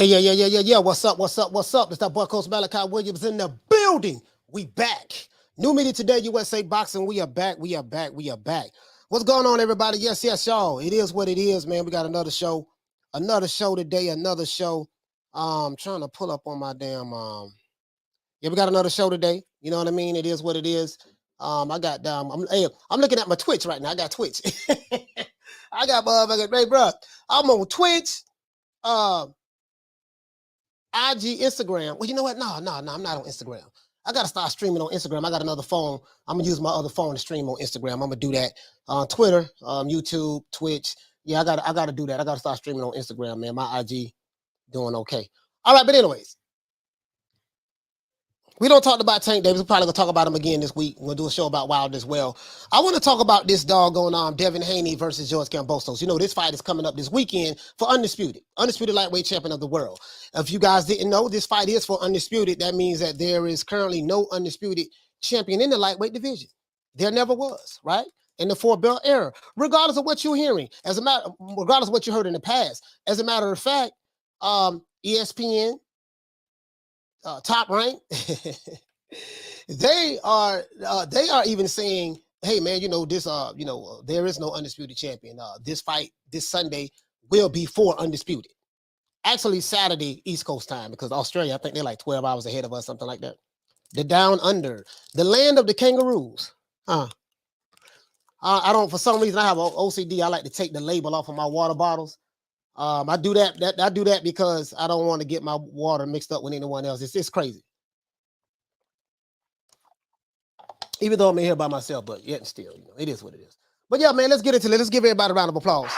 Yeah. What's up? It's that boy Coach Malachi Williams in the building. We back. New media today, USA Boxing. We are back. What's going on, everybody? Yes, y'all. It is what it is, man. We got another show today. Trying to pull up on my damn we got another show today. You know what I mean? It is what it is. I'm looking at my Twitch right now. I got Twitch. I got hey, bro. I'm on Twitch. IG, Instagram. Well, you know what? No, I'm not on Instagram. I got to start streaming on Instagram. I got another phone. I'm going to use my other phone to stream on Instagram. I'm going to do that on Twitter, YouTube, Twitch. Yeah, I got to do that. I got to start streaming on Instagram, man. My IG doing okay. All right, but anyways, we don't talk about Tank Davis. We're probably going to talk about him again this week. We'll do a show about Wilder as well. I want to talk about this doggone Devin Haney versus George Kambosos. You know, this fight is coming up this weekend for undisputed lightweight champion of the world. If you guys didn't know, this fight is for undisputed. That means that there is currently no undisputed champion in the lightweight division. There never was, right? In the four-belt era, regardless of what you're hearing, regardless of what you heard in the past. As a matter of fact, ESPN, Top Rank, they are even saying, hey man, there is no undisputed champion. This fight this Sunday will be for undisputed. Actually, Saturday East Coast time, because Australia, I think they're like 12 hours ahead of us, something like that. The down under, the land of the kangaroos. I don't, for some reason, I have OCD. I like to take the label off of my water bottles. I do that because I don't want to get my water mixed up with anyone else. It's crazy. Even though I'm in here by myself, but yet and still, it is what it is. But yeah, man, let's get into it. Let's give everybody a round of applause.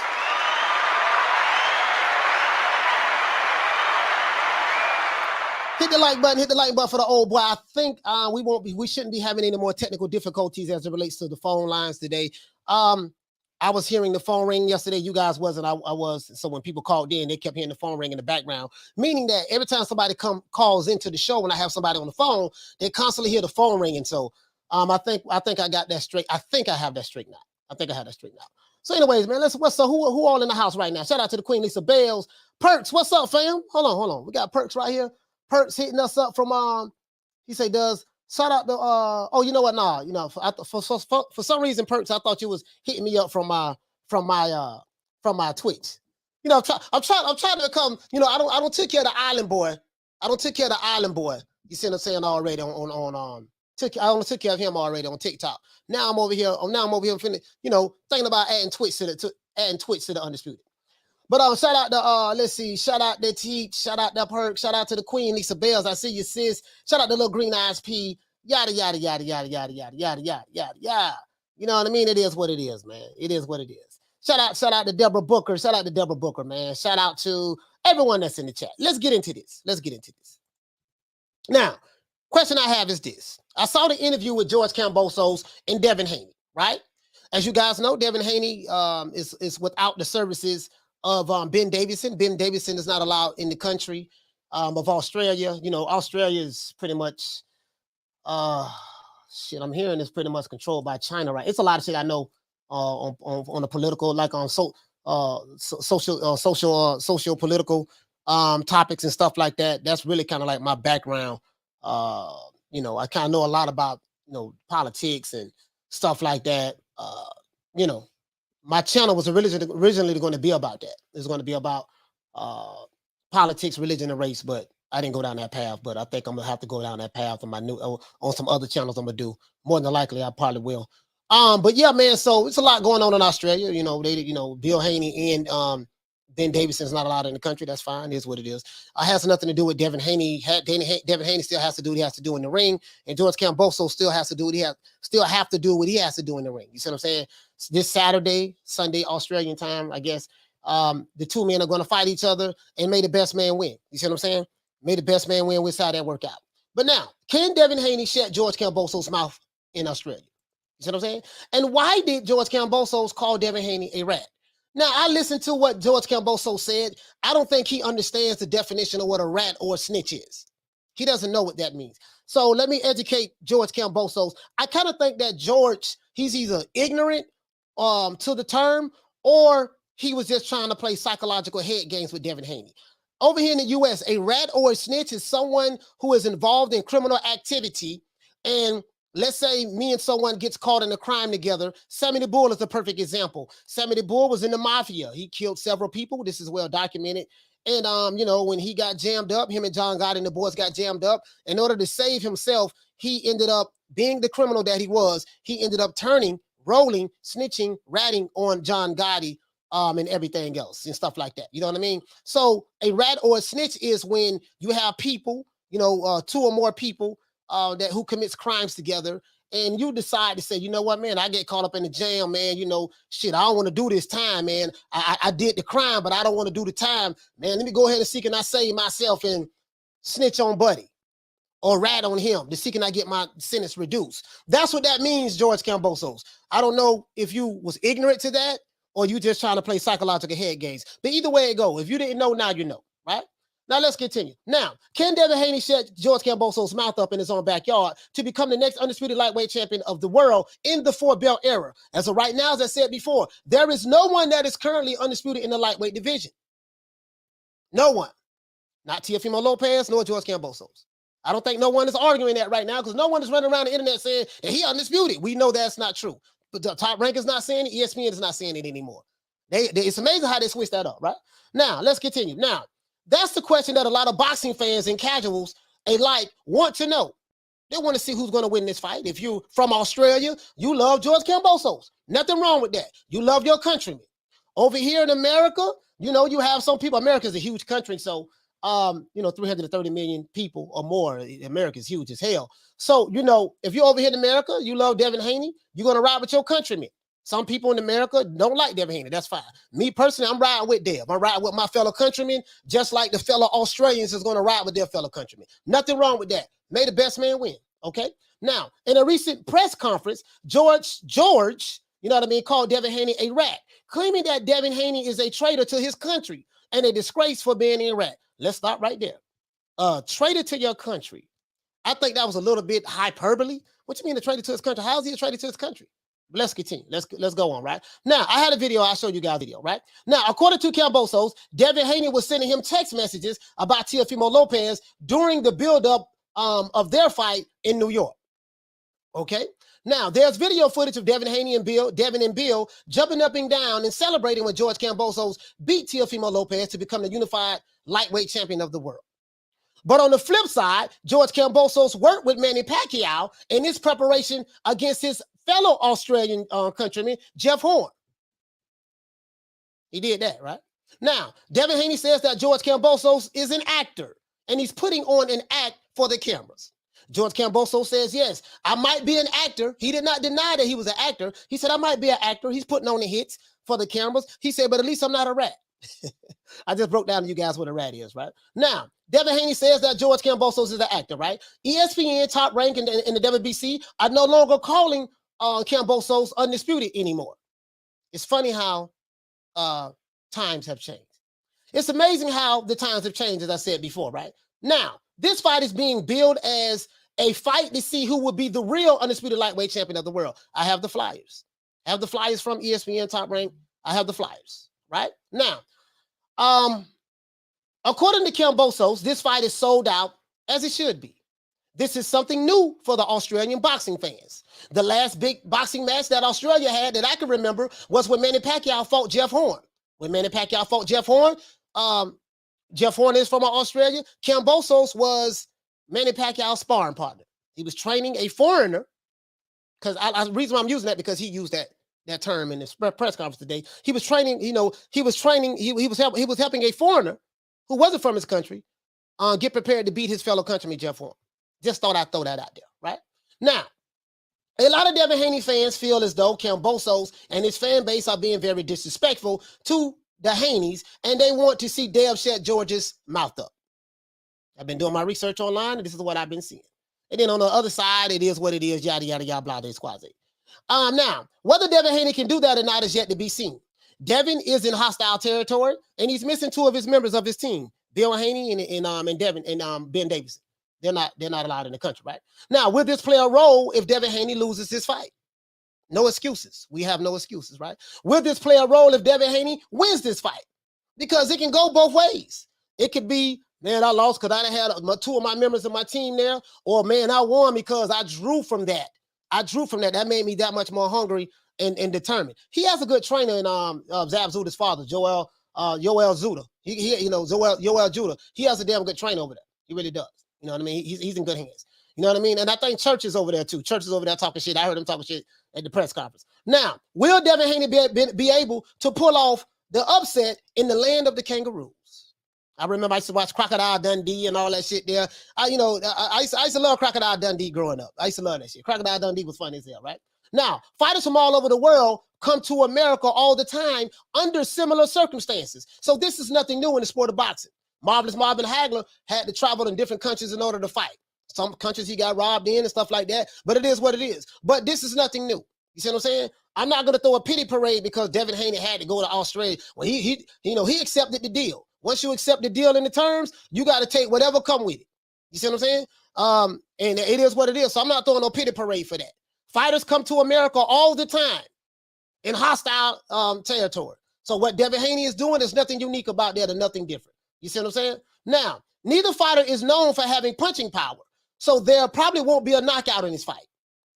Hit the like button for the old boy. I think we shouldn't be having any more technical difficulties as it relates to the phone lines today. I was hearing the phone ring yesterday. You guys wasn't. I was. So when people called in, they kept hearing the phone ring in the background, meaning that every time somebody calls into the show, when I have somebody on the phone, they constantly hear the phone ringing. So I think I got that straight. I think I have that straight now. So anyways, man, who all in the house right now? Shout out to the Queen Lisa Bells. Perks, what's up, fam? Hold on. We got Perks right here. Perks hitting us up from he say does. Shout out to oh, you know what? Nah, for some reason, Perks, I thought you was hitting me up from my Twitch. I'm trying to come. I don't take care of the island boy. You see what I'm saying already on I only took care of him already on TikTok. Now I'm over here. Thinking about adding Twitch to the undisputed. But shout out to shout out to Teach, shout out to Perk, shout out to the Queen Lisa Bells. I see you, sis. Shout out to little Green Eyes P. Yada yada yada yada yada yada yada yada yada yada. You know what I mean? It is what it is, man. It is what it is. Shout out to Deborah Booker. Shout out to Deborah Booker, man. Shout out to everyone that's in the chat. Let's get into this. Now, question I have is this. I saw the interview with George Kambosos and Devin Haney, right? As you guys know, Devin Haney is without the services of Ben Davison. Ben Davison is not allowed in the country of Australia. Australia is pretty much I'm hearing it's pretty much controlled by China, right? It's a lot of shit I know on the political, like on social political topics and stuff like that. That's really kind of like my background. I kind of know a lot about politics and stuff like that. My channel was originally going to be about that. It's going to be about politics, religion, and race, but I didn't go down that path. But I think I'm gonna have to go down that path on some other channels. I'm gonna do more than likely. I probably will. But yeah, man. So it's a lot going on in Australia. Bill Haney and Ben Davison's not allowed in the country. That's fine. It is what it is. It has nothing to do with Devin Haney. Devin Haney still has to do what he has to do in the ring, and George Kambosos still has to do what he has to do in the ring. You see what I'm saying? This Sunday, Australian time, I guess. The two men are going to fight each other, and may the best man win. You see what I'm saying? May the best man win. Which side that work out? But now, can Devin Haney shut George Kambosos' mouth in Australia? You see what I'm saying? And why did George Kambosos call Devin Haney a rat? Now, I listened to what George Kambosos said. I don't think he understands the definition of what a rat or a snitch is. He doesn't know what that means. So let me educate George Kambosos. I kind of think that George, he's either ignorant to the term, or he was just trying to play psychological head games with Devin Haney. over here in the U.S., a rat or a snitch is someone who is involved in criminal activity. And let's say me and someone gets caught in a crime together. Sammy the Bull is a perfect example. Sammy the Bull was in the mafia. He killed several people. This is well documented. And, you know, when he got jammed up, him and John Gotti and the boys got jammed up. In order to save himself, he ended up being the criminal that he was. He ended up turning, rolling, snitching, ratting on John Gotti and everything else and stuff like that. You know what I mean? So a rat or a snitch is when you have people, you know, 2 or more people who commits crimes together, and you decide to say, you know what, man, I get caught up in the jam, man. You know, shit, I don't want to do this time, man. I did the crime, but I don't want to do the time, man. Let me go ahead and see, can I save myself and snitch on Buddy or rat on him to see, can I get my sentence reduced? That's what that means, George Kambosos. I don't know if you was ignorant to that or you just trying to play psychological head games. But either way it go, if you didn't know, now you know, right? Now let's continue. Now, can Devin Haney shut George Kambosos' mouth up in his own backyard to become the next undisputed lightweight champion of the world in the 4-belt era? As of right now, as I said before, there is no one that is currently undisputed in the lightweight division. No one. Not Teofimo Lopez, nor George Kambosos. I don't think no one is arguing that right now because no one is running around the internet saying that he undisputed. We know that's not true. But the Top Rank is not saying it. ESPN is not saying it anymore. It's amazing how they switched that up, right? Now, let's continue. Now, that's the question that a lot of boxing fans and casuals alike want to know. They want to see who's going to win this fight. If you're from Australia, you love George Kambosos. Nothing wrong with that. You love your countrymen. Over here in America, you know, you have some people. America's a huge country, so, you know, 330 million people or more. America's huge as hell. So, you know, if you're over here in America, you love Devin Haney, you're going to ride with your countrymen. Some people in America don't like Devin Haney. That's fine. Me personally, I'm riding with Dev. I'm riding with my fellow countrymen, just like the fellow Australians is going to ride with their fellow countrymen. Nothing wrong with that. May the best man win. Okay. Now, in a recent press conference, George, you know what I mean, called Devin Haney a rat, claiming that Devin Haney is a traitor to his country and a disgrace for being a rat. Let's stop right there. Traitor to your country. I think that was a little bit hyperbole. What you mean a traitor to his country? How is he a traitor to his country? Let's continue. Let's go on, right? Now, I had a video. I showed you guys a video, right? Now, according to Kambosos, Devin Haney was sending him text messages about Teofimo Lopez during the buildup of their fight in New York. Okay? Now, there's video footage of Devin and Bill jumping up and down and celebrating when George Kambosos beat Teofimo Lopez to become the unified lightweight champion of the world. But on the flip side, George Kambosos worked with Manny Pacquiao in his preparation against his fellow Australian countryman, Jeff Horn. He did that, right? Now, Devin Haney says that George Kambosos is an actor, and he's putting on an act for the cameras. George Kambosos says, yes, I might be an actor. He did not deny that he was an actor. He said, I might be an actor. He's putting on the hits for the cameras. He said, but at least I'm not a rat. I just broke down to you guys what a rat is, right? Now, Devin Haney says that George Kambosos is an actor, right? ESPN, Top Rank, and the WBC are no longer calling Kambosos undisputed anymore. It's funny how times have changed. It's amazing how the times have changed, as I said before, right? Now, this fight is being billed as a fight to see who will be the real undisputed lightweight champion of the world. I have the flyers. I have the flyers from ESPN, Top Rank. I have the flyers, right? Now, according to Kambosos, this fight is sold out, as it should be. This is something new for the Australian boxing fans. The last big boxing match that Australia had that I can remember was when Manny Pacquiao fought Jeff Horn. When Manny Pacquiao fought Jeff Horn, Jeff Horn is from Australia. Kambosos was Manny Pacquiao's sparring partner. He was training a foreigner, because the reason why I'm using that, because he used that term in this press conference today. He was training, he was helping a foreigner who wasn't from his country get prepared to beat his fellow countryman, Jeff Horn. Just thought I'd throw that out there, right? Now, a lot of Devin Haney fans feel as though Kambosos and his fan base are being very disrespectful to the Haneys, and they want to see Dev shut George's mouth up. I've been doing my research online, and this is what I've been seeing. And then on the other side, it is what it is, yada, yada, yada, blah, blah, squaze. Now, whether Devin Haney can do that or not is yet to be seen. Devin is in hostile territory, and he's missing 2 of his members of his team, Bill Haney and Devin and Ben Davison. They're not allowed in the country, right? Now, will this play a role if Devin Haney loses his fight? No excuses. We have no excuses, right? Will this play a role if Devin Haney wins this fight? Because it can go both ways. It could be, man, I lost because I had two of my members of my team there, or man, I won because I drew from that. That made me that much more hungry and determined. He has a good trainer in Zab Zuda's father, Yoel Zuda. Yoel Judah. He has a damn good trainer over there. He really does. You know what I mean? He's in good hands. You know what I mean? And I think Church is over there too. Church is over there talking shit. I heard him talking shit at the press conference. Now, will Devin Haney be able to pull off the upset in the land of the kangaroos? I remember I used to watch Crocodile Dundee and all that shit there. I used to love Crocodile Dundee growing up. I used to love that shit. Crocodile Dundee was fun as hell, right? Now, fighters from all over the world come to America all the time under similar circumstances. So this is nothing new in the sport of boxing. Marvelous Marvin Hagler had to travel in different countries in order to fight. Some countries he got robbed in and stuff like that, but it is what it is. But this is nothing new. You see what I'm saying? I'm not going to throw a pity parade because Devin Haney had to go to Australia. Well, he accepted the deal. Once you accept the deal and the terms, you got to take whatever come with it. You see what I'm saying? And it is what it is. So I'm not throwing no pity parade for that. Fighters come to America all the time in hostile territory. So what Devin Haney is doing is nothing unique about that and nothing different. You see what I'm saying? Now, neither fighter is known for having punching power. So there probably won't be a knockout in this fight.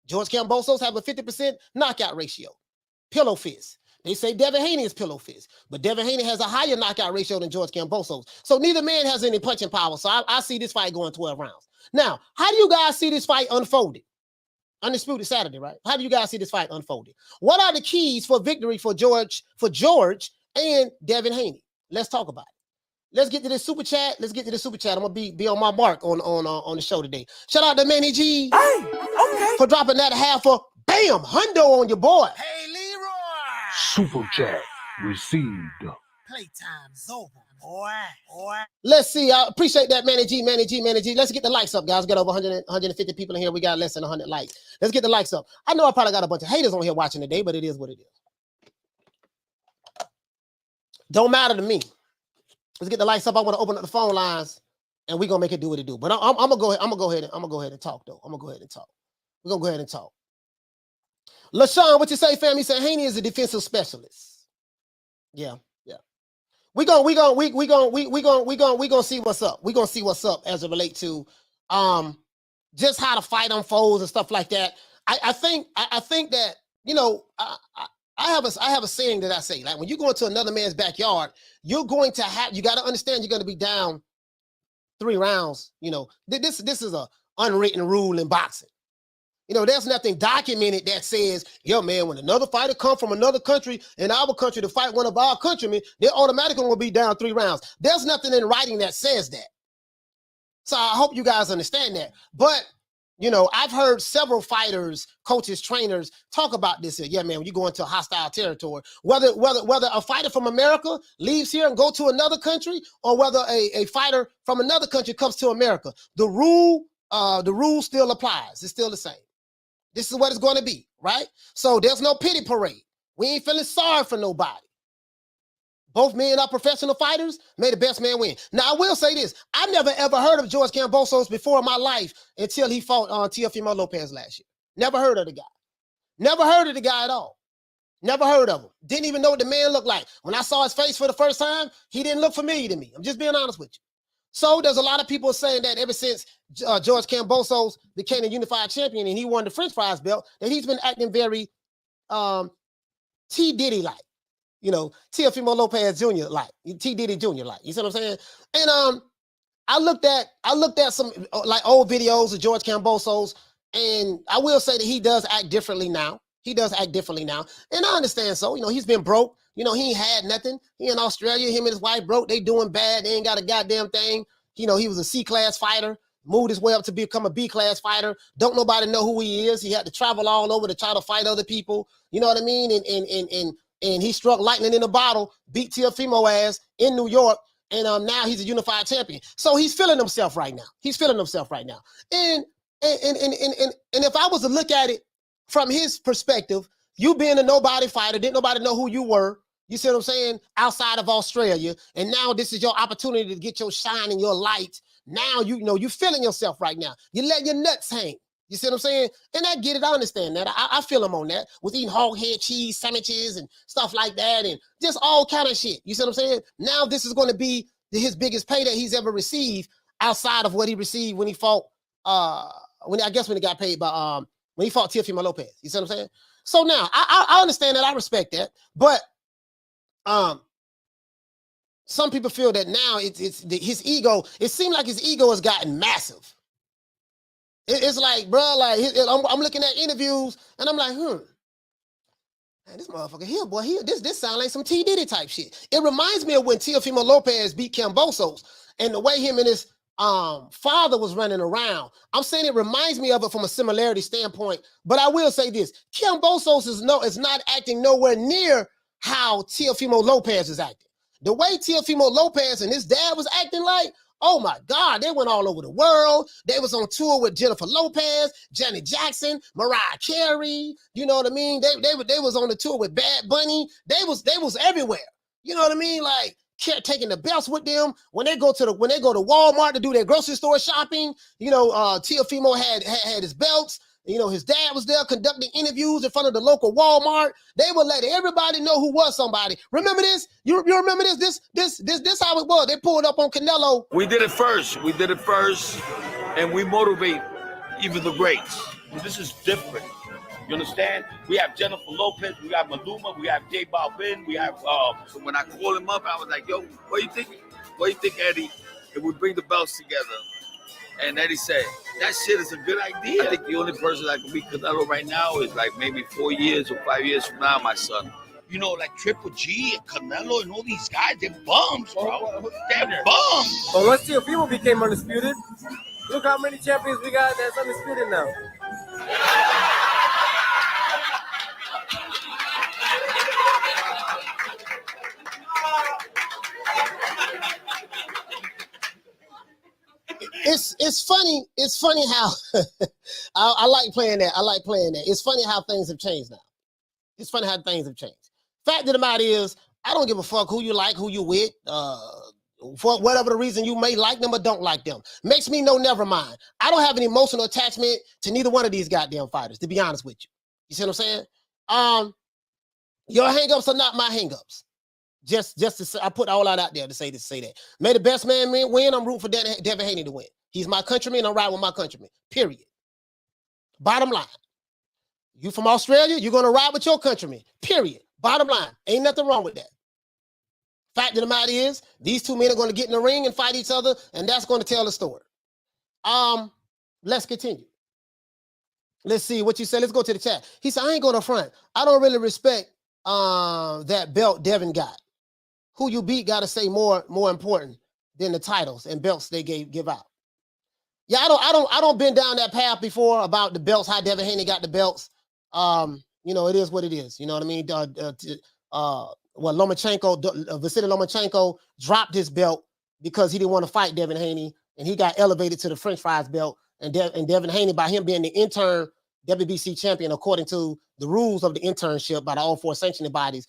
George Kambosos have a 50% knockout ratio. Pillow fist. They say Devin Haney is pillow fist, but Devin Haney has a higher knockout ratio than George Kambosos. So neither man has any punching power. So I see this fight going 12 rounds. Now, how do you guys see this fight unfolding? Undisputed Saturday, right? How do you guys see this fight unfolding? What are the keys for victory for George and Devin Haney? Let's talk about it. Let's get to this super chat. I'm gonna be on my mark on the show today. Shout out to Manny G for dropping that half a bam hundo on your boy. Hey Leroy. Super chat received. Playtime's over, boy. Let's see. I appreciate that, Manny G. Let's get the likes up, guys. We got over 150 people in here. We got less than 100 likes. Let's get the likes up. I know I probably got a bunch of haters on here watching today, but it is what it is. Don't matter to me. Let's get the lights up. I want to open up the phone lines, and we're gonna make it do what it do. But I'm gonna go ahead and talk though. We're gonna go ahead and talk. LaShawn, what you say, fam? He said Haney is a defensive specialist. Yeah. We gonna see what's up. We're gonna see what's up as it relates to just how the fight unfolds and stuff like that. I think that, you know, I have a saying that I say, like, when you go into another man's backyard, you got to understand you're going to be down 3 rounds. You know, this is a unwritten rule in boxing. You know, there's nothing documented that says, yo, man, when another fighter come from another country in our country to fight one of our countrymen, they're automatically going to be down 3 rounds. There's nothing in writing that says that. So I hope you guys understand that. But, you know, I've heard several fighters, coaches, trainers talk about this. Yeah, man, when you go into a hostile territory, whether a fighter from America leaves here and go to another country, or whether a fighter from another country comes to America, the rule still applies. It's still the same. This is what it's going to be, right? So there's no pity parade. We ain't feeling sorry for nobody. Both men are professional fighters. May the best man win. Now, I will say this. I never, ever heard of George Kambosos before in my life until he fought Teofimo Lopez last year. Never heard of the guy. Never heard of the guy at all. Never heard of him. Didn't even know what the man looked like. When I saw his face for the first time, he didn't look familiar to me. I'm just being honest with you. So there's a lot of people saying that ever since George Kambosos became a unified champion and he won the French fries belt, that he's been acting very T. Diddy-like. You know, Teofimo Lopez Jr. like, T. Diddy Jr. like. You see what I'm saying? And I looked at some like old videos of George Kambosos, and I will say that he does act differently now. And I understand so. You know, he's been broke. You know, he ain't had nothing. He in Australia, him and his wife broke. They doing bad. They ain't got a goddamn thing. You know, he was a C-class fighter, moved his way up to become a B-class fighter. Don't nobody know who he is. He had to travel all over to try to fight other people. You know what I mean? And he struck lightning in a bottle, beat Teofimo ass in New York, and now he's a unified champion. So he's feeling himself right now. And if I was to look at it from his perspective, you being a nobody fighter, didn't nobody know who you were, you see what I'm saying, outside of Australia, and now this is your opportunity to get your shine and your light. Now you're feeling yourself right now. You let your nuts hang. You see what I'm saying? And I get it. I understand that. I feel him on that with eating hog head cheese sandwiches and stuff like that and just all kind of shit. You see what I'm saying? Now this is going to be his biggest pay that he's ever received outside of what he received when he fought. When he got paid by when he fought Teofimo Lopez. You see what I'm saying? So now I understand that, I respect that, but some people feel that now his ego. It seems like his ego has gotten massive. It's like, bro, like I'm looking at interviews and I'm like, man, this motherfucker here, boy, this sound like some T Diddy type shit. It reminds me of when Teofimo Lopez beat Kambosos and the way him and his father was running around. I'm saying it reminds me of it from a similarity standpoint, but I will say this: Kambosos is not acting nowhere near how Teofimo Lopez is acting. The way Teofimo Lopez and his dad was acting like, oh my God, they went all over the world. They was on tour with Jennifer Lopez, Janet Jackson, Mariah Carey. You know what I mean? They was on the tour with Bad Bunny. They was everywhere. You know what I mean? Like taking the belts with them when they go to Walmart to do their grocery store shopping. You know, Teofimo had his belts. You know, his dad was there conducting interviews in front of the local Walmart. They would let everybody know who was somebody. Remember this? You remember this? This how it was. They pulled up on Canelo. We did it first. And we motivate even the greats. This is different. You understand? We have Jennifer Lopez, we have Maluma, we have J Balvin, we have so when I called him up, I was like, yo, what do you think? What do you think, Eddie? If we bring the belts together? And Eddie said, that shit is a good idea. I think the only person that can beat Canelo right now is like maybe 4 years or 5 years from now, my son. You know, like Triple G and Canelo and all these guys, they're bums, bro. They're bums. But once Teofimo became undisputed, look how many champions we got that's undisputed now. It's funny how I like playing that. It's funny how things have changed now. It's funny how things have changed. Fact of the matter is, I don't give a fuck who you like, who you with, for whatever the reason you may like them or don't like them. Makes me know never mind. I don't have an emotional attachment to neither one of these goddamn fighters, to be honest with you. You see what I'm saying? Your hangups are not my hangups. Just to say, I put all out there to say that. May the best man win. I'm rooting for Devin Haney to win. He's my countryman. I'm riding with my countryman. Period. Bottom line. You from Australia, you're going to ride with your countrymen. Period. Bottom line. Ain't nothing wrong with that. Fact of the matter is, these two men are going to get in the ring and fight each other, and that's going to tell the story. Let's continue. Let's see what you said. Let's go to the chat. He said, I ain't going to front. I don't really respect that belt Devin got. Who you beat got to say more important than the titles and belts they give out. Yeah, I don't been down that path before about the belts, how Devin Haney got the belts. You know, it is what it is. You know what I mean? Vasily Lomachenko dropped his belt because he didn't want to fight Devin Haney, and he got elevated to the French fries belt. And Devin Haney, by him being the intern WBC champion, according to the rules of the internship by the all four sanctioning bodies,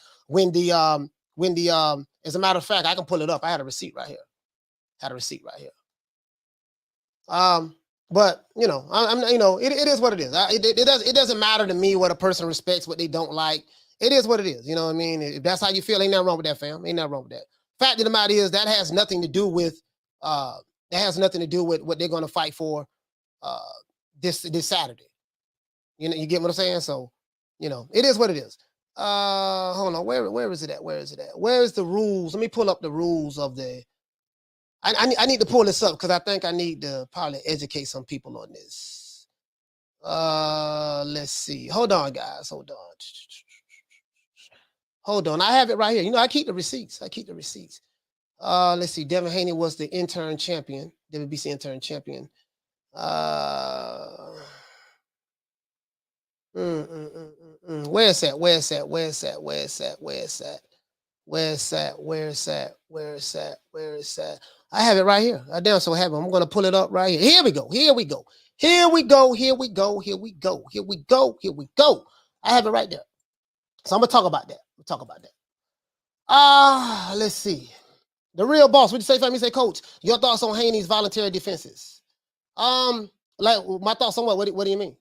as a matter of fact, I can pull it up. I had a receipt right here. But you know, it is what it is. It doesn't matter to me what a person respects, what they don't like. It is what it is. You know what I mean? If that's how you feel, ain't nothing wrong with that, fam. Ain't nothing wrong with that. Fact of the matter is that has nothing to do with what they're going to fight for this Saturday. You know, you get what I'm saying? So, you know, it is what it is. Hold on. Where is it at? Where is the rules? Let me pull up the rules of the. I need to pull this up because I think I need to probably educate some people on this. Let's see. Hold on, guys. Hold on. I have it right here. You know, I keep the receipts. Let's see. Devin Haney was the intern champion, WBC intern champion. Where is that? I have it right here. I damn so have it. I'm gonna pull it up right here. Here we go. I have it right there. So I'm gonna talk about that. Let's see. The real boss. What you say for me? Say, Coach, your thoughts on Haney's voluntary defenses? Like my thoughts on what? What do you mean?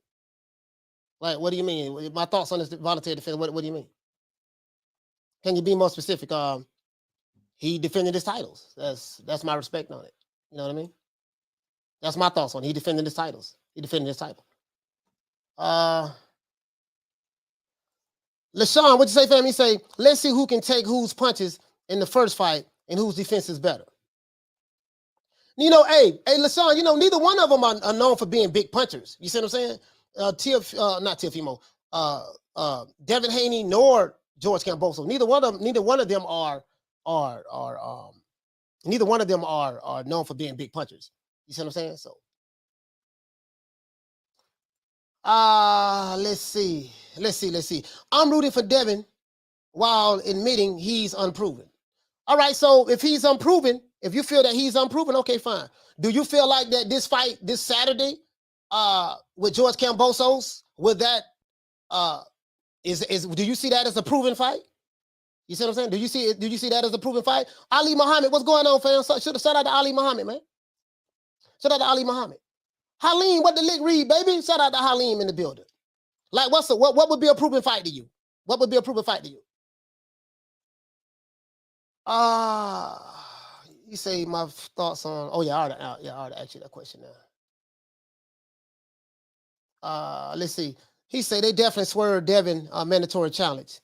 Like, what do you mean? My thoughts on this voluntary defense. What do you mean? Can you be more specific? he defended his titles. That's my respect on it. You know what I mean? That's my thoughts on it. He defended his titles. He defended his title. LaShawn, what you say, fam? He say, let's see who can take whose punches in the first fight and whose defense is better. You know, hey, LaShawn, you know, neither one of them are known for being big punchers. You see what I'm saying? Not Teofimo, Devin Haney nor George Kambosos. Neither one of them are known for being big punchers. You see what I'm saying? So, let's see. I'm rooting for Devin while admitting he's unproven. All right, so if he's unproven, if you feel that he's unproven, okay, fine. Do you feel like that this fight this Saturday with George Kambosos, with that do you see that as a proven fight? You see what I'm saying? Do you see that as a proven fight? Ali Muhammad, what's going on, fam? Shout out to Ali Muhammad, man. Shout out to Ali Muhammad. Halim, what the lick read, baby? Shout out to Halim in the building. Like, what would be a proven fight to you? What would be a proven fight to you? You say my thoughts on. Oh yeah, I already asked you that question now. Let's see. He say they definitely swerved Devin mandatory challenge,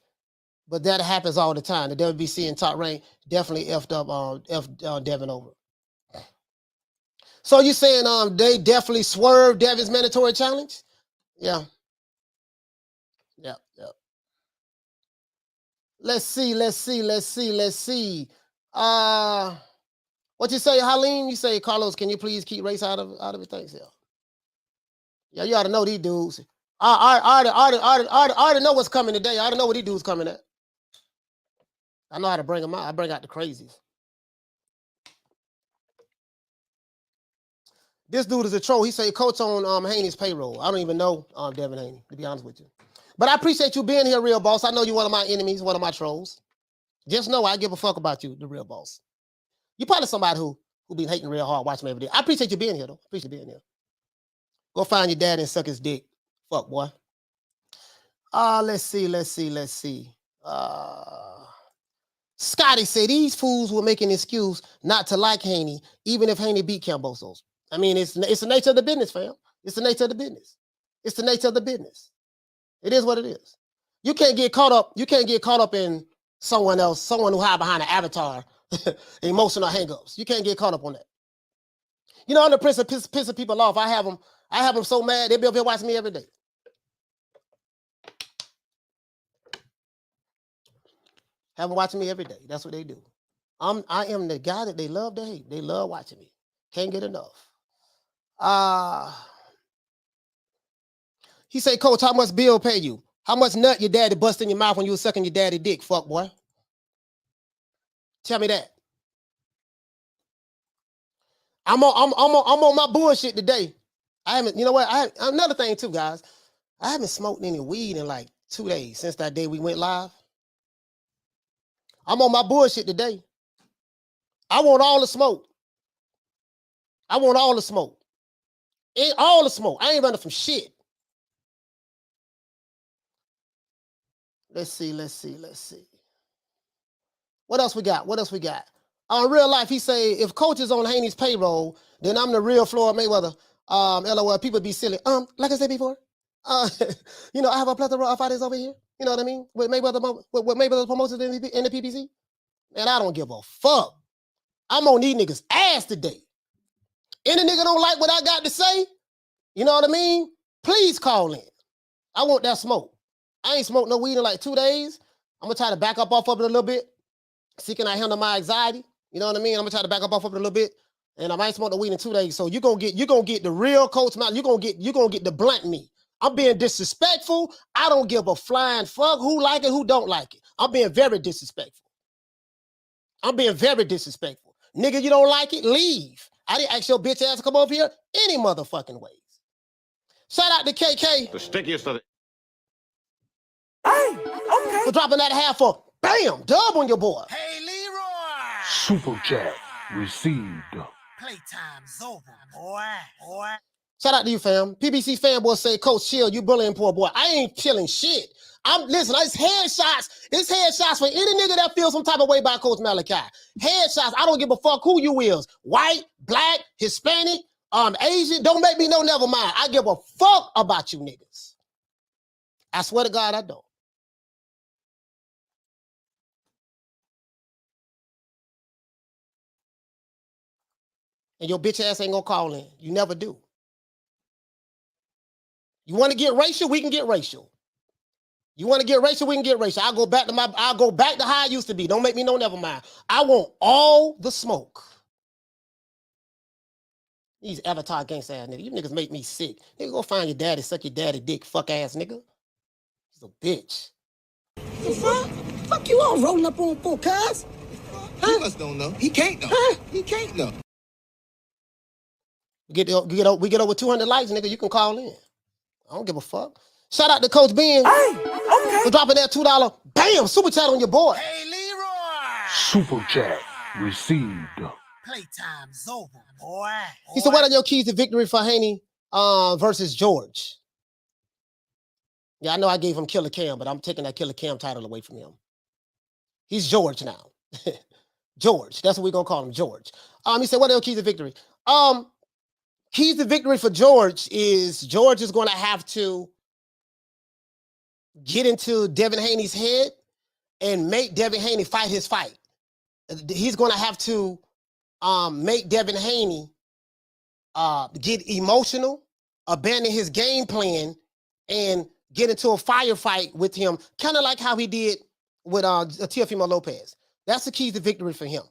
but that happens all the time. The WBC and Top Rank definitely effed up Devin over. So you saying they definitely swerved Devin's mandatory challenge? Yeah. Yep. Let's see. What you say, Halim? You say, Carlos, can you please keep race out of it? Thanks, yeah, you ought to know these dudes. I already know what's coming today. I already know what these dudes coming at. I know how to bring them out. I bring out the crazies. This dude is a troll. He say coach on Haney's payroll. I don't even know Devin Haney, to be honest with you. But I appreciate you being here, real boss. I know you're one of my enemies, one of my trolls. Just know I give a fuck about you, the real boss. You're probably somebody who be hating real hard, watching me every day. I appreciate you being here, though. Appreciate you being here. Go find your dad and suck his dick. Fuck, boy. Let's see. Scotty said these fools will make an excuse not to like Haney, even if Haney beat Kambosos. I mean, it's the nature of the business, fam. It's the nature of the business. It's the nature of the business. It is what it is. You can't get caught up in someone else, someone who hide behind an avatar, emotional hangups. You can't get caught up on that. You know, I'm the prince of pissing people off. I have them so mad, they be up here watching me every day. Have them watching me every day. That's what they do. I am the guy that they love to hate. They love watching me. Can't get enough. He say, Coach, how much Bill pay you? How much nut your daddy bust in your mouth when you was sucking your daddy dick, fuck boy? Tell me that. I'm on my bullshit today. I haven't, you know what? Another thing too, guys. I haven't smoked any weed in like 2 days since that day we went live. I'm on my bullshit today. I want all the smoke. All the smoke. I ain't running from shit. Let's see. What else we got? On real life, he say, if coach is on Haney's payroll, then I'm the real Floyd Mayweather. LOL, people be silly. Like I said before, you know, I have a plethora of fighters over here. You know what I mean? With Mayweather's promotions in the PPC. And I don't give a fuck. I'm on these niggas' ass today. Any nigga don't like what I got to say, you know what I mean? Please call in. I want that smoke. I ain't smoked no weed in like 2 days. I'm gonna try to back up off of it a little bit. See, can I handle my anxiety? You know what I mean? I'm gonna try to back up off of it a little bit. And I might smoke the weed in 2 days. So you're gonna get the real Coach Mount. You're gonna get the blunt me. I'm being disrespectful. I don't give a flying fuck who like it, who don't like it. I'm being very disrespectful. Nigga, you don't like it? Leave. I didn't ask your bitch ass to come over here any motherfucking ways. Shout out to KK. The stickiest of the. Hey, okay. For dropping that half for bam, dub on your boy. Hey, Leroy. Super chat received. Playtime's over, boy. Shout out to you, fam. PBC fanboy say, Coach, chill. You bullying poor boy. I ain't chilling shit. Listen, it's headshots. It's headshots for any nigga that feels some type of way by Coach Malachi. headshots. I don't give a fuck who you is. White, black, Hispanic, Asian. Don't make me know never mind. I give a fuck about you niggas. I swear to God, I don't. And your bitch ass ain't gonna call in. You never do. You want to get racial? We can get racial. You want to get racial? We can get racial. I'll go back to how I used to be. Don't make me know never mind. I want all the smoke. These avatar gangsta ass niggas. You niggas make me sick. Nigga, go find your daddy, suck your daddy dick, fuck ass nigga. He's a bitch. The fuck? Fuck you all rolling up on full cars? He must don't know. He can't know. Huh? He can't know. We get over 200 likes, nigga. You can call in. I don't give a fuck. Shout out to Coach Ben for dropping that $2. Bam! Super chat on your board. Hey, Leroy. Super chat received. Playtime's over, boy. He said, what are your keys to victory for Haney versus George? Yeah, I know I gave him Killer Cam, but I'm taking that Killer Cam title away from him. He's George now. George. That's what we're going to call him, George. He said, what are your keys to victory? Keys to victory for George is going to have to get into Devin Haney's head and make Devin Haney fight his fight. He's going to have to make Devin Haney get emotional, abandon his game plan, and get into a firefight with him, kind of like how he did with Teofimo Lopez. That's the key to victory for him.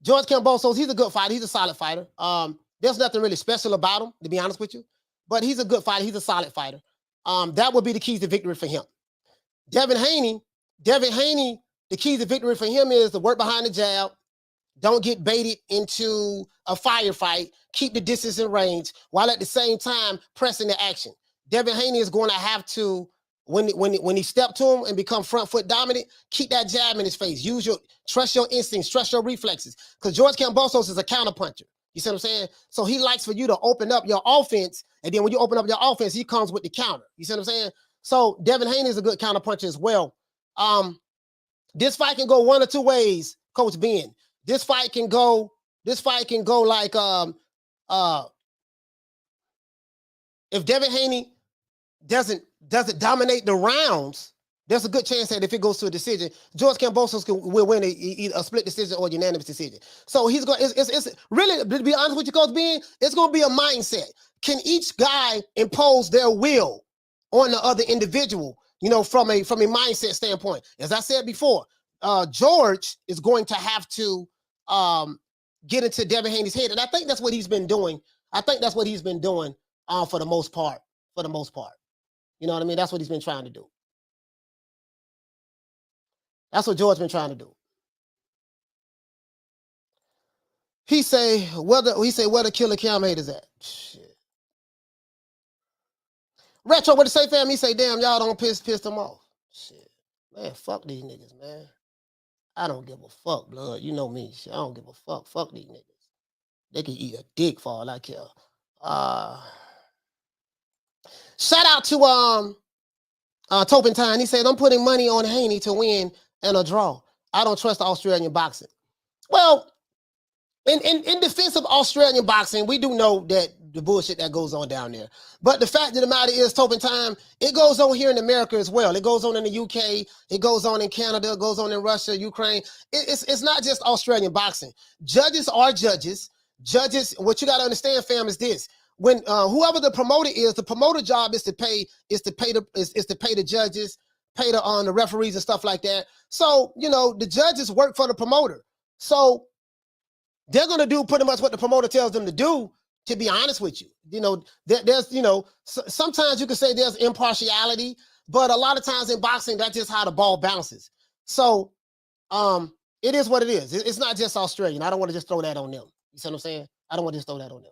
George Kambosos, he's a good fighter. He's a solid fighter. There's nothing really special about him, to be honest with you, but he's a good fighter. He's a solid fighter. That would be the keys to victory for him. Devin Haney, the keys to victory for him is to work behind the jab. Don't get baited into a firefight. Keep the distance and range while at the same time pressing the action. Devin Haney is going to have to, when he step to him and become front foot dominant, keep that jab in his face. Trust your instincts, trust your reflexes. Because George Kambosos is a counterpuncher. You see what I'm saying? So he likes for you to open up your offense, and then when you open up your offense, he comes with the counter. You see what I'm saying? So Devin Haney is a good counterpuncher as well. This fight can go one or two ways, Coach Ben. This fight can go like if Devin Haney doesn't dominate the rounds, there's a good chance that if it goes to a decision, George Kambosos will win either a split decision or a unanimous decision. So he's going. It's really, to be honest with you, Coach Ben, it's going to be a mindset. Can each guy impose their will on the other individual? You know, from a mindset standpoint. As I said before, George is going to have to get into Devin Haney's head, and I think that's what he's been doing. For the most part. You know what I mean? That's what he's been trying to do. That's what George's been trying to do. He say where the Killer Cam haters at. Shit. Retro, what to say, fam? He say, damn, y'all don't piss them off. Shit. Man, fuck these niggas, man. I don't give a fuck, blood. You know me. Shit. I don't give a fuck. Fuck these niggas. They can eat a dick for all I care. Shout out to Topentine. He said, I'm putting money on Haney to win and a draw. I don't trust Australian boxing. Well, in defense of Australian boxing, we do know that the bullshit that goes on down there. But the fact of the matter is, Topentine, it goes on here in America as well. It goes on in the UK. It goes on in Canada. It goes on in Russia, Ukraine. It's not just Australian boxing. Judges are judges. Judges, what you got to understand, fam, is this. When whoever the promoter is, the promoter job is to pay the judges, pay the referees and stuff like that. So, you know, the judges work for the promoter. So they're going to do pretty much what the promoter tells them to do, to be honest with you. You know, there's, you know, sometimes you can say there's impartiality, but a lot of times in boxing, that's just how the ball bounces. So it is what it is. It's not just Australian. I don't want to just throw that on them. You see what I'm saying? I don't want to just throw that on them.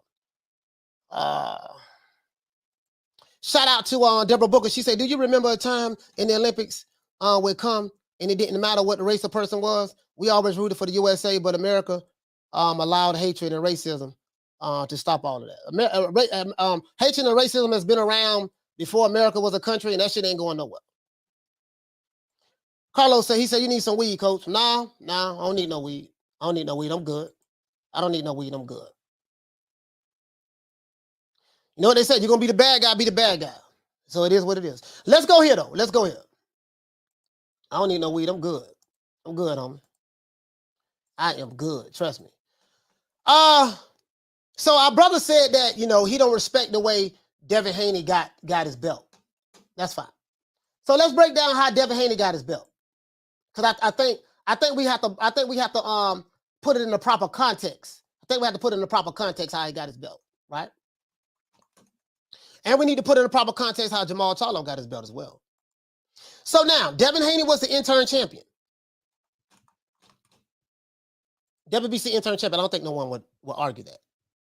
Shout out to Deborah Booker. She said, do you remember a time in the Olympics where come and it didn't matter what the race a person was? We always rooted for the USA, but America allowed hatred and racism to stop all of that. Hatred and racism has been around before America was a country, and that shit ain't going nowhere. Carlos said, he said, you need some weed, coach. No, I don't need no weed. I don't need no weed. I'm good. I don't need no weed. I'm good. You know what they said? You're going to be the bad guy, be the bad guy. So it is what it is. Let's go here, though. Let's go here. I don't need no weed. I'm good. I'm good, homie. I am good. Trust me. So our brother said that, he don't respect the way Devin Haney got his belt. That's fine. So let's break down how Devin Haney got his belt. Because I think we have to put it in the proper context. I think we have to put it in the proper context how he got his belt, right? And we need to put in the proper context how Jamal Charlo got his belt as well. So now, Devin Haney was the interim champion. WBC interim champion. I don't think no one would argue that.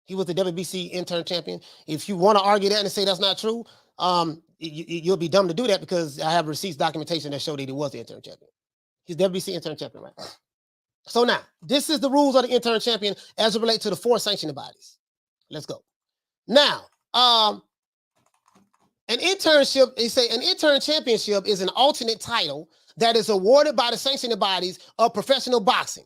He was the WBC interim champion. If you want to argue that and say that's not true, you'll be dumb to do that because I have receipts documentation that show that he was the interim champion. He's WBC interim champion, right? So now, this is the rules of the interim champion as it relates to the 4 sanctioning bodies. Let's go. Now, an intern championship is an alternate title that is awarded by the sanctioning bodies of professional boxing.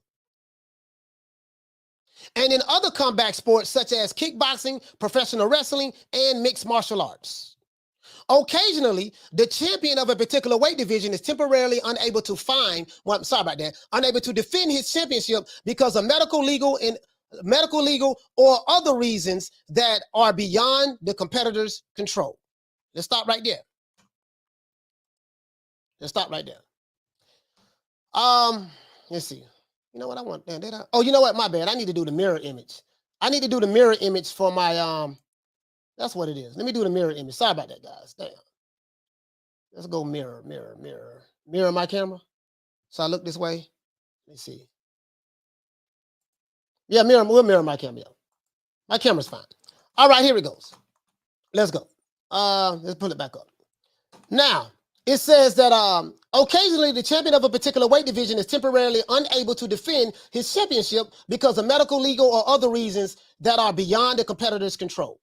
And in other combat sports such as kickboxing, professional wrestling, and mixed martial arts. Occasionally, the champion of a particular weight division is temporarily unable to defend his championship because of medical, legal, or other reasons that are beyond the competitor's control. Let's stop right there. Let's see. You know what I want? Oh, you know what? My bad. I need to do the mirror image. I need to do the mirror image for my that's what it is. Let me do the mirror image. Sorry about that, guys. Damn. Let's go mirror my camera. So I look this way. Let's see. Yeah, we'll mirror my camera. My camera's fine. All right, here it goes. Let's go. Let's pull it back up. Now, it says that occasionally the champion of a particular weight division is temporarily unable to defend his championship because of medical, legal, or other reasons that are beyond the competitor's control.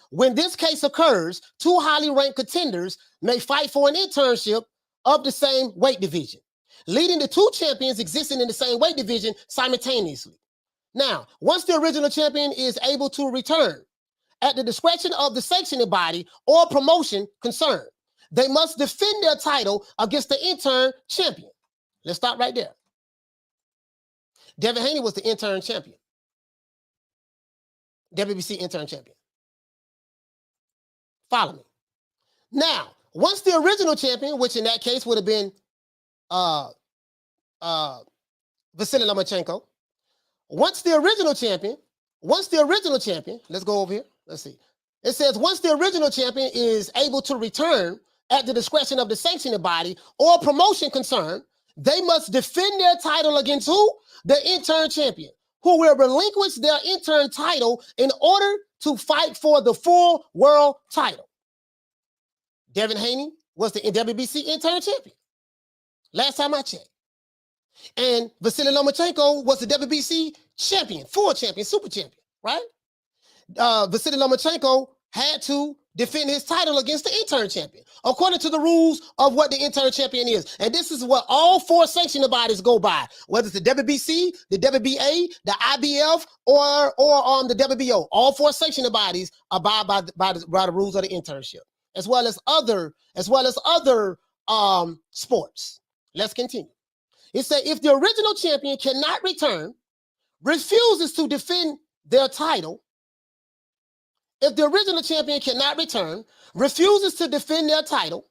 When this case occurs, 2 highly ranked contenders may fight for an internship of the same weight division, leading to 2 champions existing in the same weight division simultaneously. Now, once the original champion is able to return, at the discretion of the sanctioning body or promotion concerned, they must defend their title against the interim champion. Let's stop right there. Devin Haney was the interim champion. WBC interim champion. Follow me. Now, once the original champion, which in that case would have been Vasily Lomachenko, once the original champion, let's go over here. Let's see. It says once the original champion is able to return at the discretion of the sanctioning body or promotion concerned, they must defend their title against who? The interim champion, who will relinquish their interim title in order to fight for the full world title. Devin Haney was the WBC interim champion. Last time I checked. And Vasily Lomachenko was the WBC champion, full champion, super champion, right? Vasily Lomachenko had to defend his title against the interim champion, according to the rules of what the interim champion is. And this is what all 4 sanctioning bodies go by, whether it's the WBC, the WBA, the IBF, or the WBO. All 4 sanctioning bodies abide by the rules of the internship, as well as other sports. Let's continue. It said if the original champion cannot return, refuses to defend their title, if the original champion cannot return, refuses to defend their title,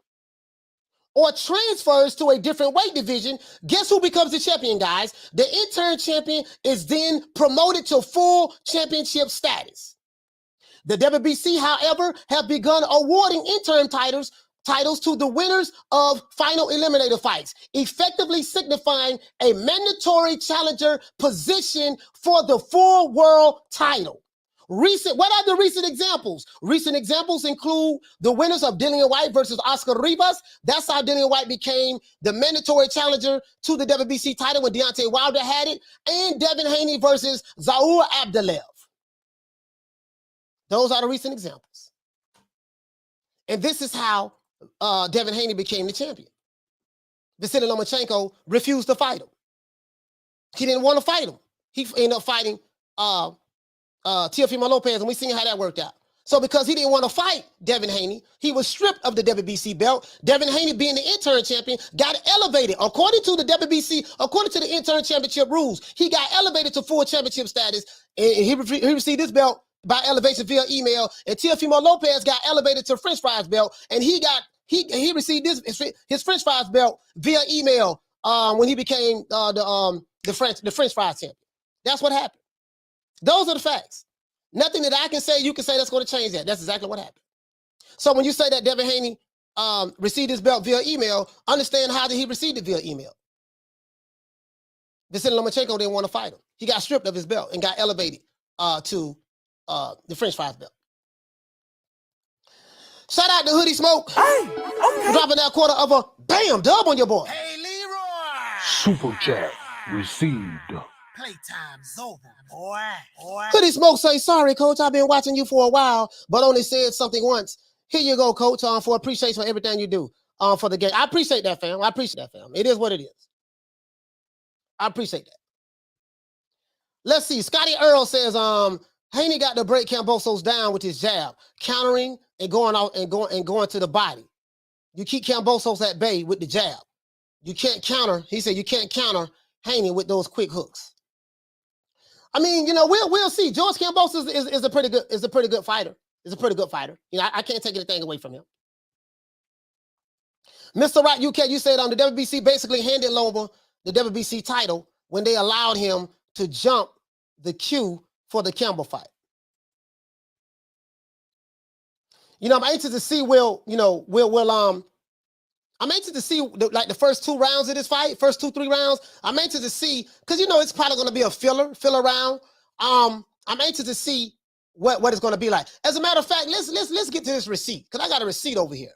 or transfers to a different weight division, guess who becomes the champion, guys? The interim champion is then promoted to full championship status. The WBC, however, have begun awarding interim titles to the winners of final eliminator fights, effectively signifying a mandatory challenger position for the full world title. What are the recent examples? Recent examples include the winners of Dillian White versus Oscar Rivas. That's how Dillian White became the mandatory challenger to the WBC title when Deontay Wilder had it, and Devin Haney versus Zaur Abdalev. Those are the recent examples. And this is how Devin Haney became the champion. Vasily Lomachenko refused to fight him. He didn't want to fight him. He ended up fighting Teofimo Lopez, and we seen how that worked out. So because he didn't want to fight Devin Haney, he was stripped of the WBC belt. Devin Haney, being the interim champion, got elevated. According to the WBC, according to the interim championship rules, he got elevated to full championship status, and he received this belt by elevation via email. And Teofimo Lopez got elevated to French fries belt, and he received his French fries belt via email when he became the French fries champion. That's what happened. Those are the facts. Nothing that I can say, you can say that's going to change that. That's exactly what happened. So when you say that Devin Haney received his belt via email, understand how did he receive it via email. Vasily Lomachenko didn't want to fight him. He got stripped of his belt and got elevated to the French fries belt. Shout out to Hoodie Smoke. Hey, okay. Dropping that quarter of a bam dub on your boy. Hey, Leroy. Super chat received. Playtime's over, boy. Hoodie Smoke say, sorry, coach, I've been watching you for a while, but only said something once. Here you go, coach, for appreciation for everything you do for the game. I appreciate that, fam. It is what it is. I appreciate that. Let's see. Scotty Earl says, Haney got to break Kambosos down with his jab, countering and going out and going to the body. You keep Kambosos at bay with the jab. You can't counter. He said you can't counter Haney with those quick hooks. I mean, you know, we'll see. George Kambosos is a pretty good fighter. He's a pretty good fighter. You know, I can't take anything away from him. Mr. Rock UK, you said the WBC basically handed Loma the WBC title when they allowed him to jump the queue for the Campbell fight. You know, I'm anxious to see I'm anxious to see the first 2 rounds of this fight, first 2-3 rounds. I'm anxious to see, because you know it's probably going to be a filler round. I'm anxious to see what it's going to be like. As a matter of fact, let's get to this receipt, because I got a receipt over here.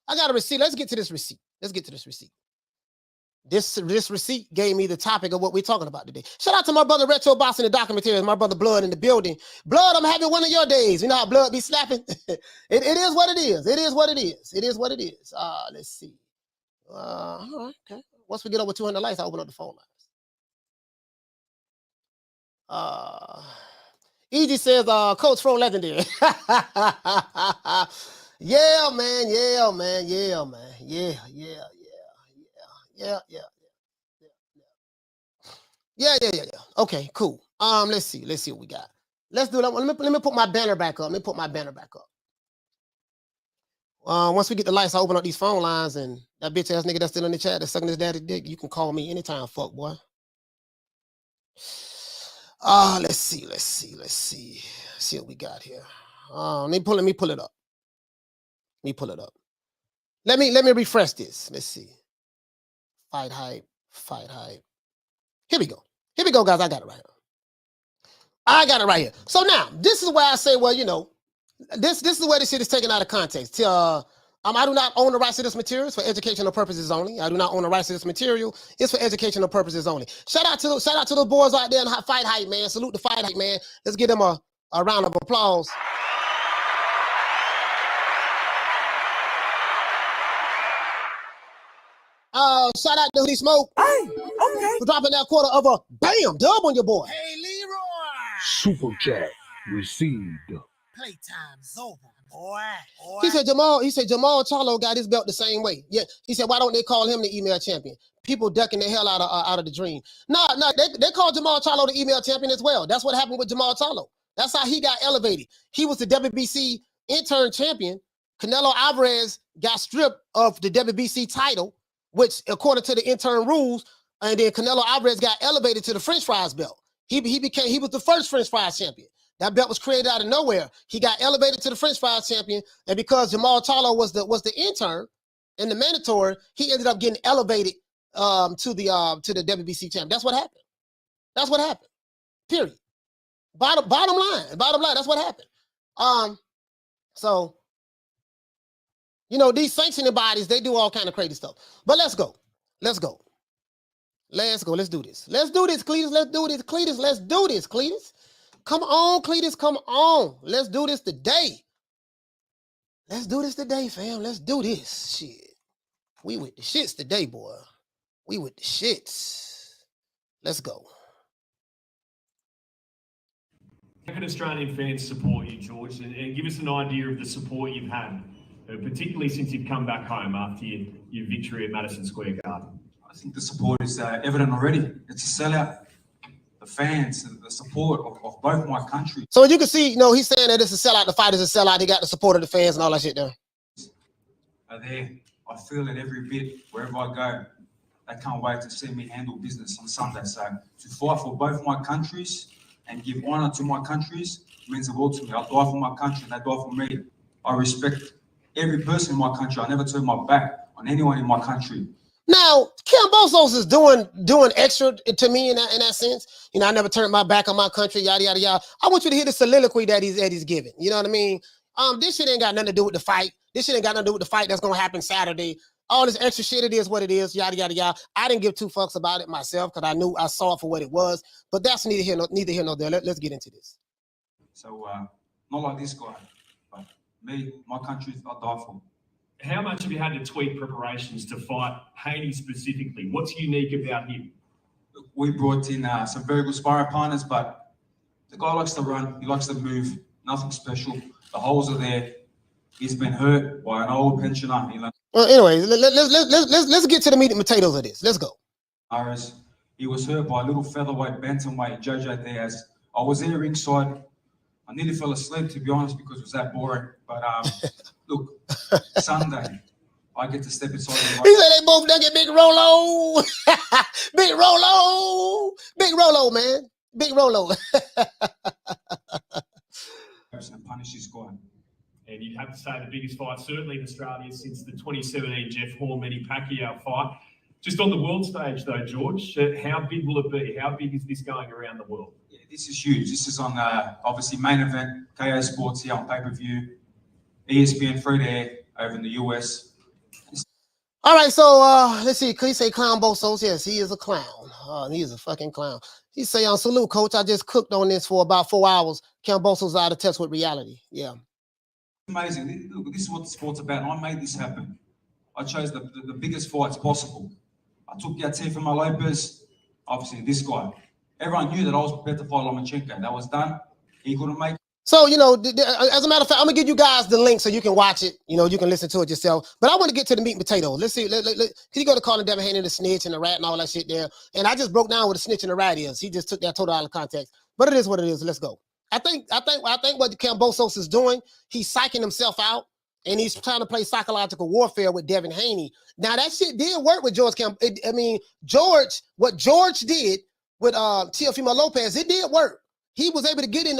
I got a receipt. Let's get to this receipt. This receipt gave me the topic of what we're talking about today. Shout out to my brother Retro Boss in the documentary, my brother Blood in the building. Blood, I'm having one of your days. You know how Blood be slapping? it is what it is. It is what it is. It is what it is. Let's see. All right, okay. Once we get over 200 likes, I'll open up the phone lines. Easy says, Coach Fro Legendary. Yeah, man. Yeah. Okay, cool. Let's see what we got. Let's do that. Let me put my banner back up. Once we get the lights, I'll open up these phone lines, and that bitch ass nigga that's still in the chat that's sucking his daddy dick, you can call me anytime, fuck boy. Let's see what we got here. Let me pull it up. Let me refresh this. Let's see. Fight hype. Here we go, guys. I got it right here. So now, this is where I say, well, you know, this is where this shit is taken out of context. I do not own the rights to this material. It's for educational purposes only. I do not own the rights to this material. It's for educational purposes only. Shout out to the boys out there in Fight Hype, man. Salute the Fight Hype, man. Let's give them a round of applause. Shout out to Hoodie Smoke. Hey, okay. For dropping that quarter of a bam dub on your boy. Hey, Leroy. Super chat received. Playtime's over, boy. He said Jamal Charlo got his belt the same way. Yeah, he said, why don't they call him the email champion? People ducking the hell out of the dream. No, they called Jamal Charlo the email champion as well. That's what happened with Jamal Charlo. That's how he got elevated. He was the WBC interim champion. Canelo Alvarez got stripped of the WBC title, which according to the interim rules, and then Canelo Alvarez got elevated to the French fries belt. He was the first French fries champion. That belt was created out of nowhere. He got elevated to the French fries champion, and because Jamal Charlo was the intern and the mandatory, he ended up getting elevated to the WBC champion. That's what happened. Period. Bottom line. That's what happened. So, you know, these sanctioning bodies, they do all kind of crazy stuff. But let's go. Let's do this. Cletus. Let's do this, Cletus. Come on, Cletus. Come on. Let's do this today. Fam. Let's do this. Shit. We with the shits today, boy. We with the shits. Let's go. How can Australian fans support you, George? And give us an idea of the support you've had, particularly since you've come back home after your victory at Madison Square Garden. I think the support is evident already. It's a sellout. The fans and the support of both my countries. So you can see, he's saying that it's a sellout. The fight is a sellout. They got the support of the fans and all that shit there. Are there. I feel it every bit wherever I go. They can't wait to see me handle business on Sunday. So to fight for both my countries and give honor to my countries means the world to me. I die for my country and they die for me. I respect every person in my country. I never turn my back on anyone in my country. Now, Kambosos is doing extra to me in that sense. I never turned my back on my country, yada, yada, yada. I want you to hear the soliloquy that he's giving. You know what I mean? This shit ain't got nothing to do with the fight. This shit ain't got nothing to do with the fight that's going to happen Saturday. All this extra shit, it is what it is, yada, yada, yada. I didn't give two fucks about it myself because I saw it for what it was. But that's neither here nor there. Let's get into this. So, not like this guy, but me, my country, I die for. How much have you had to tweak preparations to fight Haney specifically? What's unique about him? We brought in some very good sparring partners, but the guy likes to run. He likes to move. Nothing special. The holes are there. He's been hurt by an old pensioner. Well, anyway, let's get to the meat and potatoes of this. Let's go. He was hurt by a little featherweight bantamweight, JJ Diaz. I was there ringside. I nearly fell asleep, to be honest, because it was that boring. But look, Sunday, I get to step inside the ring. He said they both done get Big Rolo. Big Rolo. Big Rolo, man. Big Rolo. And punish this guy. And you'd have to say the biggest fight, certainly in Australia, since the 2017 Jeff Horn, Manny Pacquiao fight. Just on the world stage, though, George, how big will it be? How big is this going around the world? Yeah, this is huge. This is on, obviously, main event, KO Sports here on pay-per-view, ESPN free to air over in the US. All right, so let's see. Could he say Kambosos? Yes, he is a clown. He is a fucking clown. He say, salute, coach. I just cooked on this for about 4 hours. Kambosos out of touch with reality. Yeah. Amazing. Look, this is what the sport's about. And I made this happen. I chose the biggest fights possible. I took out Teofimo Lopez, obviously this guy. Everyone knew that I was prepared to fight Lomachenko. That was done. He couldn't make it. So, as a matter of fact, I'm going to give you guys the link so you can watch it. You can listen to it yourself. But I want to get to the meat and potatoes. Let's see. Can you go to calling Devin Haney the snitch and the rat and all that shit there? And I just broke down what a snitch and the rat is. He just took that total out of context. But it is what it is. Let's go. I think what Kambosos is doing, he's psyching himself out, and he's trying to play psychological warfare with Devin Haney. Now that shit did work with George what George did with Teofimo Lopez, it did work. He was able to get in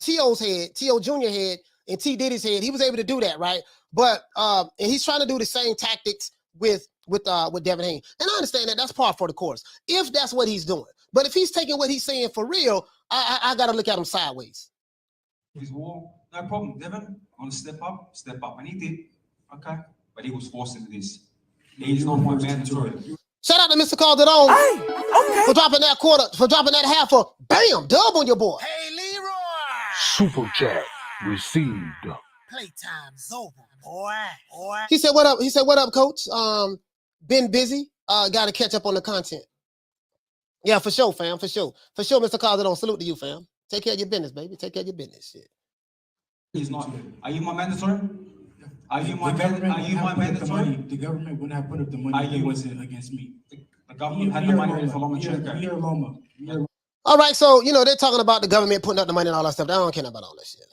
T.O.'s head, T.O. Jr. head, and T. Diddy's head. He was able to do that, right? But and he's trying to do the same tactics with Devin Haney. And I understand that that's par for the course, if that's what he's doing. But if he's taking what he's saying for real, I got to look at him sideways. His war, no problem. Devin, I want to step up. And he did. Okay. But he was forced into this. He's not my mandatory. Shout out to Mr. Calderon for dropping that quarter, for dropping that half for bam, dub on your boy. Hey, Leroy! Super chat received. Playtime's over, boy. He said, what up? He said, what up, coach? Been busy. Got to catch up on the content. Yeah, for sure, fam. For sure, Mr. Calderon. Salute to you, fam. Take care of your business, baby. Take care of your business. Shit. He's not. Are you my mandatory? Are you my mandatory? The government would not put up the money. It wasn't against me. The government had the money for Lomachenko. All right, so they're talking about the government putting up the money and all that stuff. I don't care about all that shit.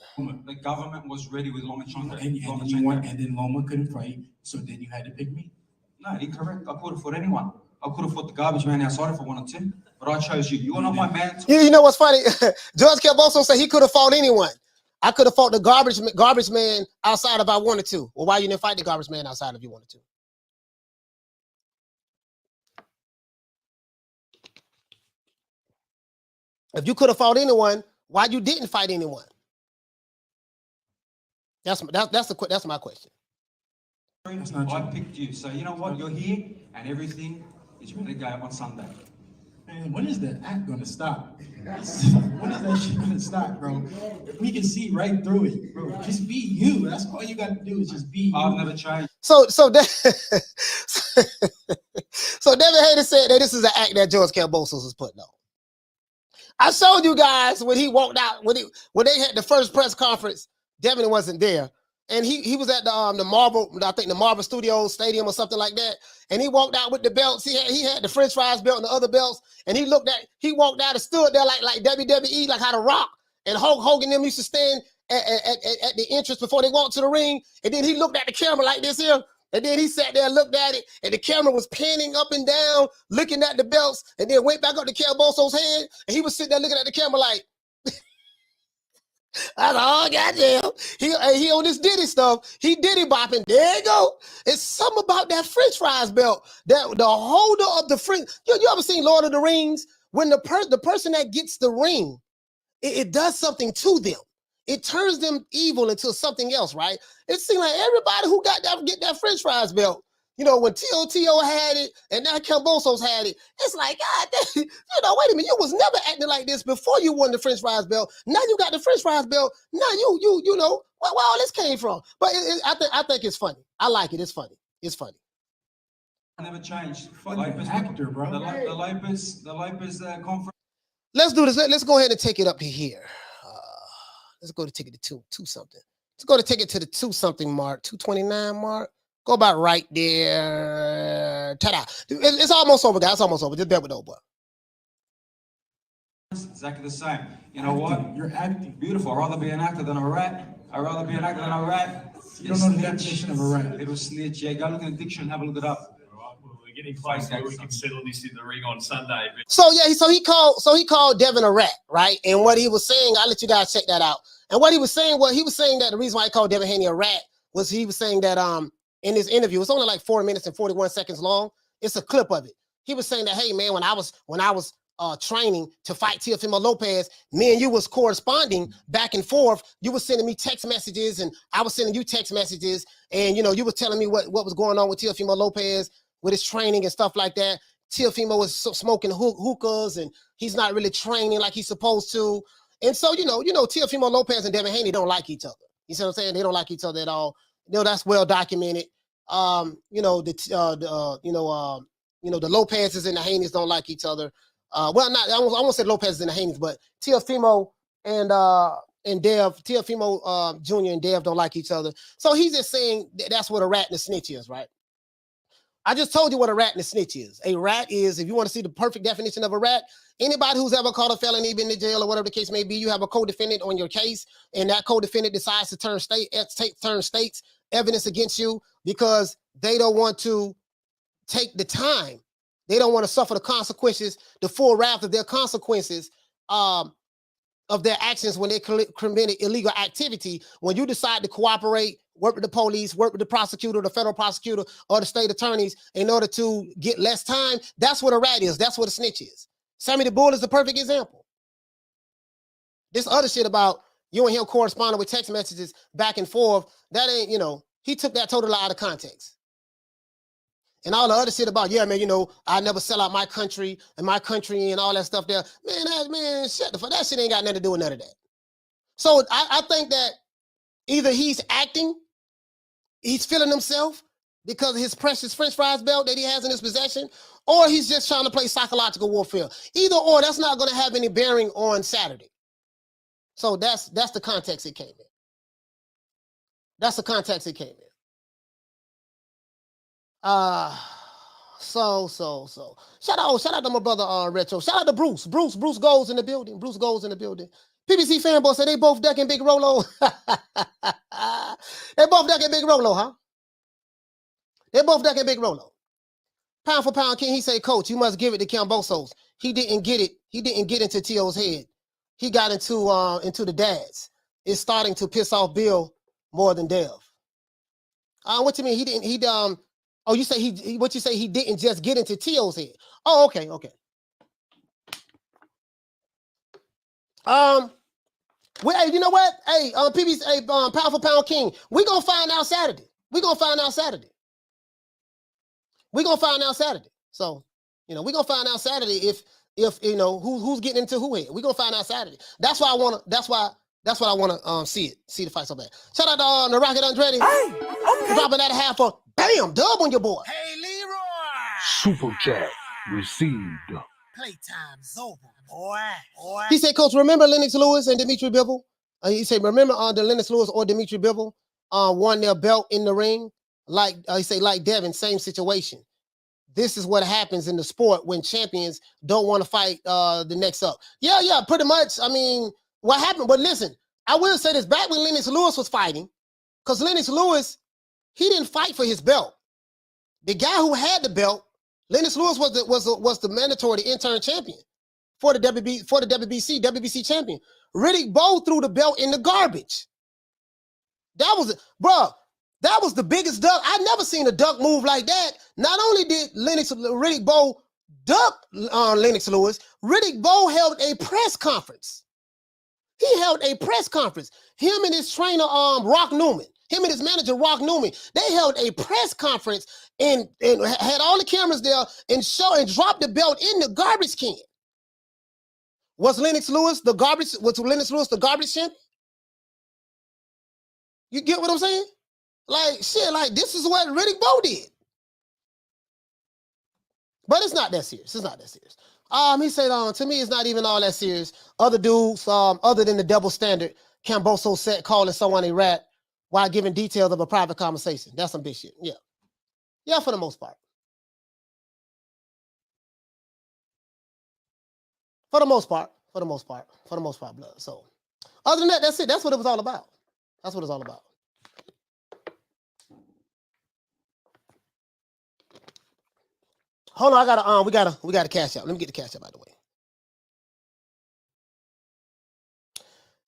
The government was ready with Lomachenko. And then Loma couldn't fight, so then you had to pick me. No, incorrect. I could have fought anyone. I could have fought the garbage man outside if I wanted to, but I chose you. You are not my man. You know what's funny? George Kambosos said he could have fought anyone. I could have fought the garbage man outside if I wanted to. Well, why you didn't fight the garbage man outside if you wanted to? If you could have fought anyone, why you didn't fight anyone? That's my question. That's not true. I picked you, so you know what? You're here, and everything is going to go on Sunday. Man, when is the act going to stop? When is that shit going to stop, bro? We can see right through it, bro. Just be you. That's all you got to do is just be you. I've never changed. So that So Devin Haney said that this is an act that George Kambosos is putting on. I showed you guys when he walked out, when they had the first press conference, Devin wasn't there. And he was at the Marvel, I think the Marvel Studios Stadium or something like that. And he walked out with the belts. He had the French fries belt and the other belts. And he walked out and stood there like WWE, like how The Rock and Hulk Hogan them used to stand at the entrance before they walked to the ring. And then he looked at the camera like this here. And then he sat there and looked at it. And the camera was panning up and down, looking at the belts. And then went back up to Kambosos' head. And he was sitting there looking at the camera like, that's all goddamn. He on this Diddy stuff. He Diddy bopping. There you go. It's something about that French fries belt. That the holder of the French. You ever seen Lord of the Rings? When the person that gets the ring, it does something to them. It turns them evil into something else, right? It seems like everybody who get that French fries belt. You know, when T.O. had it and now Kambosos had it, it's like, God damn, wait a minute, you was never acting like this before you won the French fries belt. Now you got the French fries belt. Now you know, where all this came from. But I think it's funny. I like it. It's funny. It's funny. Never changed. Actor, bro. The Lopez conference. Let's do this. Let's go ahead and take it up here. Let's go to take it to two something. Let's go to take it to the 2-something mark, 229 mark. Go about right there. Ta-da. It's almost over, guys. It's almost over. Just bear with the old boy. Exactly the same. You know what? You're acting. Beautiful. I'd rather be an actor than a rat. I'd rather be an actor than a rat. You don't know the definition of a rat. Little snitch. Yeah, go look at the dictionary, have a look it up. We're getting close to we can settle this in the ring on Sunday. So he called Devin a rat, right? And what he was saying, I'll let you guys check that out. And what he was saying that the reason why he called Devin Haney a rat was he was saying that in this interview, it's only like 4 minutes and 41 seconds long. It's a clip of it. He was saying that, hey man, when I was training to fight Teofimo Lopez, me and you was corresponding back and forth. You were sending me text messages and I was sending you text messages. And you was telling me what was going on with Teofimo Lopez with his training and stuff like that. Teofimo was smoking hookahs and he's not really training like he's supposed to. And so, Teofimo Lopez and Devin Haney don't like each other. You see what I'm saying? They don't like each other at all. That's well documented. The Lopezes and the Haneys don't like each other. I won't say Lopezes and the Haneys, but Teofimo and Dev, Teofimo Jr. and Dev don't like each other. So he's just saying that's what a rat and a snitch is, right? I just told you what a rat and a snitch is. A rat is, if you want to see the perfect definition of a rat, anybody who's ever caught a felony, been in jail or whatever the case may be, you have a co-defendant on your case, and that co-defendant decides to turn state's evidence against you because they don't want to take the time. They don't want to suffer the consequences, the full wrath of their consequences of their actions when they committed illegal activity. When you decide to cooperate, work with the police, work with the prosecutor, the federal prosecutor, or the state attorneys in order to get less time, that's what a rat is. That's what a snitch is. Sammy the Bull is the perfect example. This other shit about you and him corresponding with text messages back and forth, that ain't, he took that totally out of context. And all the other shit about, yeah, man, I never sell out my country and all that stuff there. Man, shut the fuck. That shit ain't got nothing to do with none of that. So I think that either he's acting, he's feeling himself because of his precious French fries belt that he has in his possession, or he's just trying to play psychological warfare. Either or, that's not going to have any bearing on Saturday. So that's the context it came in. That's the context it came in. So. Shout out to my brother Retro. Shout out to Bruce. Bruce goes in the building. PBC fanboy said they both ducking Big Rolo. They both ducking Big Rolo, huh? They both ducking Big Rolo. Pound for pound king, he say, Coach, you must give it to Kambosos. He didn't get it. He didn't get into T.O.'s head. He got into the dads. It's starting to piss off Bill more than Dev. What you mean? Oh, you say he didn't just get into T.O.'s head. Oh, okay. Well, you know what? Hey, PBC, Pound for Pound King, we gonna find out Saturday. So, we gonna find out Saturday if who's getting into who head. We gonna find out Saturday. That's why I wanna see the fight so bad. Shout out to the Rocket Andretti. Hey, okay. Dropping that half on. Bam, dub on your boy. Hey, Leroy. Super chat received. Playtime's over, boy. He said, Coach, remember Lennox Lewis and Dimitri Bivol? He said, remember the Lennox Lewis or Dimitri Bivol won their belt in the ring? Like he said, like Devin, same situation. This is what happens in the sport when champions don't want to fight the next up. Yeah, pretty much. I mean, what happened? But listen, I will say this, back when Lennox Lewis was fighting, because Lennox Lewis, he didn't fight for his belt. The guy who had the belt, Lennox Lewis was the mandatory, the intern champion for the WBC champion. Riddick Bowe threw the belt in the garbage. That was the biggest duck. I never seen a duck move like that. Not only did Riddick Bowe duck Lennox Lewis, Riddick Bowe held a press conference. He held a press conference. Him and his trainer, Rock Newman, him and his manager, Rock Newman, they held a press conference and had all the cameras there and dropped the belt in the garbage can. Was Lennox Lewis the garbage champion? You get what I'm saying? Like, shit, like, this is what Riddick Bowe did. But it's not that serious. It's not that serious. He said, to me, it's not even all that serious. Other dudes, other than the double standard, Kambosos said calling someone a rat while giving details of a private conversation. That's some big shit. Yeah. Yeah, for the most part. For the most part, blood. So, other than that, that's it. That's what it was all about. That's what it's all about. Hold on, we gotta cash out. Let me get the cash out by the way.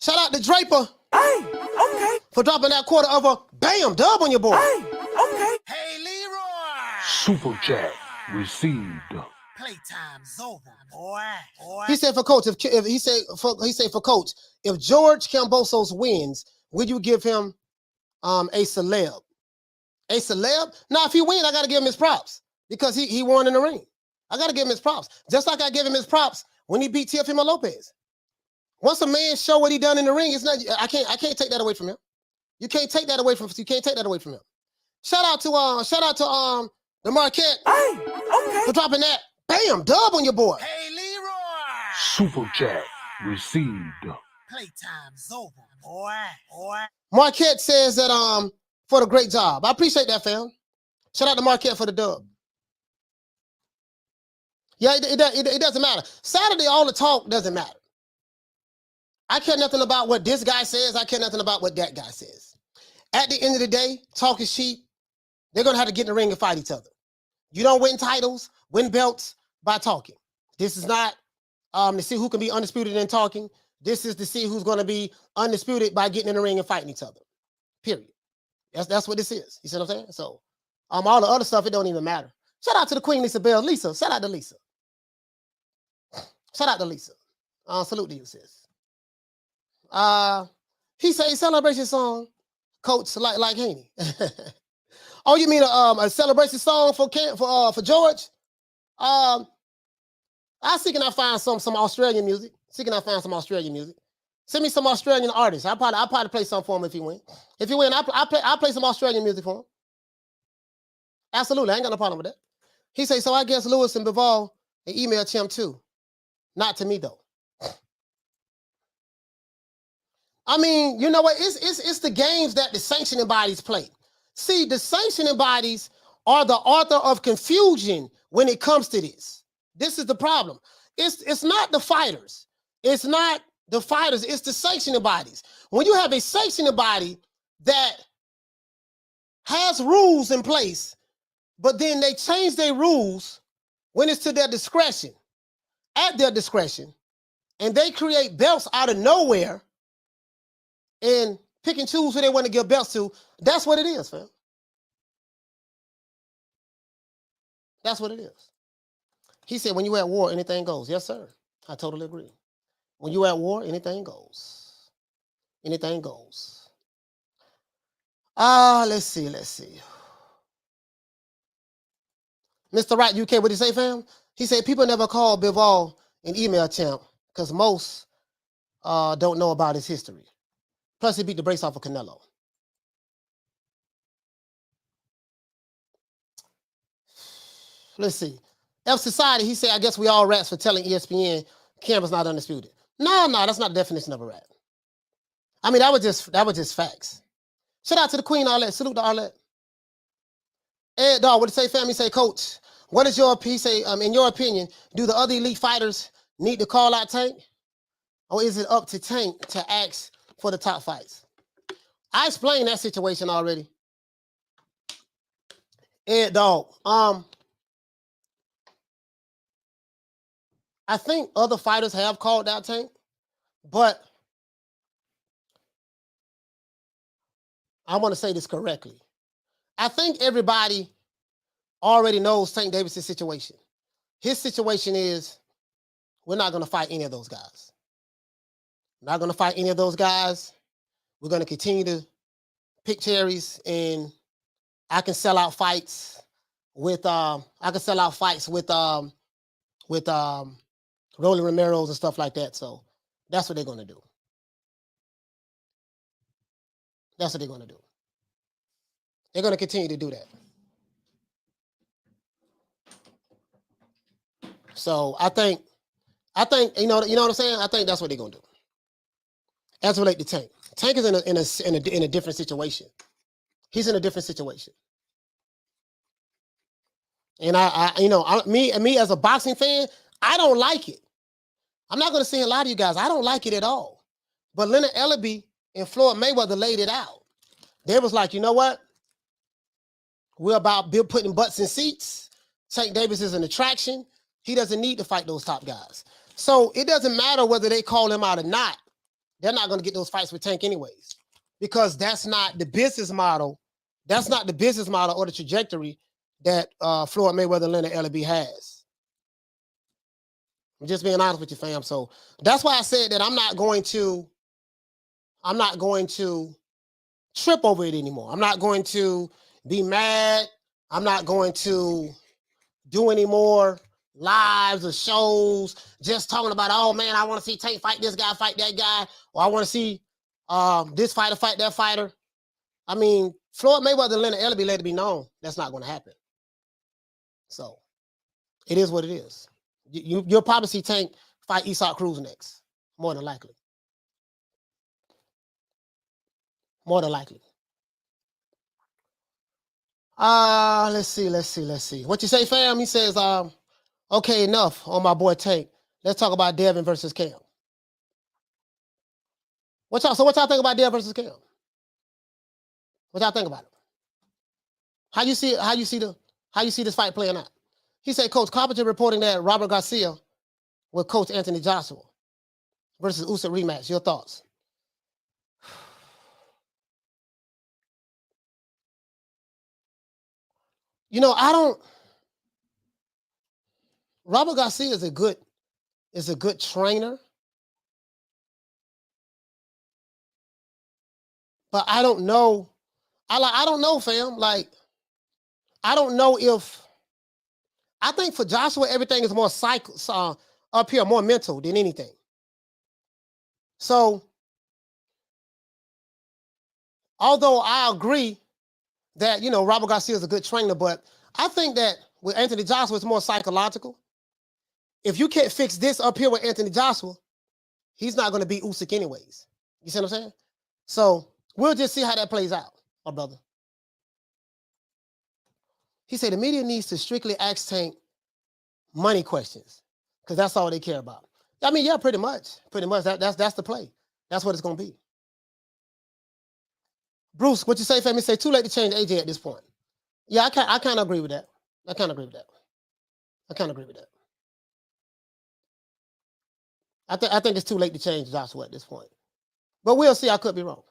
Shout out to Draper. Hey, okay. For dropping that quarter of a bam dub on your boy. Hey, okay. Hey, Leroy. Super chat received. Playtime's over, boy. He said for Coach, for Coach, if George Kambosos wins, would you give him a celeb? A celeb? Now, if he wins, I gotta give him his props. Because he won in the ring. I got to give him his props. Just like I gave him his props when he beat Teofimo Lopez. Once a man show what he done in the ring, it's not. I can't take that away from him. You can't take that away from him. Shout out to the Marquette for dropping that bam dub on your boy. Hey, Leroy. Super chat received. Playtime's over, boy. Marquette says that for the great job. I appreciate that, fam. Shout out to Marquette for the dub. Yeah, it doesn't matter. Saturday, all the talk doesn't matter. I care nothing about what this guy says. I care nothing about what that guy says. At the end of the day, talk is cheap. They're going to have to get in the ring and fight each other. You don't win titles, win belts by talking. This is not to see who can be undisputed in talking. This is to see who's going to be undisputed by getting in the ring and fighting each other. Period. That's what this is. You see what I'm saying? So, all the other stuff, it don't even matter. Shout out to the Queen Lisa Bell. Lisa, shout out to Lisa. Shout out to Lisa. Salute to you, sis. He said a celebration song, Coach, like Haney. Oh, you mean a celebration song for George? I see can I find some Australian music. Send me some Australian artists. I'll probably play some for him if he win. If he win, I'll play some Australian music for him. Absolutely, I ain't got no problem with that. He say, so I guess Lewis and Bivol and emailed him too. Not to me though. I mean, you know what? It's the games that the sanctioning bodies play. See, the sanctioning bodies are the author of confusion when it comes to this. This is the problem. It's not the fighters. It's not the fighters. It's the sanctioning bodies. When you have a sanctioning body that has rules in place, but then they change their rules when it's to their discretion, at their discretion, and they create belts out of nowhere and pick and choose who they want to give belts to, that's what it is, fam. That's what it is. He said, when you're at war, anything goes. Yes, sir. I totally agree. When you're at war, anything goes. Anything goes. Let's see. Mr. Wright, UK, what did he say, fam? He said, people never call Bivol an email champ because most don't know about his history. Plus, he beat the brace off of Canelo. let's see. F Society, he said, I guess we all rats for telling ESPN Camara's not undisputed. No, that's not the definition of a rat. I mean, that was just facts. Shout out to the Queen, Arlette. Salute to Arlette. Ed Dog, what did he say, family? Say, Coach, what is your opinion? Say, in your opinion, do the other elite fighters need to call out Tank? Or is it up to Tank to ask for the top fights? I explained that situation already. Ed Dog, I think other fighters have called out Tank, but I want to say this correctly. I think everybody already knows Tank Davis' situation. His situation is we're not going to fight any of those guys. Not going to fight any of those guys. We're going to continue to pick cherries, and I can sell out fights with Rolly Romero's and stuff like that. So that's what they're going to do. That's what they're going to do. They're going to continue to do that. So I think you know what I'm saying? I think that's what they're going to do. As relate to Tank. Tank is in a different situation. He's in a different situation. And me as a boxing fan, I don't like it. I'm not going to say a lot of you guys, I don't like it at all. But Leonard Ellaby and Floyd Mayweather laid it out. They was like, you know what? We're about putting butts in seats. Tank Davis is an attraction. He doesn't need to fight those top guys. So it doesn't matter whether they call him out or not. They're not going to get those fights with Tank anyways. Because that's not the business model. That's not the business model or the trajectory that Floyd Mayweather and Leonard Ellaby has. I'm just being honest with you, fam. So that's why I said that I'm not going to trip over it anymore. I'm not going to be mad. I'm not going to do any more lives or shows just talking about, oh man, I want to see Tank fight this guy, fight that guy, or I want to see this fighter fight that fighter. I mean, Floyd Mayweather and Leonard Ellaby let it be known that's not going to happen. So it is what it is. You'll probably see Tank fight Isak Cruz next, more than likely. More than likely. Let's see. What you say, fam? He says, okay, enough on my boy Tank. Let's talk about Devin versus Cam. What y'all think about Devin versus Cam? What y'all think about it? How you see this fight playing out? He said, Coach Carpenter reporting that Robert Garcia will coach Anthony Joshua versus Usyk rematch. Your thoughts? You know, Robert Garcia is a good trainer. But I don't know. I don't know, fam. Like, I don't know if I think for Joshua, everything is more up here, more mental than anything. So, although I agree that, Robert Garcia is a good trainer, but I think that with Anthony Joshua, it's more psychological. If you can't fix this up here with Anthony Joshua, he's not going to beat Usyk anyways. You see what I'm saying? So, we'll just see how that plays out, my brother. He said the media needs to strictly ask Tank money questions because that's all they care about. I mean, yeah, pretty much. That's the play. That's what it's going to be. Bruce, what you say, fam? Say too late to change AJ at this point. Yeah, I kind of agree with that. I kind of agree with that. I think it's too late to change Joshua at this point. But we'll see. I could be wrong.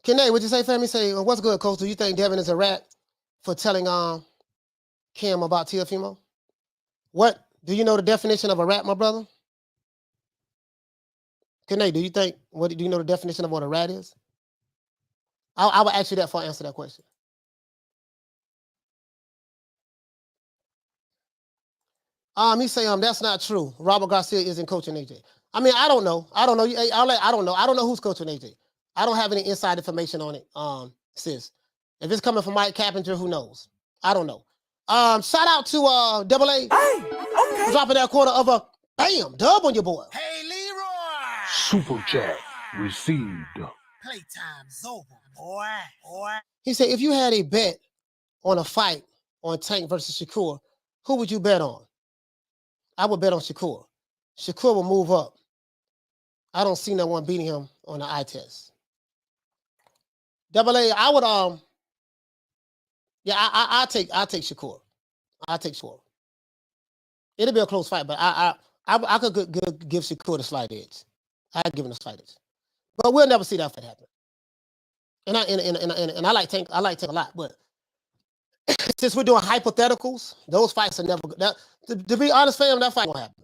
Kene, what you say, fam? Say, what's good, Coach? Do you think Devin is a rat for telling Cam about Teofimo? What? Do you know the definition of a rat, my brother? Kene, do you know the definition of what a rat is? I will ask you that before I answer that question. He say, that's not true. Robert Garcia isn't coaching AJ. I mean, I don't know. I don't know who's coaching AJ. I don't have any inside information on it, sis. If it's coming from Mike Carpenter, who knows? I don't know. Shout out to Double A. Hey, okay. Dropping that quarter of a bam dub on your boy. Hey, Leroy. Super chat received. Playtime's over, boy. He said, if you had a bet on a fight on Tank versus Shakur, who would you bet on? I would bet on Shakur. Shakur will move up. I don't see no one beating him on the eye test. Double A, I would I'll take Shakur. I'll take Shakur. It'll be a close fight, but I could give Shakur the slight edge. I'd give him the slight edge. But we'll never see that fight happen. And I like Tank. I like Tank a lot, but since we're doing hypotheticals, those fights are never. To be honest, fam, that fight won't happen.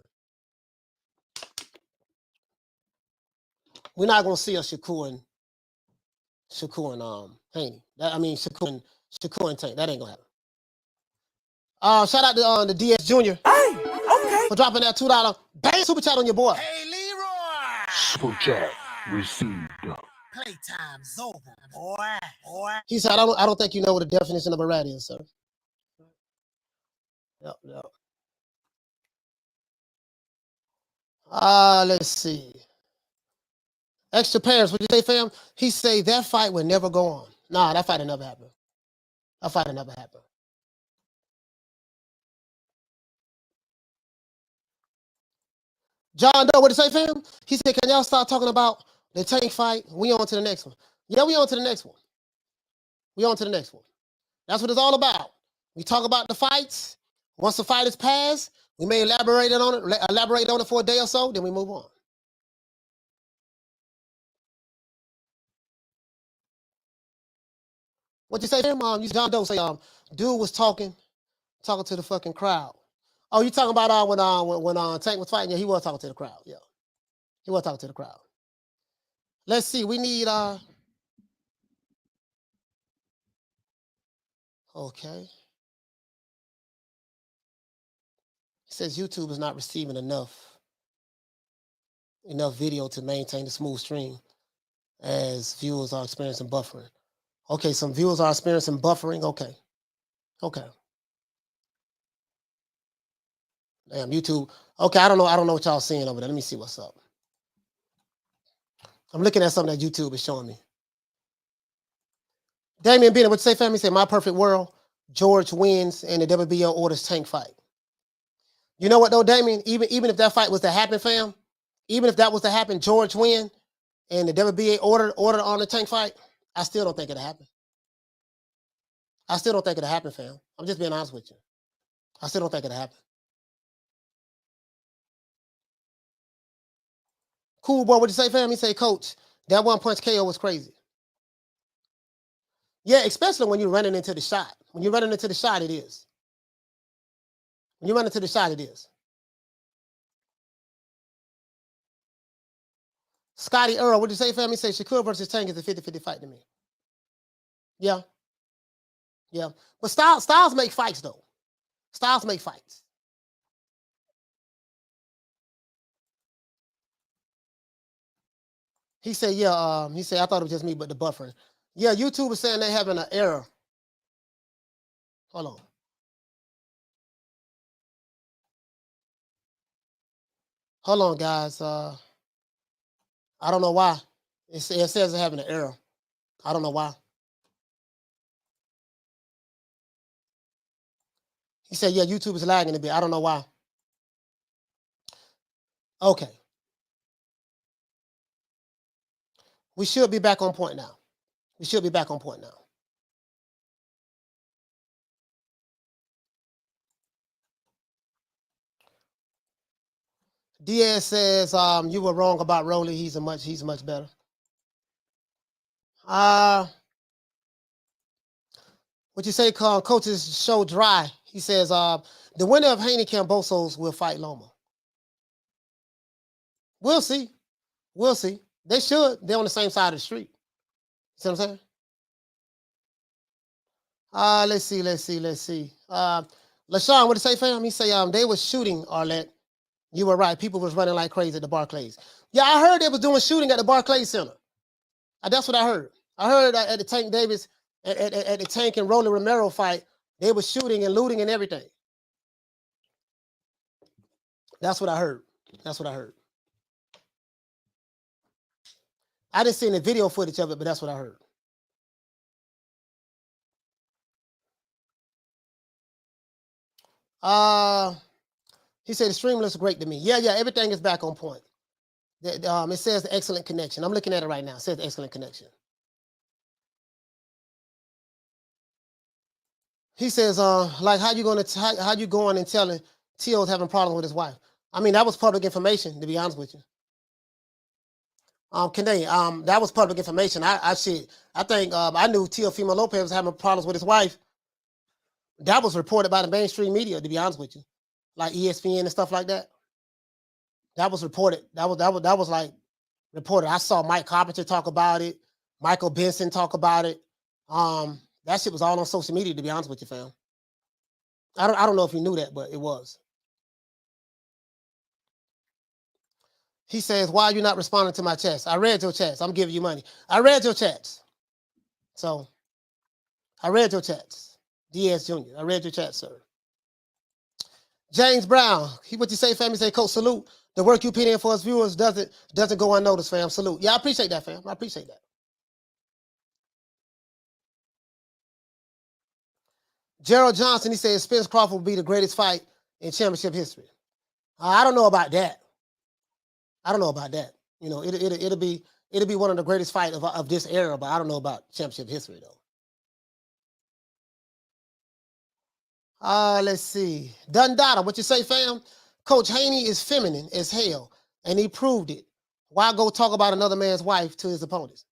We're not gonna see a Shakur and Haney. Shakur and Tank. That ain't gonna happen. Shout out to the DS Jr. Hey, okay. For dropping that $2 bang super chat on your boy. Hey, Leroy. Super chat received. Playtime's over, boy. He said, I don't think you know what the definition of a rat is, sir. Yep. Let's see. Extra Paris, what you say, fam? He say that fight would never go on. Nah, that fight will never happen. That fight will never happen. John Doe, what did he say, fam? He said, can y'all start talking about the Tank fight? We on to the next one. Yeah, we on to the next one. That's what it's all about. We talk about the fights. Once the fight is passed, we may elaborate on it for a day or so, then we move on. What you say, fam? John Doe say, dude was talking to the fucking crowd. Oh, you talking about when Tank was fighting? Yeah, he was talking to the crowd. Yeah, he was talking to the crowd. Let's see. We need okay. It says YouTube is not receiving enough video to maintain the smooth stream, as viewers are experiencing buffering. Okay, some viewers are experiencing buffering. Okay. Damn, YouTube. Okay, I don't know what y'all seeing over there. Let me see what's up. I'm looking at something that YouTube is showing me. Damian Bennett, what you say, family? He said, my perfect world, George wins and the WBO orders Tank fight. You know what, though, Damian? Even if that fight was to happen, fam, even if that was to happen, George win and the WBA ordered on the Tank fight, I still don't think it'll happen. I still don't think it'll happen, fam. I'm just being honest with you. I still don't think it'll happen. Cool boy, what you say, fam? He say, Coach, that one punch KO was crazy. Yeah, especially when you're running into the shot. When you're running into the shot, it is. When you run into the shot, it is. Scotty Earl, what you say, fam? He say, Shakur versus Tank is a 50-50 fight to me. Yeah. But styles make fights, though. Styles make fights. He said, yeah, he said, I thought it was just me, but the buffering. Yeah, YouTube is saying they're having an error. Hold on, guys. I don't know why. It says they're having an error. I don't know why. He said, yeah, YouTube is lagging a bit. I don't know why. Okay. We should be back on point now. Diaz says, you were wrong about Rolly. He's much better. What you say, coach's show dry. He says, the winner of Haney Kambosos will fight Loma. We'll see. They should. They're on the same side of the street. See what I'm saying? Let's see. LaShawn, what did he say, fam? He say, they was shooting, Arlette. You were right. People was running like crazy at the Barclays. Yeah, I heard they was doing shooting at the Barclays Center. That's what I heard. I heard at the Tank Davis, at the Tank and Rolly Romero fight, They were shooting and looting and everything. That's what I heard. That's what I heard. I didn't see any video footage of it, but that's what I heard. He said the stream looks great to me. Yeah, everything is back on point. It says the excellent connection. I'm looking at it right now. It says the excellent connection. He says, like, how you going and telling T.O.'s having problems with his wife? I mean, that was public information, to be honest with you. That was public information. I think I knew Teofimo Lopez was having problems with his wife. That was reported by the mainstream media, to be honest with you, like ESPN and stuff like that. That was reported. That was like reported. I saw Mike Carpenter talk about it. Michael Benson talk about it. That shit was all on social media, to be honest with you, fam. I don't know if you knew that, but it was. He says, why are you not responding to my chats? I read your chats. I'm giving you money. I read your chats. So, I read your chats. Diaz Jr., I read your chat, sir. James Brown, what you say, fam? He say, Coach, salute. The work you put in for us viewers doesn't go unnoticed, fam. Salute. Yeah, I appreciate that, fam. I appreciate that. Gerald Johnson, he says, Spence Crawford will be the greatest fight in championship history. I don't know about that. I don't know about that. You know, it'll be one of the greatest fights of this era, but I don't know about championship history though. Let's see. Dundada, what you say, fam? Coach Haney is feminine as hell, and he proved it. Why go talk about another man's wife to his opponents?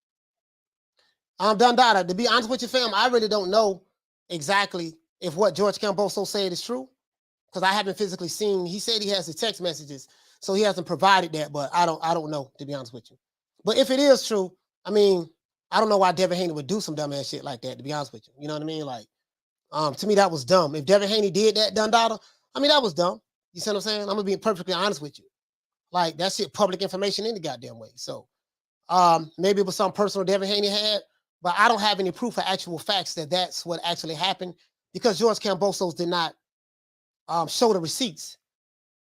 Dundada, to be honest with you, fam, I really don't know exactly if what George Kambosos said is true, because I haven't physically seen. He said he has his text messages, so he hasn't provided that, but I don't know, to be honest with you. But if it is true, I mean, I don't know why Devin Haney would do some dumb ass shit like that, to be honest with you. You know what I mean? Like, to me, that was dumb. If Devin Haney did that, Dundada, I mean, that was dumb. You see what I'm saying? I'm gonna be perfectly honest with you. Like, that shit public information in the goddamn way. So maybe it was some personal Devin Haney had, but I don't have any proof or actual facts that that's what actually happened, because George Kambosos did not show the receipts.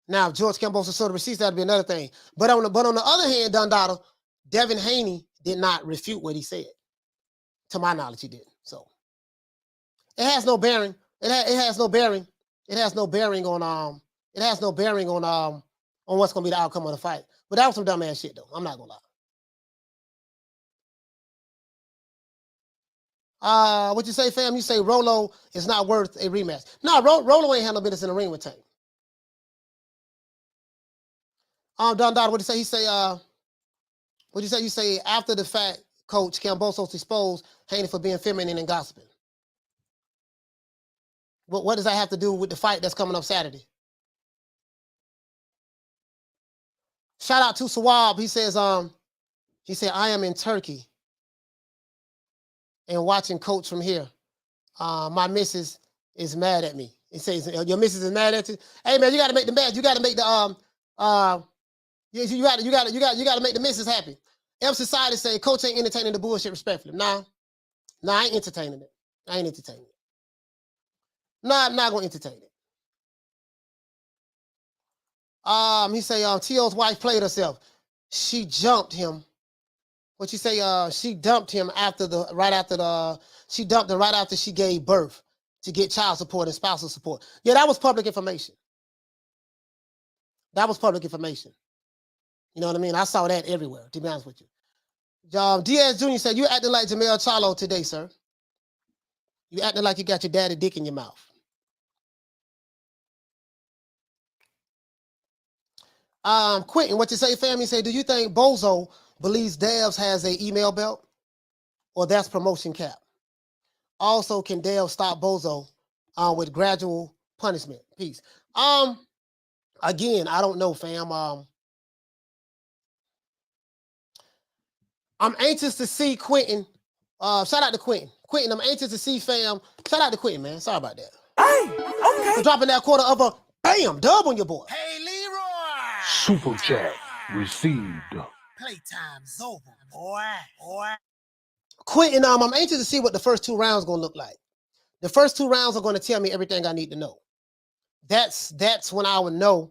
Now, if George Kambosos showed the receipts, that'd be another thing. But on the other hand, Dundada, Devin Haney did not refute what he said. To my knowledge, he didn't. So it has no bearing. It has no bearing. It has no bearing on what's gonna be the outcome of the fight. But that was some dumb ass shit though. I'm not gonna lie. What you say, fam? You say Rolo is not worth a rematch. No, Rolo ain't had no business in the ring with Tank. Dundada, what do you say? He say, what do you say? You say after the fact, Coach Kambosos exposed Haney for being feminine and gossiping. What does that have to do with the fight that's coming up Saturday? Shout out to Sawab. He says, I am in Turkey and watching Coach from here. My missus is mad at me. He says, your missus is mad at you? Hey man, you gotta make the match. You gotta make the you gotta make the missus happy. M Society say Coach ain't entertaining the bullshit respectfully. Nah, I ain't entertaining it. I ain't entertaining it. Nah, I'm not gonna entertain it. He say T.O.'s wife played herself. She jumped him. What you say? She dumped him right after she gave birth to get child support and spousal support. Yeah, that was public information. That was public information. You know what I mean? I saw that everywhere, to be honest with you. Diaz Jr. said, you acting like Jamel Charlo today, sir. You acting like you got your daddy dick in your mouth. Quentin, what you say, family? Say, do you think Bozo believes Devs has an email belt, or that's promotion cap? Also, can Dev stop Bozo with gradual punishment? Peace. Again, I don't know, fam. I'm anxious to see Quentin. Shout out to Quentin. Quentin, I'm anxious to see, fam. Shout out to Quentin, man. Sorry about that. Hey, okay. For dropping that quarter of a bam dub on your boy. Hey, Leroy. Super chat received. Playtime's over, boy. Quentin, I'm anxious to see what the first two rounds gonna look like. The first 2 rounds are going to tell me everything I need to know. That's when I would know,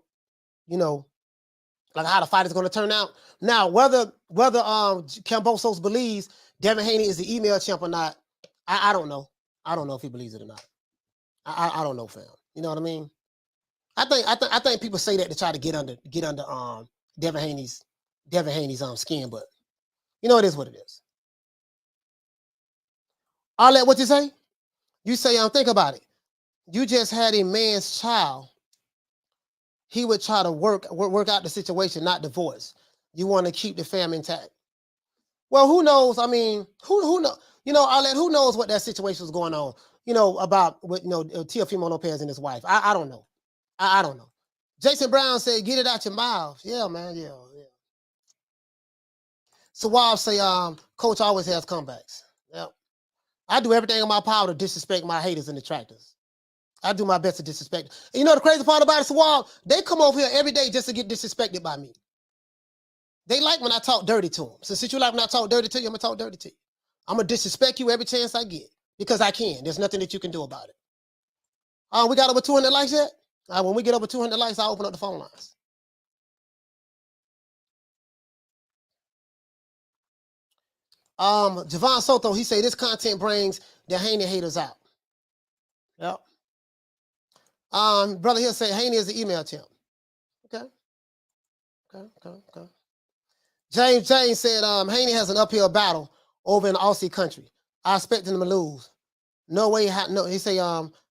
you know, like how the fight is going to turn out. Now, whether Kambosos believes Devin Haney is the email champ or not, I don't know. I don't know if he believes it or not. I don't know, fam. You know what I mean? I think people say that to try to get under Devin Haney's skin, but you know it is what it is. All that what you say? You say, think about it. You just had a man's child. He would try to work out the situation, not divorce. You want to keep the family intact. Well, who knows? I mean, who know? You know, Arlette, who knows what that situation was going on? You know, about what, you know, Teofimo Lopez and his wife. I don't know. I don't know. Jason Brown said, get it out your mouth. Yeah, man. Yeah. So Wild say, coach always has comebacks. Yep. I do everything in my power to disrespect my haters and detractors. I do my best to disrespect. And you know the crazy part about it, Wild, they come over here every day just to get disrespected by me. They like when I talk dirty to them. So since you like when I talk dirty to you, I'm going to talk dirty to you. I'm going to disrespect you every chance I get because I can. There's nothing that you can do about it. We got over 200 likes yet? When we get over 200 likes, I'll open up the phone lines. Javon Soto, he say this content brings the Haney haters out. Yep. Brother here say Haney is the email champ. Okay. James said Haney has an uphill battle over in the Aussie country. I expect him to lose. No way. No, he say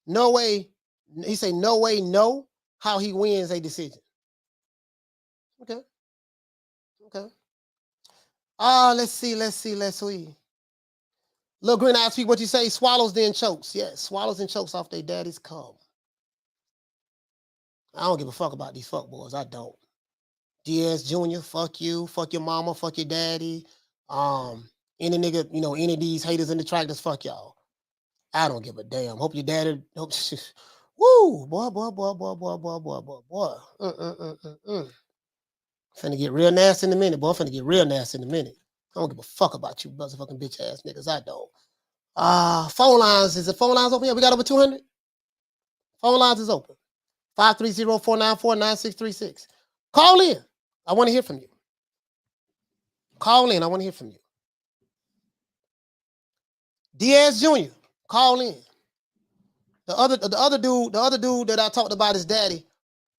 no way. He say no way. No how he wins a decision. Okay. Let's see. Little green eyes people, what you say? Swallows then chokes. Yes, swallows and chokes off their daddy's cum. I don't give a fuck about these fuck boys. I don't. Diaz Jr., fuck you, fuck your mama, fuck your daddy. Any nigga, you know, any of these haters in the detractors, fuck y'all. I don't give a damn. Hope your daddy, woo, boy. Finna get real nasty in a minute, boy. Finna get real nasty in a minute. I don't give a fuck about you motherfucking bitch ass niggas. I don't. Phone lines, is the phone lines open? Yeah, we got over 200. Phone lines is open. 530-494-9636. Call in. I want to hear from you. Call in. I want to hear from you. Diaz Jr., call in. The other dude that I talked about, his daddy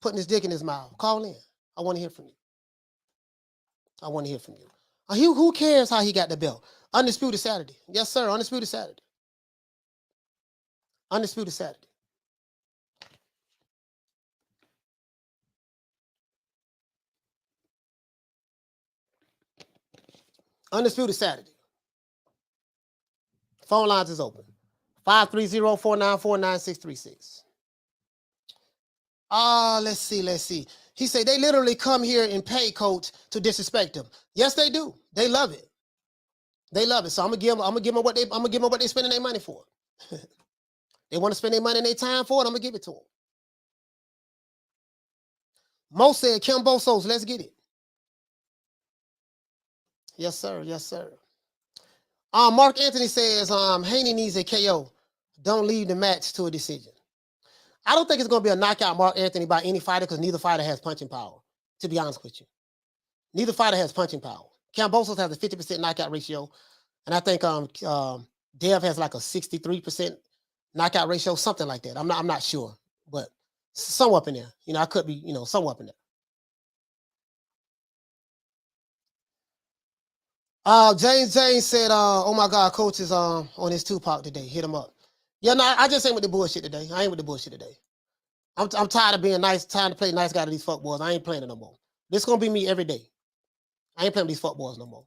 putting his dick in his mouth. Call in. I want to hear from you. Who cares how he got the belt? Undisputed Saturday. Yes, sir. Undisputed Saturday. Undisputed Saturday. Undisputed Saturday. Phone lines is open. 530-494-9636. Let's see. He said they literally come here and pay coach to disrespect them. Yes, they do. They love it. So I'm gonna give them what they spending their money for. They want to spend their money and their time for it. I'm gonna give it to them. Mo said, Kambosos, let's get it. Yes, sir. Mark Anthony says, Haney needs a KO. Don't leave the match to a decision. I don't think it's going to be a knockout, Mark Anthony, by any fighter because neither fighter has punching power, to be honest with you. Neither fighter has punching power. Kambosos has a 50% knockout ratio, and I think Dev has like a 63% knockout ratio, something like that. I'm not sure, but somewhere up in there. You know, I could be, somewhere up in there. James said, oh my God, coach is on his Tupac today. Hit him up. Yeah, no, I just ain't with the bullshit today. I'm tired of being nice, trying to play nice guy to these fuck boys. I ain't playing it no more. This gonna be me every day. I ain't playing with these fuck boys no more.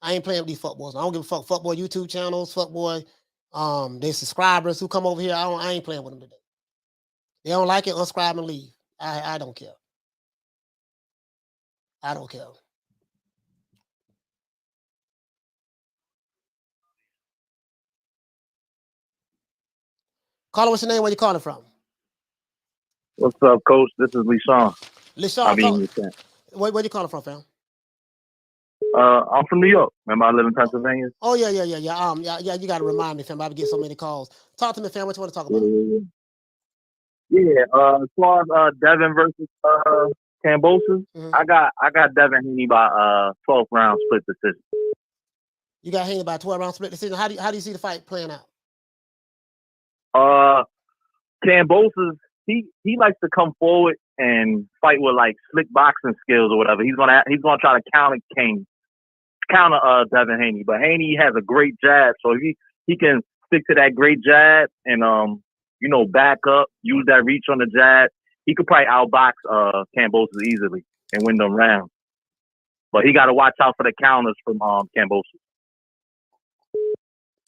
I don't give a fuck. Fuck boy YouTube channels, fuck boy, their subscribers who come over here. I ain't playing with them today. They don't like it, unsubscribe and leave. I don't care. Caller, what's your name? Where you calling from? What's up, Coach? This is LeSean. LeSean, LeSean. where you calling from, fam? I'm from New York. Remember, I live in Pennsylvania. Oh yeah. Yeah. You got to remind me, fam. I get so many calls. Talk to me, fam. What you want to talk about? As far as Devin versus Kambosos, I got Devin Haney by 12th round split decision. You got Haney by 12 round split decision. How do you see the fight playing out? Kambosos, he likes to come forward and fight with like slick boxing skills or whatever. He's gonna try to counter Devin Haney, but Haney has a great jab, so if he can stick to that great jab and back up, use that reach on the jab, he could probably outbox Kambosos easily and win them rounds. But he got to watch out for the counters from Kambosos.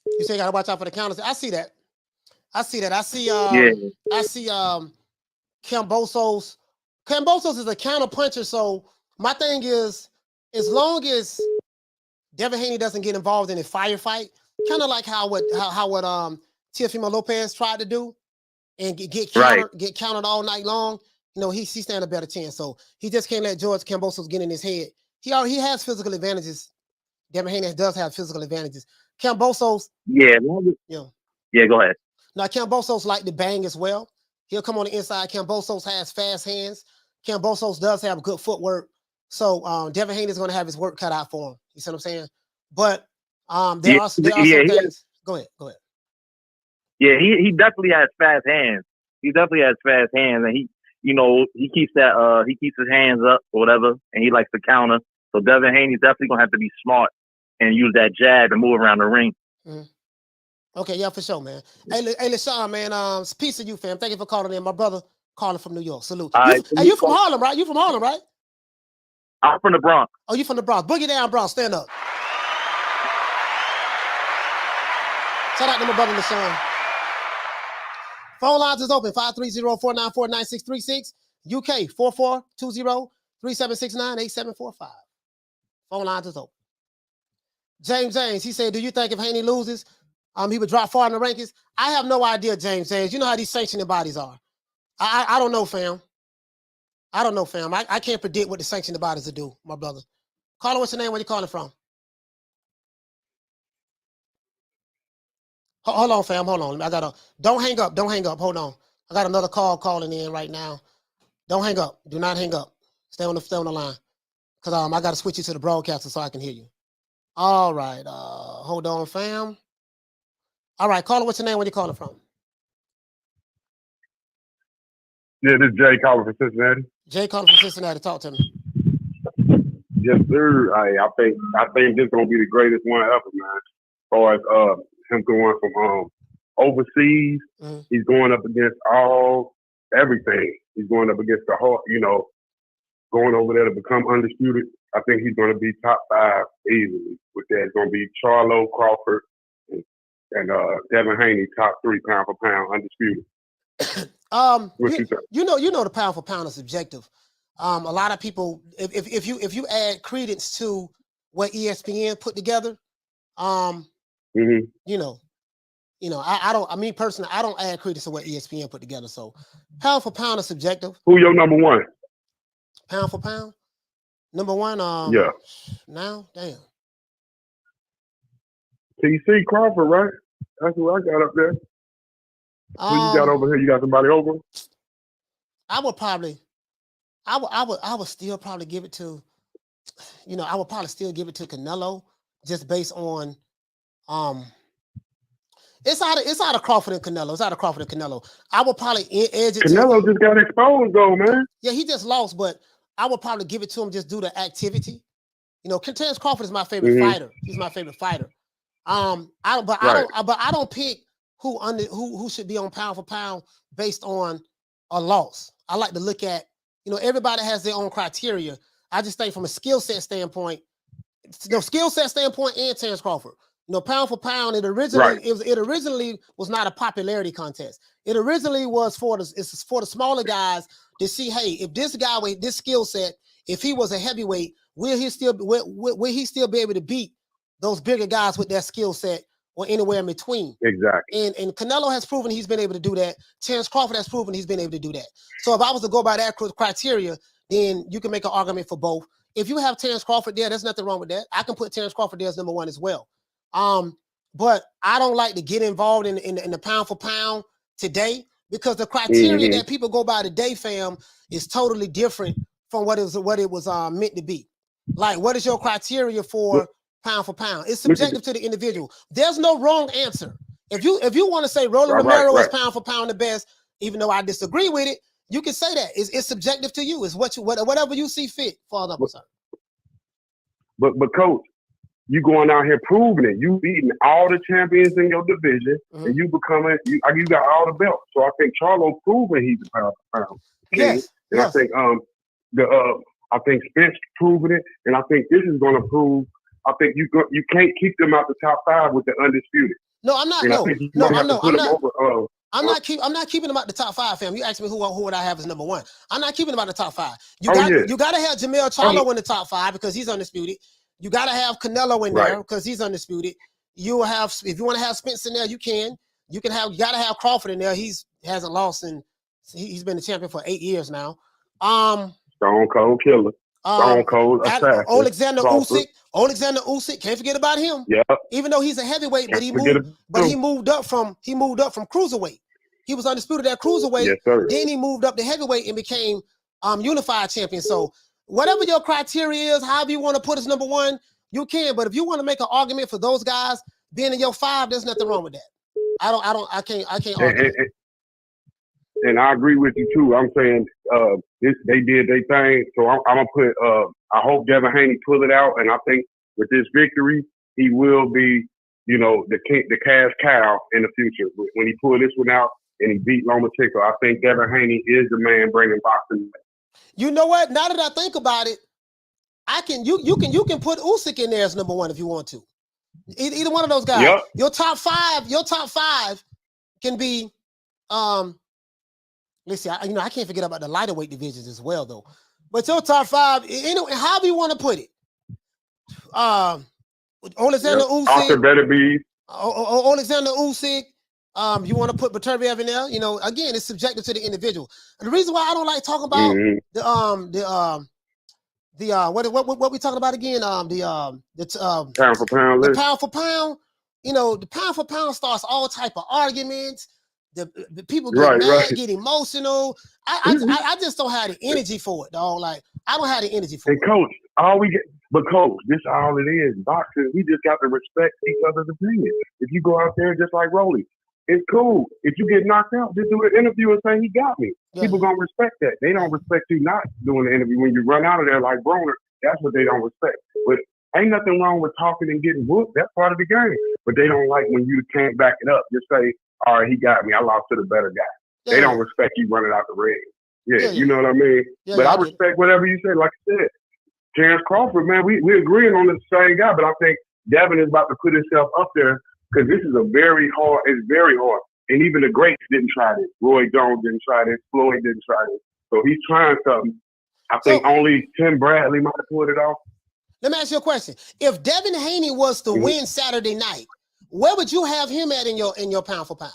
You say you got to watch out for the counters. I see that. I see Kambosos. Kambosos is a counter puncher. So my thing is, as long as Devin Haney doesn't get involved in a firefight, kind of like how Teofimo Lopez tried to do, and get countered all night long, he stand a better chance. So he just can't let George Kambosos get in his head. He has physical advantages. Devin Haney does have physical advantages. Kambosos, go ahead. Now Kambosos like to bang as well. He'll come on the inside. Kambosos has fast hands. Kambosos does have good footwork. So Devin Haney is going to have his work cut out for him. You see what I'm saying? But there are some things. Go ahead. Yeah, he definitely has fast hands. He definitely has fast hands, and he keeps his hands up or whatever, and he likes to counter. So Devin Haney's definitely gonna have to be smart and use that jab and move around the ring. Mm-hmm. Okay, yeah, for sure, man. Hey, LeSean, man, peace to you, fam. Thank you for calling in. My brother calling from New York. Salute. You from Harlem, right? You from Harlem, right? I'm from the Bronx. Oh, you from the Bronx. Boogie down, Bronx. Stand up. Shout out to my brother LeSean. Phone lines is open, 530-494-9636. UK, 4420-3769-8745. Phone lines is open. James, he said, do you think if Haney loses, he would drop far in the rankings? I have no idea, James. You know how these sanctioning bodies are. I don't know, fam. I can't predict what the sanctioning bodies will do, my brother. Caller, what's your name? Where you calling from? Hold on, fam. Hold on. Don't hang up. Hold on. I got another call calling in right now. Don't hang up. Do not hang up. Stay on the line. Because I got to switch you to the broadcaster so I can hear you. All right. Hold on, fam. All right. Caller, what's your name? Where you calling from? Yeah, this is Jay calling from Cincinnati. Jay calling from Cincinnati. Talk to me. Yes, sir. I think this is gonna be the greatest one ever, man. As far as him going from overseas, he's going up against everything. He's going up against the whole, going over there to become undisputed. I think he's going to be top 5 easily. With that, it's going to be Charlo, Crawford, and Devin Haney, top 3 pound for pound undisputed. You know the pound for pound is subjective. A lot of people, if you add credence to what ESPN put together, I personally, I don't add credence to what ESPN put together. So pound for pound is subjective. Who your number one? Pound for pound? Number one, yeah. Now, damn. TC Crawford, right? That's who I got up there. Who you got over here? You got somebody over? I would still probably give it to, I would probably still give it to Canelo, just based on, it's out of Crawford and Canelo. I would probably edge it. Canelo just got exposed though, man. Yeah, he just lost, but I would probably give it to him just due to activity. Terence Crawford is my favorite fighter. He's my favorite fighter. I don't pick who should be on pound for pound based on a loss. I like to look at, everybody has their own criteria. I just think from a skill set standpoint, and Terence Crawford. Pound for pound, it originally was not a popularity contest. It originally was for the smaller guys to see, hey, if this guy with this skill set, if he was a heavyweight, will he still be able to beat those bigger guys with that skill set or anywhere in between? Exactly. And Canelo has proven he's been able to do that. Terence Crawford has proven he's been able to do that. So if I was to go by that criteria, then you can make an argument for both. if you have Terrence Crawford there, there's nothing wrong with that. I can put Terrence Crawford there as number 1 as well. But I don't like to get involved in the pound for pound today because the criteria that people go by today, fam, is totally different from what it was meant to be. Like, what is your criteria for pound? It's subjective to the individual. There's no wrong answer. If you want to say Roland Romero is pound for pound the best, even though I disagree with it, you can say that. It's subjective to you. It's whatever you see fit for the person. But coach, you going out here proving it. You beating all the champions in your division, and you becoming you got all the belts. So I think Charlo proving he's a pound for pound. Yes. And I think I think Spence proving it, and I think this is going to prove. I think you can't keep them out the top 5 with the undisputed. No, I'm not. And I'm not keeping them out the top 5, fam. You asked me who would I have as number 1. I'm not keeping them out the top 5. You got to have Jamel Charlo in the top 5 because he's undisputed. You got to have Canelo in there because he's undisputed. You will have, if you want to have Spence in there, you can. You got to have Crawford in there. Hasn't lost he's been the champion for 8 years now. Stone Cold Killer. Stone Cold Assassin. Alexander Usyk. Can't forget about him. Yeah. Even though he's a heavyweight, he moved up from cruiserweight. He was undisputed at cruiserweight. Yes, sir. Then he moved up to heavyweight and became unified champion. So whatever your criteria is, however you want to put as number 1, you can. But if you want to make an argument for those guys being in your 5, there's nothing wrong with that. I can't argue. And I agree with you too. I'm saying they did their thing. So I'm gonna put I hope Devin Haney pull it out, and I think with this victory, he will be, the cash cow in the future. When he pulled this one out and he beat Lomachenko, I think Devin Haney is the man bringing boxing back. You know what? Now that I think about it, you can put Usyk in there as number 1 if you want to. Either one of those guys. Yep. Your top five can be let's see, I can't forget about the lighter weight divisions as well though. But your top 5, however you want to put it. Alexander Usyk. Arthur Beterbiev. Alexander Usyk. You want to put Beterbiev in there? Again, it's subjective to the individual. And the reason why I don't like talking about what we talking about again? The pound for pound list. The pound for pound. The pound for pound starts all type of arguments. The people get mad, get emotional. I just don't have the energy for it, dog. Like, I don't have the energy for it. And coach, coach, this all it is. Boxing, we just got to respect each other's opinion. If you go out there just like Rolly, it's cool. If you get knocked out, just do an interview and say he got me. Yeah. People gonna respect that. They don't respect you not doing the interview. When you run out of there like Broner, that's what they don't respect. But ain't nothing wrong with talking and getting whooped. That's part of the game. But they don't like when you can't back it up. Just say, all right, he got me. I lost to the better guy. Yeah. They don't respect you running out the ring. Yeah, you know what I mean? Yeah, but I respect whatever you say. Like I said, Terrence Crawford, man, we're agreeing on the same guy, but I think Devin is about to put himself up there because this is it's very hard. And even the greats didn't try this. Roy Jones didn't try this. Floyd didn't try this. So he's trying something. I think only Tim Bradley might have pulled it off. Let me ask you a question. If Devin Haney was to win Saturday night, where would you have him at in your pound for pound?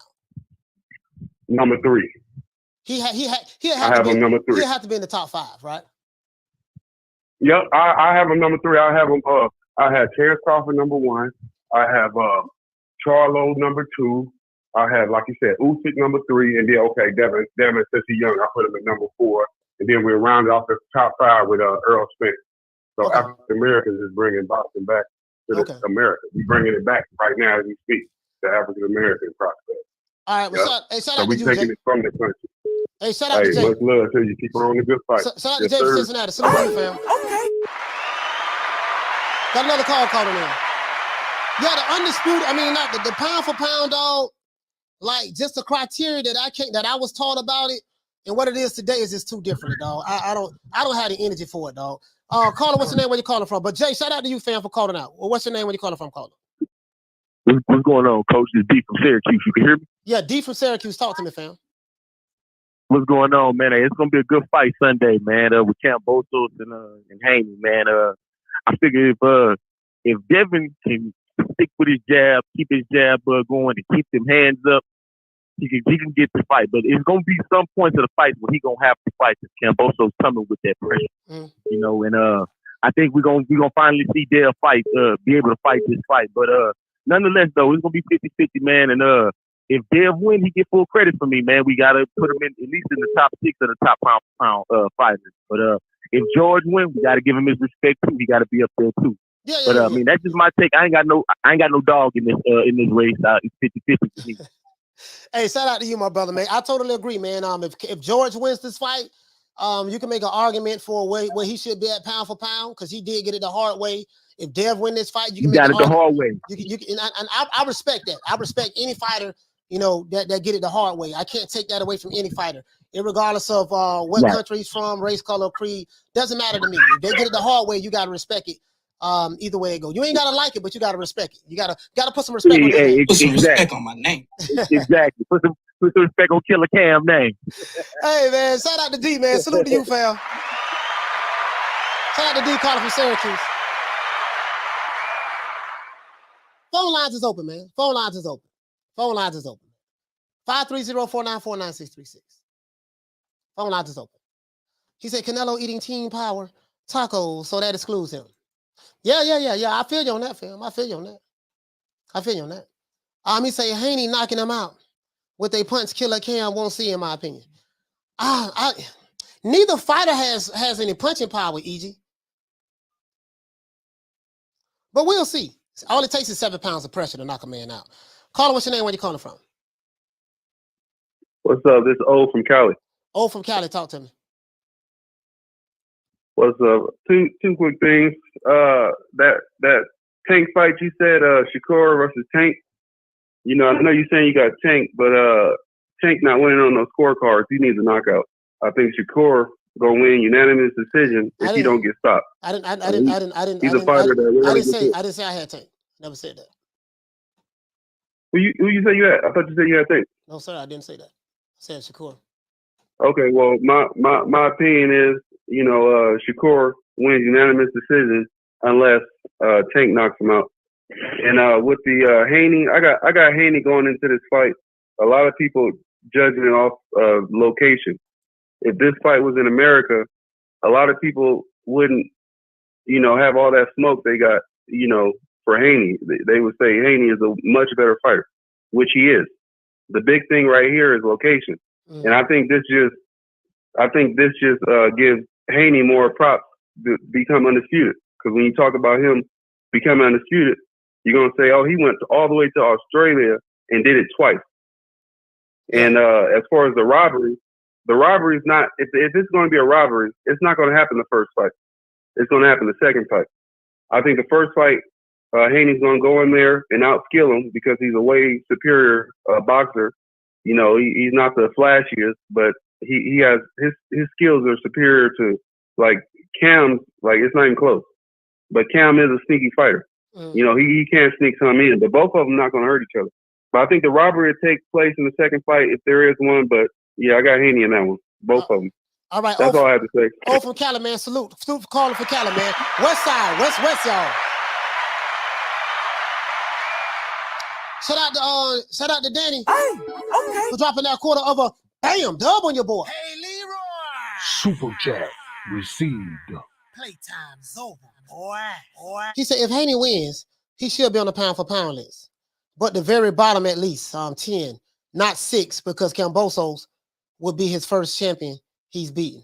Number 3. He'll have him number 3. He'll have to be in the top 5, right? Yep, I have him number 3. I have him. I have Terrence Crawford number 1. I have Charlo number 2. I have, like you said, Usyk number 3, and then Devin since he's young, I put him at number 4, and then we'll round it off the top 5 with Earl Spence. So African Americans is bringing boxing back to America. We're bringing it back right now as we speak. The African American prospect. All right, well, shout out to you, taking it from the country. Hey, shout out to Jay. Much love to you. Keep on the good fight. Shout out to Jay from Cincinnati. Salute you, fam. Okay. Got another call calling in. Yeah, the undisputed. I mean, not the pound for pound, dog. Like, just the criteria that I was taught about it, and what it is today is just too different, dog. I don't have the energy for it, dog. Caller, what's your name? Where you calling from? But Jay, shout out to you, fam, for calling out. Well, what's your name? Where you calling from, caller? What's going on, Coach? It's D from Syracuse. You can hear me? Yeah, D from Syracuse. Talk to me, fam. What's going on, man? It's gonna be a good fight Sunday, man. With Kambosos and Haney, man. I figure if Devin can stick with his jab, keep his jab going, and keep them hands up, he can get the fight. But it's gonna be some points of the fight where he gonna have to fight because Kambosos coming with that pressure, I think we're gonna finally see Dev fight, be able to fight this fight. But nonetheless, though, it's gonna be 50-50, man. And if Dev win, he get full credit for me, man. We gotta put him in at least in the top 6 of the top pound fighters. But if George win, we gotta give him his respect too. He gotta be up there too. But I mean, that's just my take. I ain't got no dog in this race. It's 50-50 for me. Hey, shout out to you, my brother, man. I totally agree, man. If George wins this fight, you can make an argument for where he should be at pound for pound because he did get it the hard way. If Dev win this fight, you can make got it the hard way. I respect that. I respect any fighter, that get it the hard way. I can't take that away from any fighter, regardless of what country he's from, race, color, creed. Doesn't matter to me. If they get it the hard way, you gotta respect it. Either way it goes. You ain't gotta like it, but you gotta respect it. You gotta put some respect on your name. Put some respect on my name. Exactly. Put some respect on Killer Cam name. Hey man, shout out to D, man. Salute to you, fam. Shout out to D calling from Syracuse. Phone lines is open, man. Phone lines is open. 530-494-9636. Phone lines is open. He said Canelo eating Team Power tacos, so that excludes him. Yeah. I feel you on that, fam. I feel you on that. He say Haney knocking him out with a punch Killer Cam won't see, in my opinion. Neither fighter has any punching power, EG. But we'll see. All it takes is 7 pounds of pressure to knock a man out. Caller, what's your name? Where you calling from? What's up? This is O from Cali. O from Cali, talk to me. What's up? Two quick things. That Tank fight you said, Shakur versus Tank. I know you're saying you got Tank, but Tank not winning on those scorecards. He needs a knockout. I think Shakur gonna win unanimous decision if he don't get stopped. I didn't He's a fighter that I didn't say I had Tank. Never said that. Who you say you had? I thought you said you had Tank. No, sir, I didn't say that. I said Shakur. Okay, well, my opinion is, Shakur wins unanimous decision unless Tank knocks him out. And with the Haney, I got Haney going into this fight. A lot of people judging it off location. If this fight was in America, a lot of people wouldn't, have all that smoke they got, for Haney. They would say Haney is a much better fighter, which he is. The big thing right here is location. And I think this just gives Haney more props to become undisputed. Because when you talk about him becoming undisputed, you're gonna say, oh, he went all the way to Australia and did it twice. And as far as the robbery is not. If it's going to be a robbery, it's not going to happen the first fight. It's going to happen the second fight. I think the first fight, Haney's going to go in there and outskill him because he's a way superior boxer. He's not the flashiest, but he has his skills are superior to like Cam's. Like it's not even close. But Cam is a sneaky fighter. He can't sneak some in. But both of them not going to hurt each other. But I think the robbery will take place in the second fight if there is one. But yeah, I got Haney in that one. Both of them. All right. That's all I have to say. Oh, from Cali, man. Salute for calling for Cali, man. West side, west, y'all. Shout out to Danny. Hey, okay. For dropping that quarter of a dub on your boy. Hey, Leroy. Super chat received. Playtime's over, boy. He said if Haney wins, he should be on the pound for pound list. But the very bottom at least, 10, not 6, because Kambosos would be his first champion he's beaten.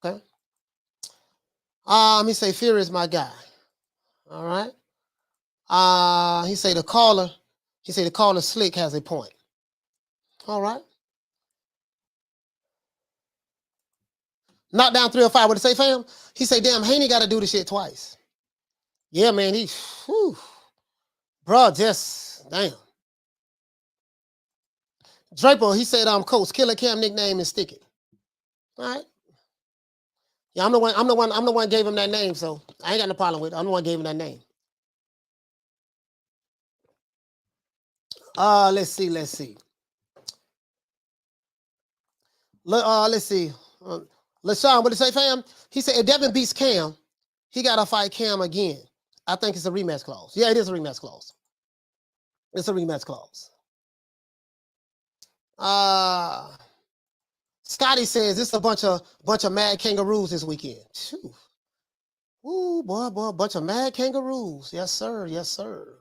Okay. He say Fury is my guy. All right. He say the caller Slick has a point. All right. Knockdown 305. What did he say, fam? He say, damn, Haney got to do the shit twice. Yeah, man. Bro, just damn. Draper, he said, Coach, Killer Cam nickname is Sticky. All right. Yeah, I'm the one gave him that name, so I ain't got no problem with it. I'm the one gave him that name. Let's see. Let's see. LaShawn, what did he say, fam? He said, if Devin beats Cam, he got to fight Cam again. I think it's a rematch clause. Yeah, it is a rematch clause. It's a rematch clause. Scotty says this is a bunch of mad kangaroos this weekend. Phew. Ooh, boy, bunch of mad kangaroos. Yes, sir. Yes, sir.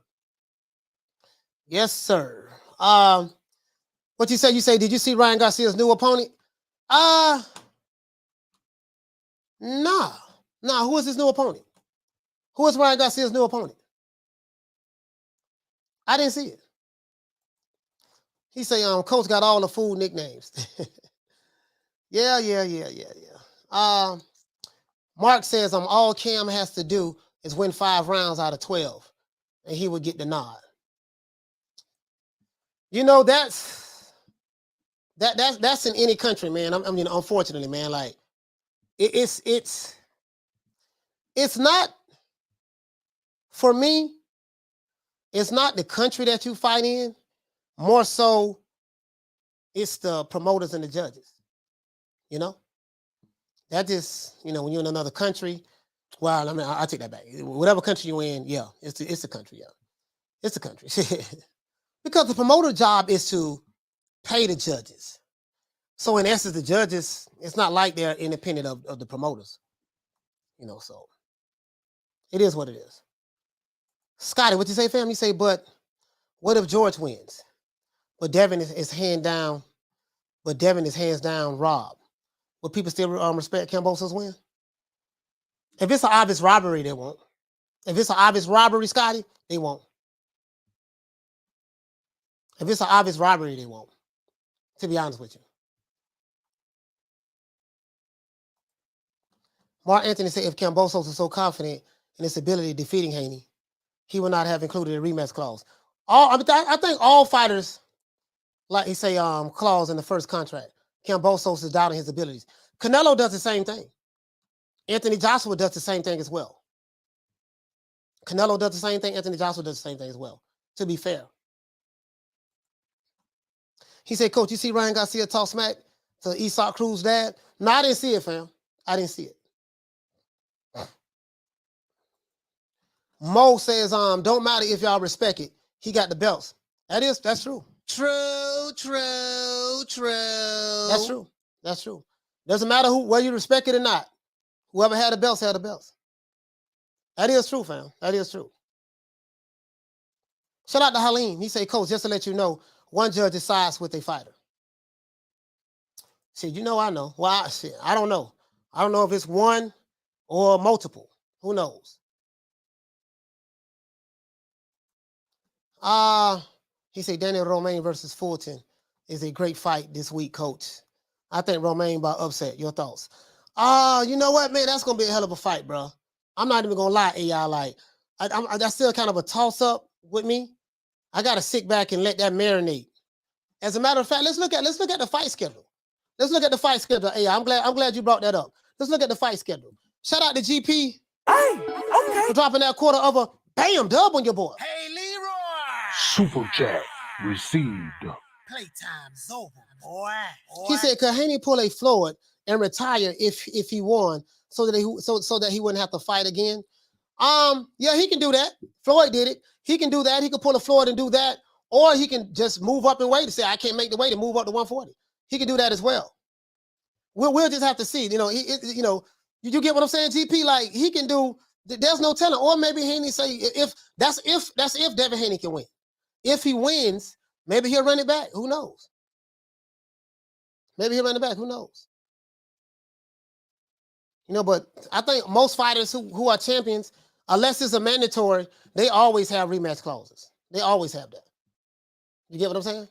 Yes, sir. What you say? You say, did you see Ryan Garcia's new opponent? Nah. Who is his new opponent? Who is Ryan Garcia's new opponent? I didn't see it. He say, Coach got all the food nicknames. Yeah. Mark says, all Cam has to do is win 5 rounds out of 12, and he would get the nod. You know, that's in any country, man. I mean, unfortunately, man, like it's not, for me, it's not the country that you fight in. More so, it's the promoters and the judges. You know? That just, you know, when you're in another country, well, I mean, I take that back. Whatever country you're in, yeah, it's the country, yeah. It's the country. Because the promoter job is to pay the judges. So in essence, the judges, it's not like they're independent of the promoters. You know, so it is what it is. Scotty, what you say, fam? You say, but what if George wins? But Devin is hands down robbed. Will people still respect Kambosos' win? If it's an obvious robbery, they won't. If it's an obvious robbery, Scotty, they won't. If it's an obvious robbery, they won't. To be honest with you. Mark Anthony said if Kambosos is so confident in his ability of defeating Haney, he would not have included a rematch clause. I think all fighters, like he say, clause in the first contract. Kambosos is doubting his abilities. Canelo does the same thing. Anthony Joshua does the same thing as well. Canelo does the same thing. Anthony Joshua does the same thing as well, to be fair. He said, Coach, you see Ryan Garcia talk smack to Isak Cruz's dad? No, I didn't see it, fam. I didn't see it. Mo says, don't matter if y'all respect it. He got the belts. That's true. True. That's true. Doesn't matter whether you respect it or not. Whoever had the belts had the belts. That is true, fam. That is true. Shout out to Halim. He said, Coach, just to let you know, one judge decides with a fighter. See, you know, I know. Well, I don't know. I don't know if it's one or multiple. Who knows? He said Daniel Romain versus Fulton is a great fight this week, Coach. I think Romain by upset. Your thoughts? You know what, man? That's gonna be a hell of a fight, bro. I'm not even gonna lie, AI. Like, that's still kind of a toss-up with me. I gotta sit back and let that marinate. As a matter of fact, let's look at the fight schedule. Let's look at the fight schedule. AI, I'm glad you brought that up. Let's look at the fight schedule. Shout out to GP. Hey, okay. For dropping that quarter of a bam dub on your boy. Hey, Leroy. Super chat received. Playtime's over, boy. He said, could Haney pull a Floyd and retire if he won so that he wouldn't have to fight again? Yeah, he can do that. Floyd did it. He can do that. He can pull a Floyd and do that. Or he can just move up in weight and say, I can't make the weight and move up to 140. He can do that as well. We'll just have to see. You know, you get what I'm saying, GP? Like, he can do, there's no telling. Or maybe Haney say, if Devin Haney can win. If he wins, maybe he'll run it back. Who knows? Maybe he'll run it back. Who knows? You know, but I think most fighters who are champions, unless it's a mandatory, they always have rematch clauses. They always have that. You get what I'm saying?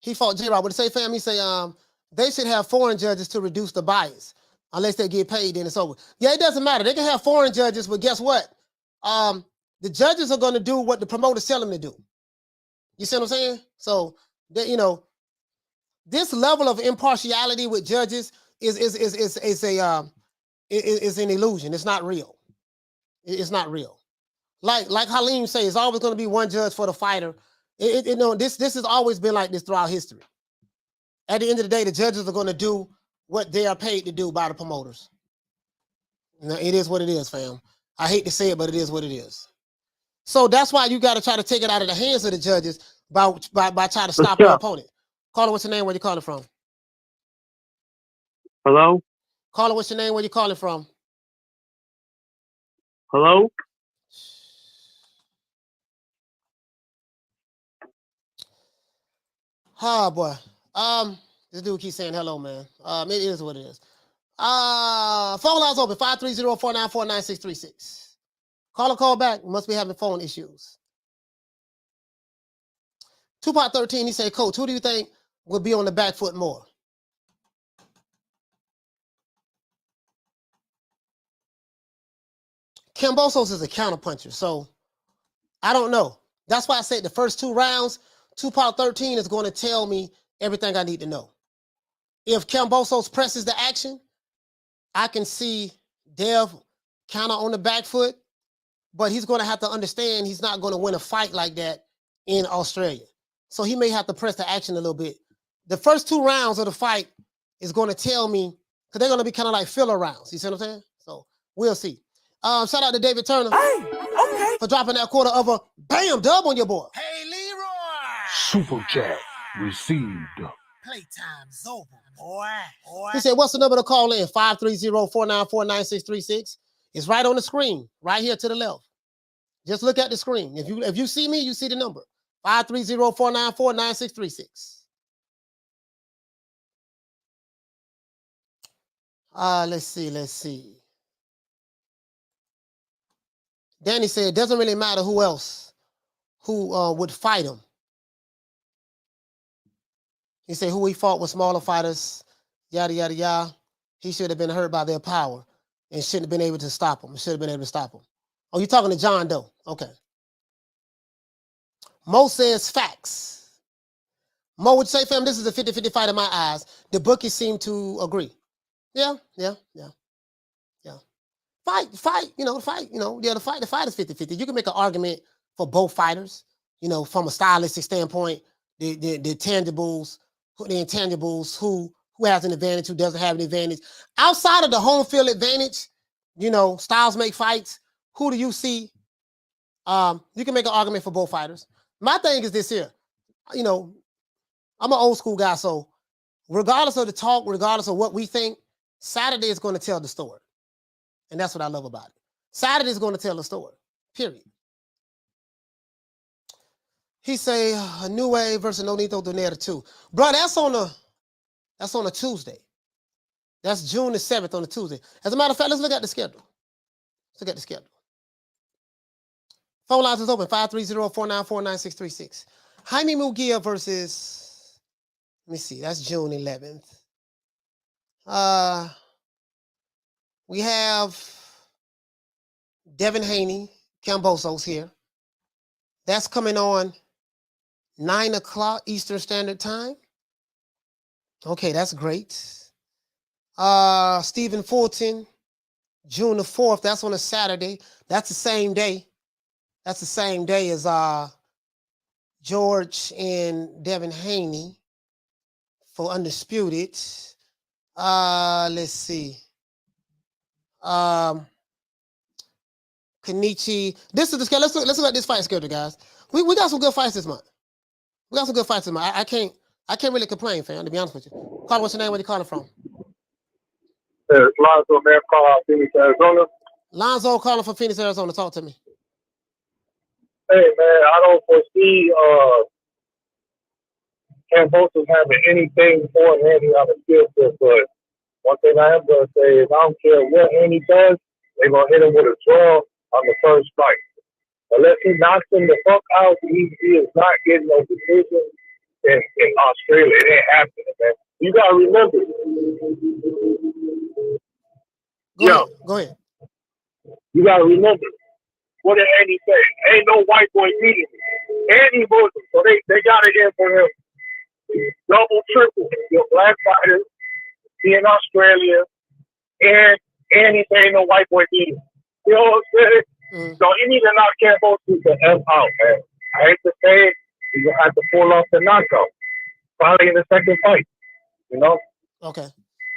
He fought J-Rob. What did he say, fam? He say, they should have foreign judges to reduce the bias. Unless they get paid, then it's over. Yeah, it doesn't matter. They can have foreign judges, but guess what? The judges are going to do what the promoters tell them to do. You see what I'm saying? So, this level of impartiality with judges is an illusion. It's not real. It's not real. Like Halim says, it's always going to be one judge for the fighter. This has always been like this throughout history. At the end of the day, the judges are going to do what they are paid to do by the promoters. It is what it is, fam. I hate to say it, but it is what it is. So that's why you got to try to take it out of the hands of the judges. by trying to stop your opponent. Caller, what's your name? Where you calling from? Hello? Caller, what's your name? Where you calling from? Hello? Oh boy. This dude keeps saying hello, man. It is what it is. Phone lines open 530-494-9636. Call back. We must be having phone issues. Tupac 13, he said, Coach, who do you think will be on the back foot more? Kambosos is a counterpuncher, so I don't know. That's why I said the first 2 rounds, Tupac 13 is going to tell me everything I need to know. If Kambosos presses the action, I can see Dev kind of on the back foot, but he's going to have to understand he's not going to win a fight like that in Australia. So he may have to press the action a little bit. The first 2 rounds of the fight is going to tell me, because they're going to be kind of like filler rounds. You see what I'm saying? So we'll see. Shout out to David Turner for dropping that quarter of a bam dub on your boy. Hey, Leroy. Super chat received. Playtime's over, boy. He said, what's the number to call in? 530-494-9636. It's right on the screen, right here to the left. Just look at the screen. If you see me, you see the number. 530-494-9636. Let's see. Danny said, it doesn't really matter who else would fight him. He said who he fought with smaller fighters, yada, yada, yada. He should have been hurt by their power and shouldn't have been able to stop him. Should have been able to stop him. Oh, you're talking to John Doe. Okay. Mo says facts. Mo would say, fam, this is a 50-50 fight in my eyes. The bookies seem to agree. Yeah. Fight, the fight is 50-50. You can make an argument for both fighters, from a stylistic standpoint, the intangibles, who has an advantage, who doesn't have an advantage. Outside of the home field advantage, styles make fights. Who do you see? You can make an argument for both fighters. My thing is this here. I'm an old school guy, so regardless of the talk, regardless of what we think, Saturday is going to tell the story. And that's what I love about it. Saturday is going to tell the story, period. He say, a new way versus Nonito Donaire 2. Bro, that's on a Tuesday. That's June the 7th on a Tuesday. As a matter of fact, let's look at the schedule. Phone lines is open, 530-494-9636. Jaime Munguia versus, let me see, that's June 11th. We have Devin Haney, Kambosos here. That's coming on 9 o'clock Eastern Standard Time. Okay, that's great. Stephen Fulton, June the 4th. That's on a Saturday. That's the same day. That's the same day as George and Devin Haney for Undisputed. Let's see. Kenichi. This is the schedule. Let's look at this fight schedule, guys. We got some good fights this month. I can't really complain, fam, to be honest with you. Carl, what's your name? Where you calling from? Lonzo, man, call out Phoenix, Arizona. Lonzo calling from Phoenix, Arizona. Talk to me. Hey, man, I don't foresee Kambosos having anything for Haney on the skill set, but one thing I am going to say is I don't care what Haney does, they're going to hit him with a draw on the first fight. Unless he knocks him the fuck out, he is not getting no decision in Australia. It ain't happening, man. You got to remember. Go ahead. You got to remember. What did Andy say? Ain't no white boy beating me. Andy Muslim. So they got it in for him. Double, triple. Your black fighters. He in Australia. And he say ain't no white boy beating me. You know what I'm saying? So he need to knock Kambosos the F out, man. I hate to say it. He's going to have to pull off the knockout. Probably in the second fight. Okay.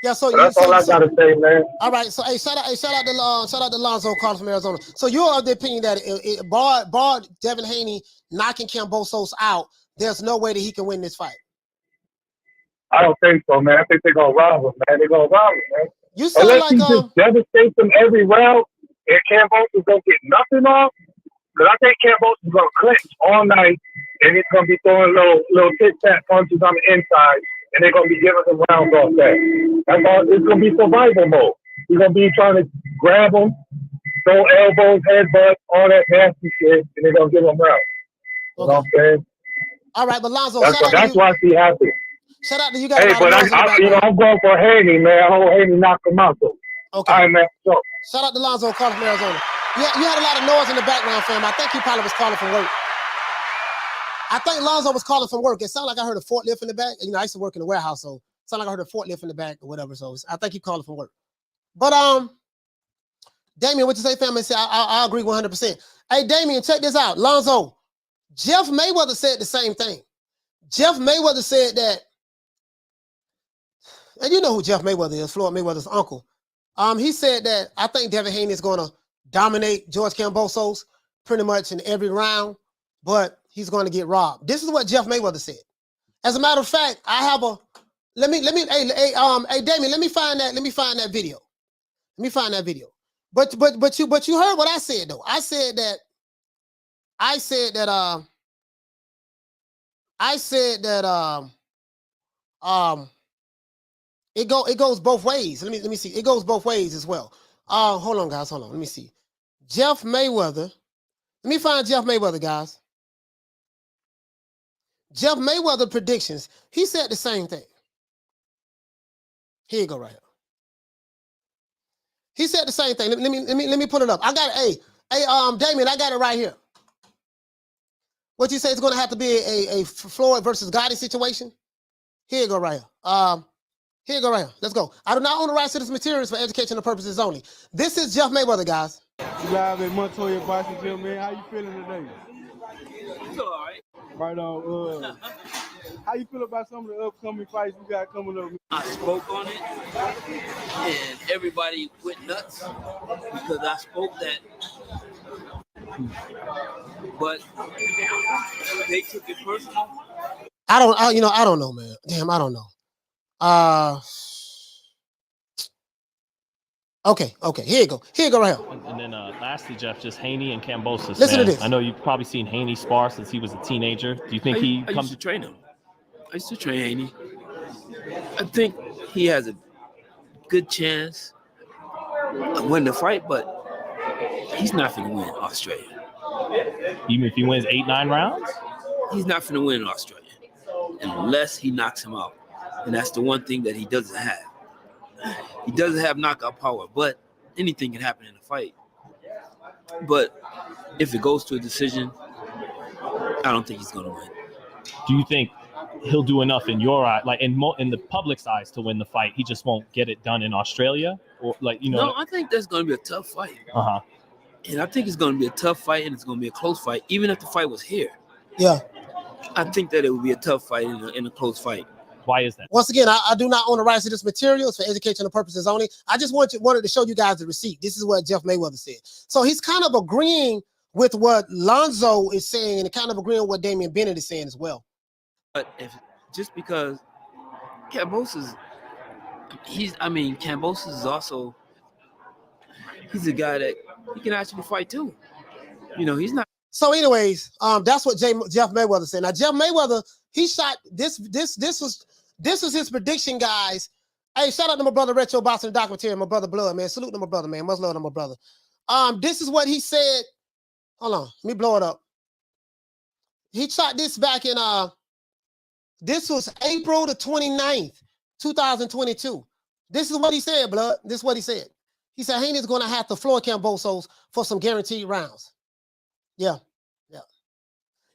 Yeah, so that's all I gotta say, man. All right, so hey, shout out to Lonzo calling from Arizona. So you're of the opinion that bar Devin Haney knocking Kambosos out, there's no way that he can win this fight. I don't think so, man. I think they're gonna rob him, man. They're gonna rob him, man. You sound Unless like he just devastates them every round, and Kambosos don't get nothing off. Because I think Kambosos is gonna clinch all night, and he's gonna be throwing little tic-tac punches on the inside, and they're gonna be giving some rounds off that. That's all. It's gonna be survival mode. He's gonna be trying to grab him, throw elbows, headbutts, all that nasty shit, and they're gonna give him rounds. You know what I'm saying? All right, but Lonzo, That's why I see happen. Shout out to you guys. Hey, but I'm going for Haney, man. I hope Haney knock him out, though. Okay. All right, man. So. Shout out to Lonzo calling from Arizona. Yeah, you had a lot of noise in the background, fam. I think he probably was calling from work. I think Lonzo was calling from work. It sounded like I heard a forklift in the back. You know, I used to work in the warehouse, so it sounded like I heard a forklift in the back or whatever. So I think he calling from work. But Damien, what you say, fam? I agree 100%. Hey, Damien, check this out. Lonzo, Jeff Mayweather said the same thing. Jeff Mayweather said that. And you know who Jeff Mayweather is, Floyd Mayweather's uncle. He said that I think Devin Haney is going to dominate George Kambosos pretty much in every round, but he's going to get robbed. This is what Jeff Mayweather said. As a matter of fact, I have a hey Damien, let me find that video. Let me find that video. But you heard what I said though. I said that it goes both ways. Let me see. It goes both ways as well. Hold on, guys. Hold on. Let me see. Jeff Mayweather. Let me find Jeff Mayweather, guys. Jeff Mayweather predictions. He said the same thing. Here you go, right here. He said the same thing. Let me pull it up. I got it. Hey, Damien, I got it right here. What you say is going to have to be a Floyd versus Gotti situation? Here you go, right here. Here you go, right here. Let's go. I do not own the rights to this materials for educational purposes only. This is Jeff Mayweather, guys. You live at Montoya Boxing Gym, man. How you feeling today? It's all right. Right on. How you feel about some of the upcoming fights we got coming up? I spoke on it, and everybody went nuts because I spoke that. But they took it personal. I don't know, man. Damn, I don't know. Okay. Here you go right here. And then lastly, Jeff, just Haney and Kambosos. Listen to this. I know you've probably seen Haney spar since he was a teenager. Do you think I used to train him. I used to train Haney. I think he has a good chance of winning the fight, but he's not going to win Australia. Even if he wins 8-9 rounds? He's not going to win Australia unless he knocks him out. And that's the one thing that he doesn't have. He doesn't have knockout power, but anything can happen in a fight. But if it goes to a decision, I don't think he's going to win. Do you think he'll do enough in your eye, like in the public's eyes, to win the fight? He just won't get it done in Australia, or No, I think that's going to be a tough fight. And I think it's going to be a tough fight, and it's going to be a close fight, even if the fight was here. Yeah. I think that it would be a tough fight in a close fight. Why is that? Once again, I do not own the rights to this materials for educational purposes only. I just wanted to show you guys the receipt. This is what Jeff Mayweather said. So he's kind of agreeing with what Lonzo is saying and kind of agreeing with what Damian Bennett is saying as well. But just because Kambosos, Kambosos is also, he's a guy that he can actually fight too. You know, he's not. So anyways, that's what Jeff Mayweather said. Now, Jeff Mayweather, he shot this was his prediction, guys. Hey, shout out to my brother Retro Boxing Documentary, my brother Blood, man. Salute to my brother, man. Much love to my brother. This is what he said. Hold on, let me blow it up. He shot this back in this was April the 29th, 2022. This is what he said, Blood. This is what he said. He said Haney's gonna have to floor Kambosos for some guaranteed rounds. Yeah.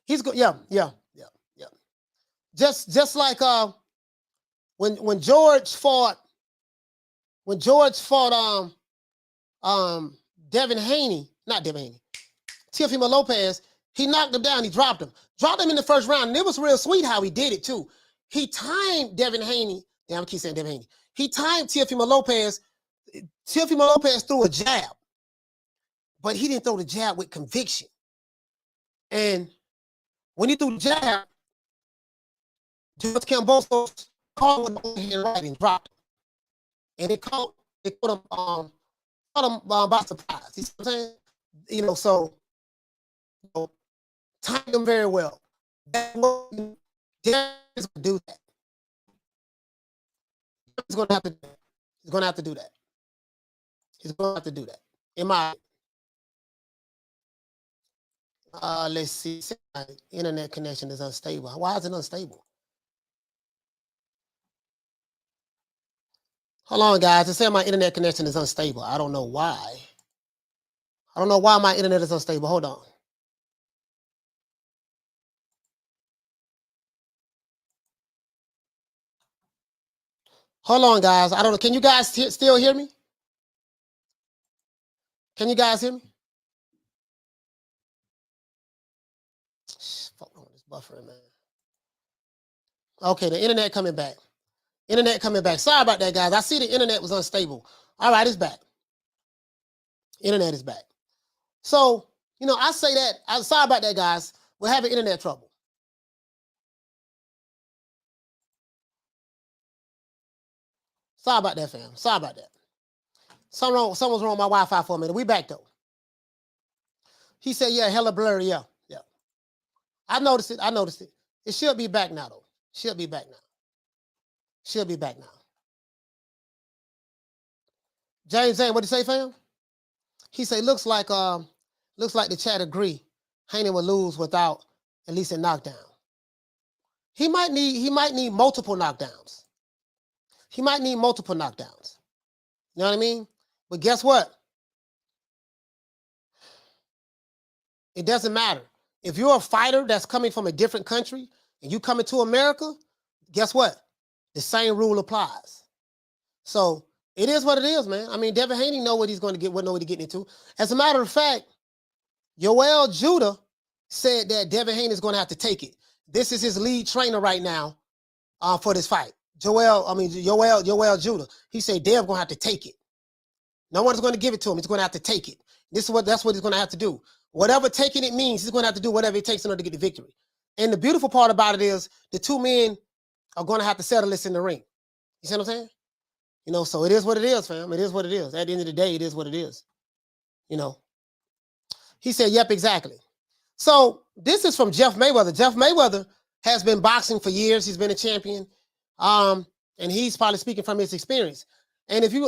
He's good. Yeah. Just like when George fought Devin Haney, not Devin Haney, Teofimo Lopez, he knocked him down, he dropped him in the first round, and it was real sweet how he did it too. He timed Devin Haney, damn, I keep saying Devin Haney. He timed Teofimo Lopez. Teofimo Lopez threw a jab, but he didn't throw the jab with conviction. And when he threw the jab, George Kambosos called him in writing, dropped him. And it caught him by surprise. You see what I'm saying? You know, so timed him very well. Derek is going to do that. He's going to have to do that. He's going to have to do that. He's going to have to do that. In my let's see. My internet connection is unstable. Why is it unstable? Hold on, guys. It said my internet connection is unstable. I don't know why. I don't know why my internet is unstable. Hold on. Hold on, guys. I don't know. Can you guys still hear me? Can you guys hear me? Fuck on this buffering, man. Okay, the internet coming back. Internet coming back. Sorry about that, guys. I see the internet was unstable. All right, it's back. Internet is back. So, you know, I say that. I'm sorry about that, guys. We're having internet trouble. Sorry about that, fam. Sorry about that. Someone's wrong with my Wi-Fi for a minute. We back, though. He said, yeah, hella blurry. Yeah. I noticed it. It should be back now, though. Should be back now. James Zane, what did you say, fam? He said, looks like the chat agree. Haney will lose without at least a knockdown. He might need multiple knockdowns. You know what I mean? But guess what? It doesn't matter. If you're a fighter that's coming from a different country and you come into America, guess what? The same rule applies. So it is what it is, man. I mean, Devin Haney know what he's going to get, what he's getting into. As a matter of fact, Yoel Judah said that Devin Haney is going to have to take it. This is his lead trainer right now for this fight. Yoel Judah. He said Dev's going to have to take it. No one's going to give it to him. He's going to have to take it. That's what he's going to have to do. Whatever taking it means, he's going to have to do whatever it takes in order to get the victory. And the beautiful part about it is the two men are going to have to settle this in the ring. You see what I'm saying? You know, so it is what it is, fam. It is what it is. At the end of the day, it is what it is. You know. He said, yep, exactly. So this is from Jeff Mayweather. Jeff Mayweather has been boxing for years. He's been a champion. And he's probably speaking from his experience. And if you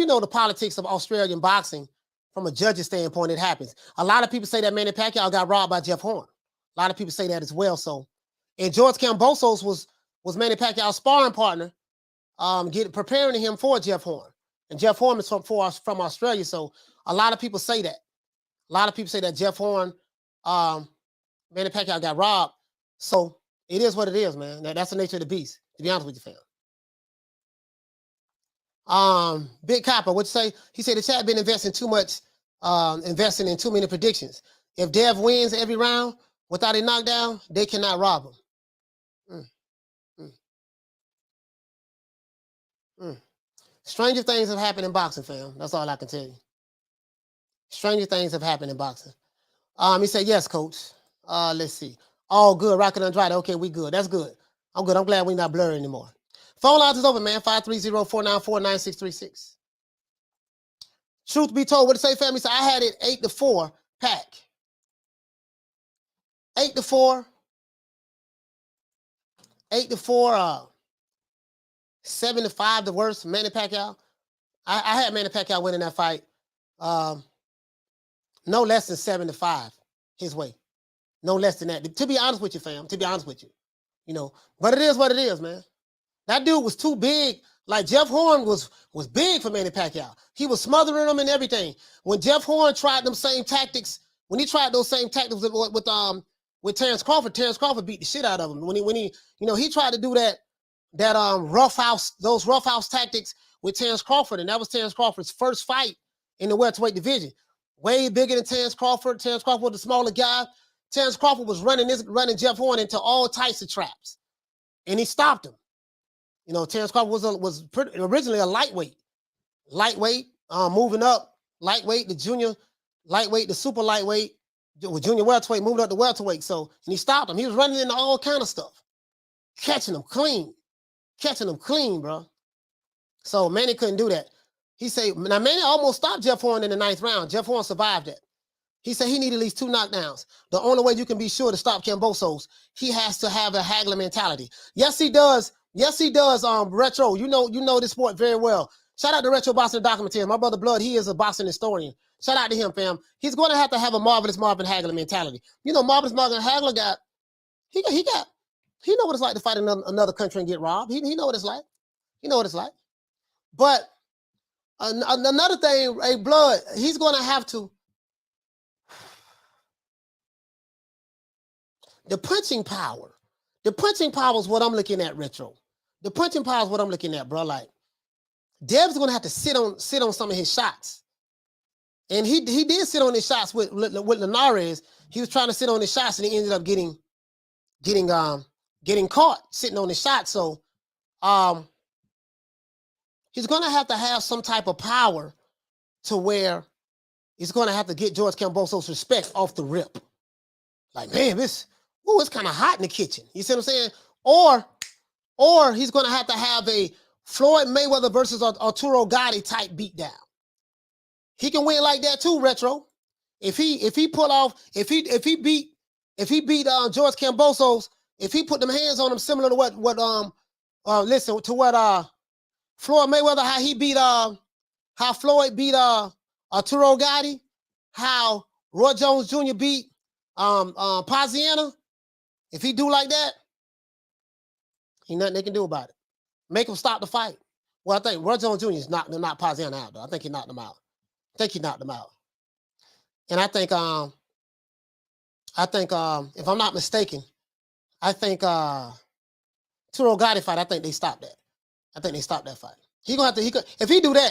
know the politics of Australian boxing from a judge's standpoint, it happens. A lot of people say that Manny Pacquiao got robbed by Jeff Horn. A lot of people say that as well. So, and George Kambosos was Manny Pacquiao's sparring partner, preparing him for Jeff Horn. And Jeff Horn is from Australia. So a lot of people say that. A lot of people say that Jeff Horn, Manny Pacquiao got robbed. So it is what it is, man. That's the nature of the beast, to be honest with you, fam. Big Copper, what'd you say? He said the chat been investing in too many predictions. If Dev wins every round without a knockdown, they cannot rob him. Stranger things have happened in boxing, fam. That's all I can tell you. Stranger things have happened in boxing. He said, yes, coach. Let's see. All good. Rocket Andrade. Okay, we good. That's good. I'm good. I'm glad we're not blurry anymore. Phone lines is open, man. 530-494-9636. Truth be told, what did it say, family? So I had it 8-4 pack. 8-4. 8-4. 7-5, the worst. Manny Pacquiao. I had Manny Pacquiao winning that fight. No less than 7-5 his way. No less than that. To be honest with you, fam. To be honest with you. You know, but it is what it is, man. That dude was too big. Like Jeff Horn was big for Manny Pacquiao. He was smothering him and everything. When Jeff Horn tried them same tactics, with Terrence Crawford beat the shit out of him. When he tried to do that rough house tactics with Terrence Crawford, and that was Terrence Crawford's first fight in the welterweight division. Way bigger than Terrence Crawford. Terrence Crawford was the smaller guy. Terrence Crawford was running Jeff Horn into all types of traps, and he stopped him. You know, Terrence Crawford was originally a lightweight, moving up, lightweight, the junior lightweight, the super lightweight, with junior welterweight, moving up to welterweight. So, and he stopped him. He was running into all kind of stuff. catching them clean, bro. So Manny couldn't do that. He said, now Manny almost stopped Jeff Horn in the 9th round. Jeff Horn survived it. He said he needed at least 2 knockdowns. The only way you can be sure to stop Kambosos, he has to have a haggler mentality. Yes, he does. Yes, he does. Retro, you know this sport very well. Shout out to Retro Boxing Documentary. My brother Blood, he is a boxing historian. Shout out to him, fam. He's going to have a marvelous Marvin Hagler mentality. You know, marvelous Marvin Hagler he know what it's like to fight another country and get robbed. He know what it's like. He know what it's like. But another thing, hey, Blood, he's going to have to. The punching power is what I'm looking at, Retro. The punching power is what I'm looking at, bro. Like, Dev's going to have to sit on some of his shots. And he did sit on his shots with Linares. He was trying to sit on his shots, and he ended up getting caught sitting on his shots. So he's going to have some type of power to where he's going to have to get George Kambosos' respect off the rip. Like, man, it's kind of hot in the kitchen. You see what I'm saying? Or he's going to have a Floyd Mayweather versus Arturo Gatti type beatdown. He can win like that too, Retro. If he beat George Kambosos, if he put them hands on him similar to what Floyd Mayweather, how Floyd beat Arturo Gatti, how Roy Jones Jr. beat Pazienza. If he do like that, ain't nothing they can do about it. Make him stop the fight. Well, I think Roy Jones Jr. is knocked Pazienza out, though. I think he knocked him out. And I think if I'm not mistaken, Arturo Gatti fight, I think they stopped that. I think they stopped that fight. If he do that,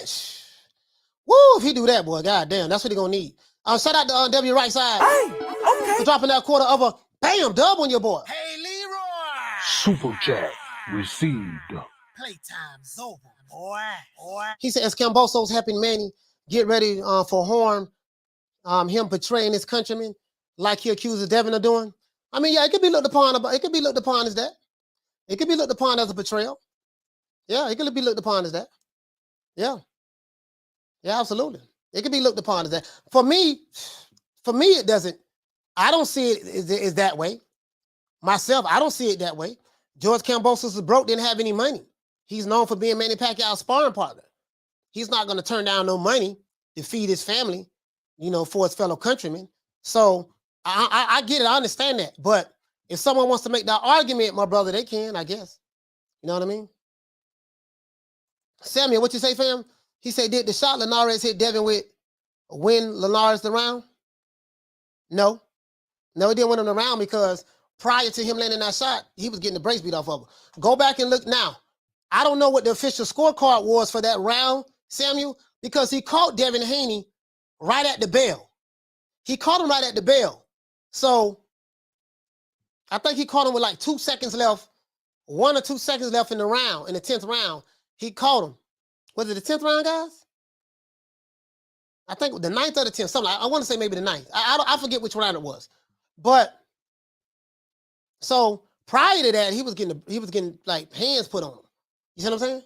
if he do that, boy, goddamn, that's what he gonna need. Shout out to W Right Side. Hey, okay. For dropping that quarter of a bam dub on your boy. Hey, Leroy. Super chat received. Playtime's over, boy. He said, as Kambosos helping Manny get ready for Horn, him betraying his countrymen, like he accuses Devin of doing. I mean, yeah, it could be looked upon as that. It could be looked upon as a betrayal. Yeah, it could be looked upon as that. Yeah. Yeah, absolutely. It could be looked upon as that. For me, it doesn't. I don't see it as that way. Myself, I don't see it that way. George Kambosos is broke, didn't have any money. He's known for being Manny Pacquiao's sparring partner. He's not going to turn down no money to feed his family, for his fellow countrymen. So I get it. I understand that. But if someone wants to make that argument, my brother, they can, I guess. You know what I mean? Samuel, what you say, fam? He said, did the shot Linares hit Devin with win Linares the round? No. No, it didn't win him the round because prior to him landing that shot, he was getting the brakes beat off of him. Go back and look now. I don't know what the official scorecard was for that round, Samuel, because he caught Devin Haney right at the bell. He caught him right at the bell. So I think he caught him with like 2 seconds left, 1 or 2 seconds left in the round, in the 10th round. He caught him. Was it the 10th round, guys? I think the 9th or the 10th, something. I want to say maybe the 9th. I forget which round it was. But so prior to that, he was getting like hands put on him. You see what I'm saying?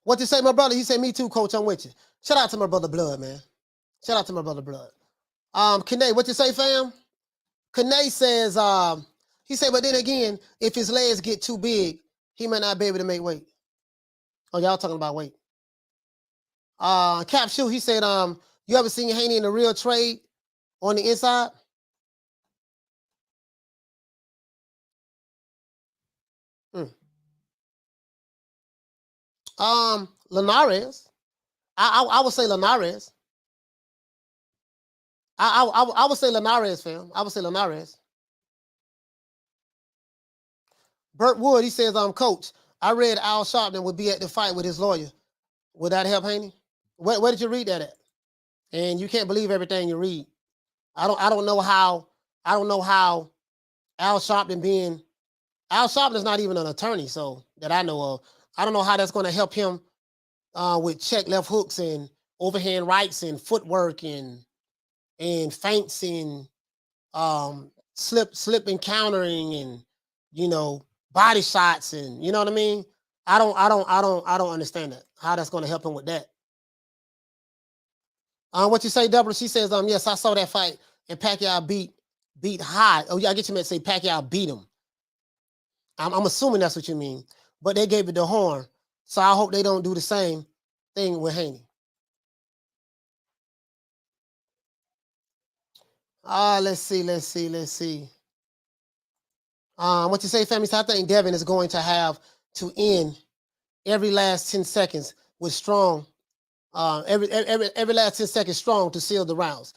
What you say, my brother? He said, me too, coach, I'm with you. Shout out to my brother Blood, man. Shout out to my brother Blood. Kane, what you say, fam? Kane says, he said, but then again, if his legs get too big, he might not be able to make weight. Oh, y'all talking about weight. Cap Shoe, he said, you ever seen Haney in a real trade on the inside? Linares. I would say Linares. I would say Linares, fam. I would say Linares. Burt Wood, he says, coach, I read Al Sharpton would be at the fight with his lawyer. Would that help Haney? Where did you read that at? And you can't believe everything you read. I don't know how Al Sharpton is not even an attorney, so that I know of. I don't know how that's going to help him with check left hooks and overhand rights and footwork and and feints and slip encountering and body shots and you know what I mean. I don't understand that. How that's going to help him with that. What you say, Deborah? She says, yes, I saw that fight and Pacquiao beat High. Oh yeah, I get you meant to say Pacquiao beat him. I'm assuming that's what you mean, but they gave it the horn, so I hope they don't do the same thing with Haney. Let's see. What you say, family? So I think Devin is going to have to end every last 10 seconds with strong, every last 10 seconds strong to seal the rounds.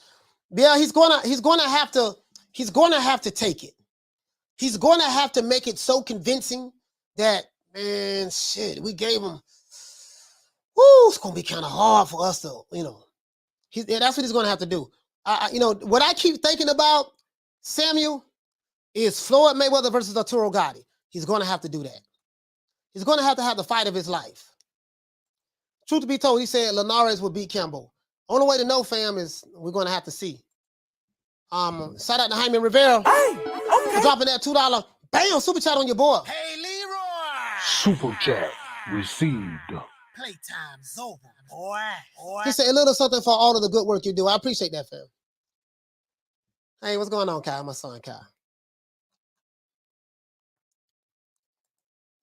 Yeah, he's gonna have to take it. He's gonna have to make it so convincing that, man, shit, we gave him. Woo, it's gonna be kind of hard for us to, that's what he's gonna have to do. What I keep thinking about, Samuel, is Floyd Mayweather versus Arturo Gatti. He's gonna have to do that. He's gonna have the fight of his life. Truth to be told, he said Linares will beat Campbell. Only way to know, fam, is we're gonna have to see. Shout out to Jaime Rivera for dropping that $2 bam super chat on your board. Hey, Leroy. Super chat received. Playtime's over, boy. He said a little something for all of the good work you do. I appreciate that, fam. Hey, what's going on, Kyle? My son, Kyle.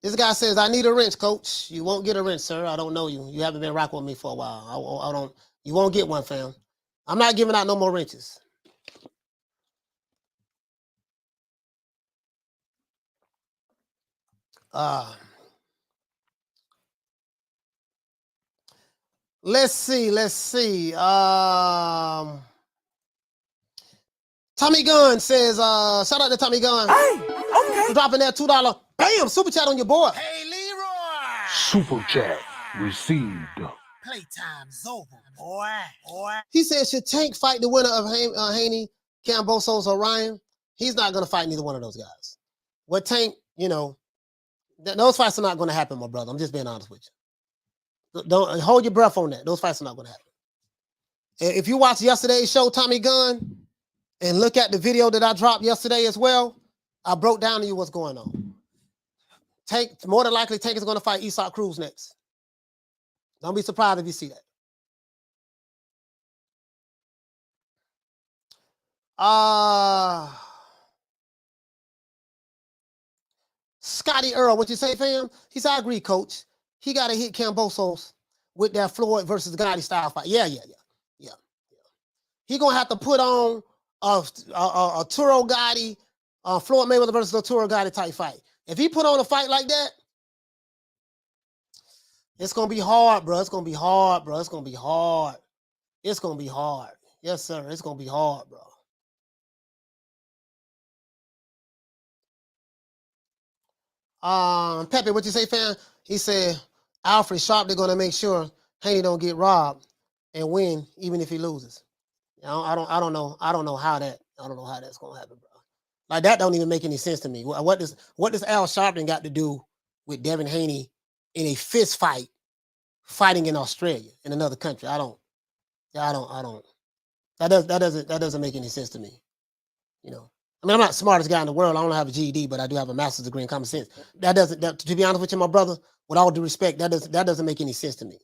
This guy says, I need a wrench, coach. You won't get a wrench, sir. I don't know you. You haven't been rocking with me for a while. You won't get one, fam. I'm not giving out no more wrenches. Let's see. Tommy Gunn says, shout out to Tommy Gunn. Hey, okay. For dropping that $2 bam super chat on your board. Hey, Leroy. Super chat received. Playtime's over, boy. He said, should Tank fight the winner of Haney, Kambosos, or Ryan? He's not going to fight neither one of those guys. What Tank, those fights are not going to happen, my brother. I'm just being honest with you. Don't hold your breath on that. Those fights are not going to happen. If you watch yesterday's show, Tommy Gunn, and look at the video that I dropped yesterday as well, I broke down to you what's going on. Tank, more than likely, Tank is going to fight Isak Cruz next. Don't be surprised if you see that. Scotty Earl, what you say, fam? He said, I agree, coach. He got to hit Kambosos with that Floyd versus Gotti style fight. Yeah. He going to have to put on a Arturo Gotti, Floyd Mayweather versus Arturo Gotti type fight. If he put on a fight like that, it's going to be hard, bro. It's going to be hard. Yes, sir. It's going to be hard, bro. Pepe, what you say, fam? He said, Alfred Sharp, they're going to make sure Haney don't get robbed and win, even if he loses. I don't know how that's going to happen, bro. Like, that don't even make any sense to me. What does Al Sharpton got to do with Devin Haney in a fist fight, fighting in Australia, in another country? That doesn't make any sense to me. I mean, I'm not the smartest guy in the world. I don't have a GED, but I do have a master's degree in common sense. To be honest with you, my brother, with all due respect, that doesn't make any sense to me.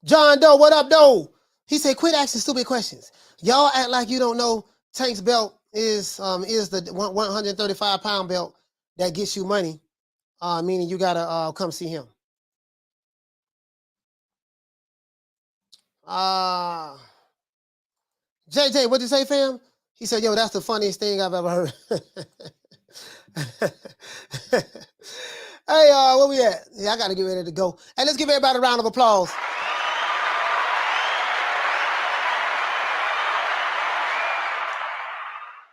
John Doe, what up, Doe? He said, quit asking stupid questions. Y'all act like you don't know Tank's belt is the 135-pound belt that gets you money, meaning you got to come see him. JJ, what'd you say, fam? He said, yo, that's the funniest thing I've ever heard. Hey, where we at? Yeah, I got to get ready to go. Hey, let's give everybody a round of applause.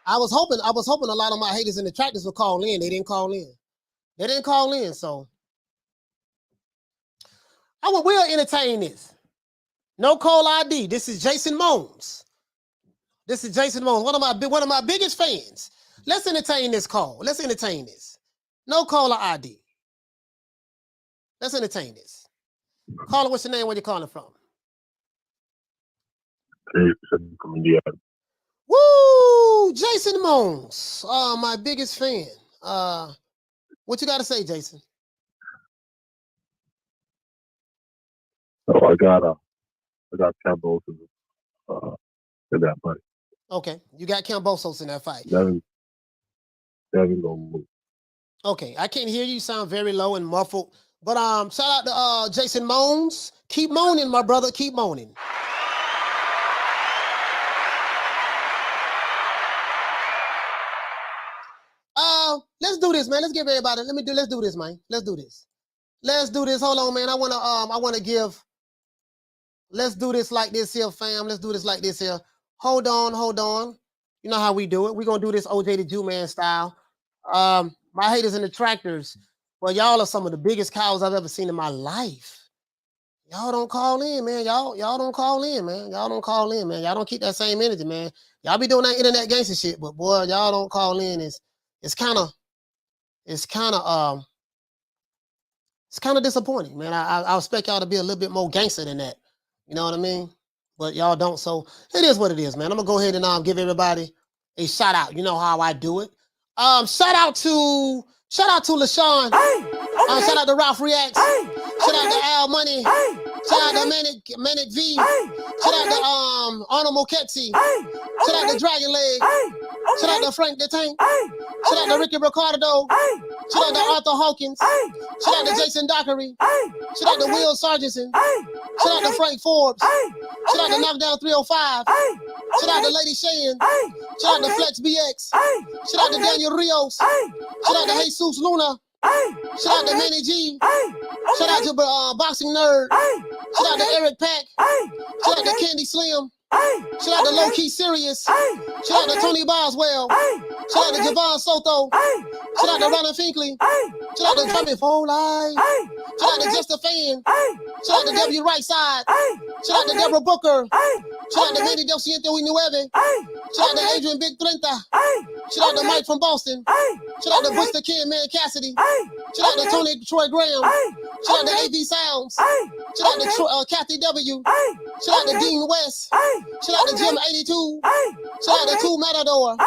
I was hoping a lot of my haters and detractors would call in. They didn't call in. So we'll entertain this. No call ID. This is Jason Moans. One of my biggest fans. Let's entertain this call. Let's entertain this. No caller ID. Let's entertain this. Caller, what's your name? Where you calling from? Peace from Indiana. Woo! Jason Mones, my biggest fan. What you got to say, Jason? So I got Kambosos in that fight. Okay, you got Kambosos in that fight. Devin gonna move. Okay, I can't hear you. You sound very low and muffled. But shout out to Jason Mones. Keep moaning, my brother. Keep moaning. Let's do this, man. Let's give everybody. Let's do this, man. Let's do this. Hold on, man. I wanna give. Let's do this like this here, fam. Let's do this like this here. Hold on. You know how we do it. We're gonna do this OJ the Jew Man style. My haters and detractors. Well, y'all are some of the biggest cows I've ever seen in my life. Y'all don't call in, man. Y'all don't call in, man. Y'all don't call in, man. Y'all don't keep that same energy, man. Y'all be doing that internet gangster shit, but boy, y'all don't call in. It's kind of disappointing, man. I expect y'all to be a little bit more gangster than that. You know what I mean? But y'all don't. So it is what it is, man. I'm gonna go ahead and give everybody a shout out. You know how I do it. Shout out to LaShawn. Shout out to Ralph Reacts. Shout out to Al Money. Shout out to Manic V. Shout out to Arnold Moketsi. Shout out to Dragon Leg. Shout out to Frank the Tank. Shout out to Ricky Ricardo. Shout out to Arthur Hawkins. Shout out to Jason Dockery. Shout out to Will Sargentson. Shout out to Frank Forbes. Shout out to Knockdown 305. Shout out to Lady Shayen. Shout out to Flex BX. Shout out to Daniel Rios. Shout out to Jesus Luna. Shout out to Manny G. Shout out to Boxing Nerd. Shout out to Eric Pack. Shout out to Candy Slim. Shout out to Low Key Serious. Shout out to Tony Boswell. Shout out to Javon Soto. Shout out to Ronald Finkley. Shout out to Tommy Foley. Shout out to Just a Fan. Shout out to W. Right Side. Shout out to Deborah Booker. Shout out to Manny Del Ciento y Nueve. Shout out to Adrian Big Trenta. Shout out to Mike from Boston. Shout out to Bush the Kid, Man Cassidy. Shout out to Tony Troy Graham. Shout out to AV Sounds. Shout out to Kathy W. Shout out to Dean West. Shout out to Jim 82. Shout out to Two Matador.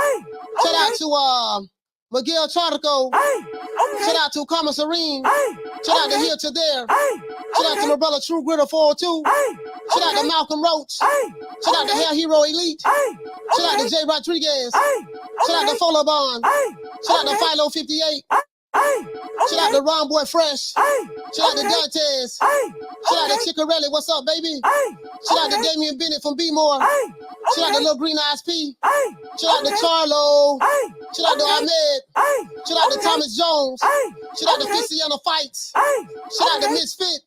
Shout out to Miguel Charco. Shout out to Kama Serene. Shout out to Here to There. Shout out to my brother True Gritter 402. Shout out to Malcolm Roach. Shout out to Hair Hero Elite. Shout out to Jay Rodriguez. Shout out to Fola Bond. Shout out to Philo 58. Shout out to Ron Boy Fresh. Shout out to Dantes. Shout out to Chickarelli. What's up, baby? Shout out to Damian Bennett from B-More. Shout out to Lil Green Eyes P. Shout out to Charlo. Shout out to Ahmed. Shout out to Thomas Jones. Shout out to Fissiano Fights. Shout out to Misfit.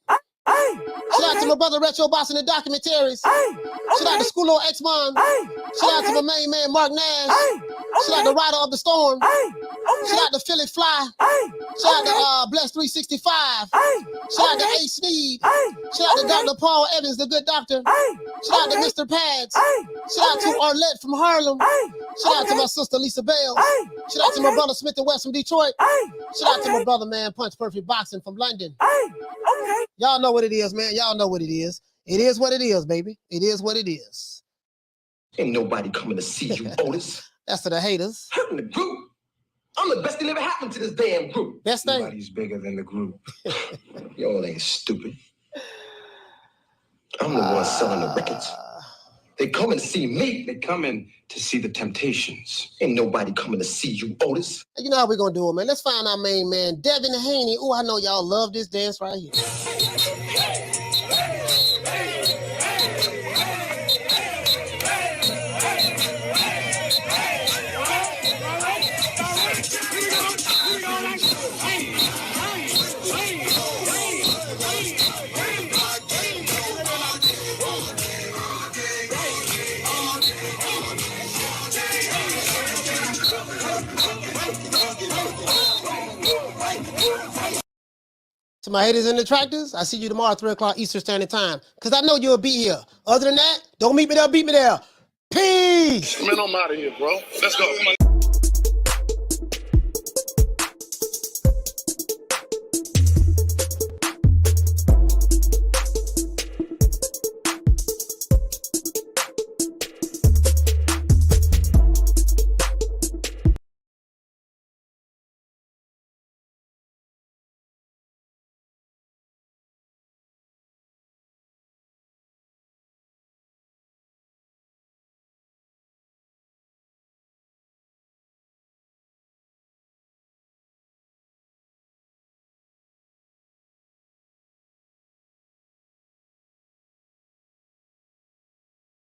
Shout out to my brother Retro Boss in the documentaries. Shout out to Schoolo X-Mon. Shout out to my main man Mark Nash. Shout out to Rider of the Storm. Shout out to Philly Fly. Shout out to Bless 365. Shout out to A. Sneed. Shout out to Dr. Paul Evans, the good doctor. Shout out to Mr. Pads. Shout out to Arlette from Harlem. Shout out to my sister Lisa Bales. Shout out to my brother Smith and West from Detroit. Shout out to my brother, man, Punch Perfect Boxing from London. Y'all know what it is, man. Y'all know what it is. It is what it is, baby. It is what it is. Ain't nobody coming to see you, Otis. That's to the haters. Hurting the group. I'm the best thing ever happened to this damn group. Best thing. Nobody's bigger than the group. Y'all ain't stupid. I'm the one selling the records. They come and see me. They come in to see the Temptations. Ain't nobody coming to see you, Otis. You know how we're going to do it, man. Let's find our main man, Devin Haney. Oh, I know y'all love this dance right here. To my haters and detractors, I see you tomorrow at 3 o'clock Eastern Standard Time. Because I know you'll be here. Other than that, don't meet me there, beat me there. Peace! Man, I'm out of here, bro. Let's go. Come on.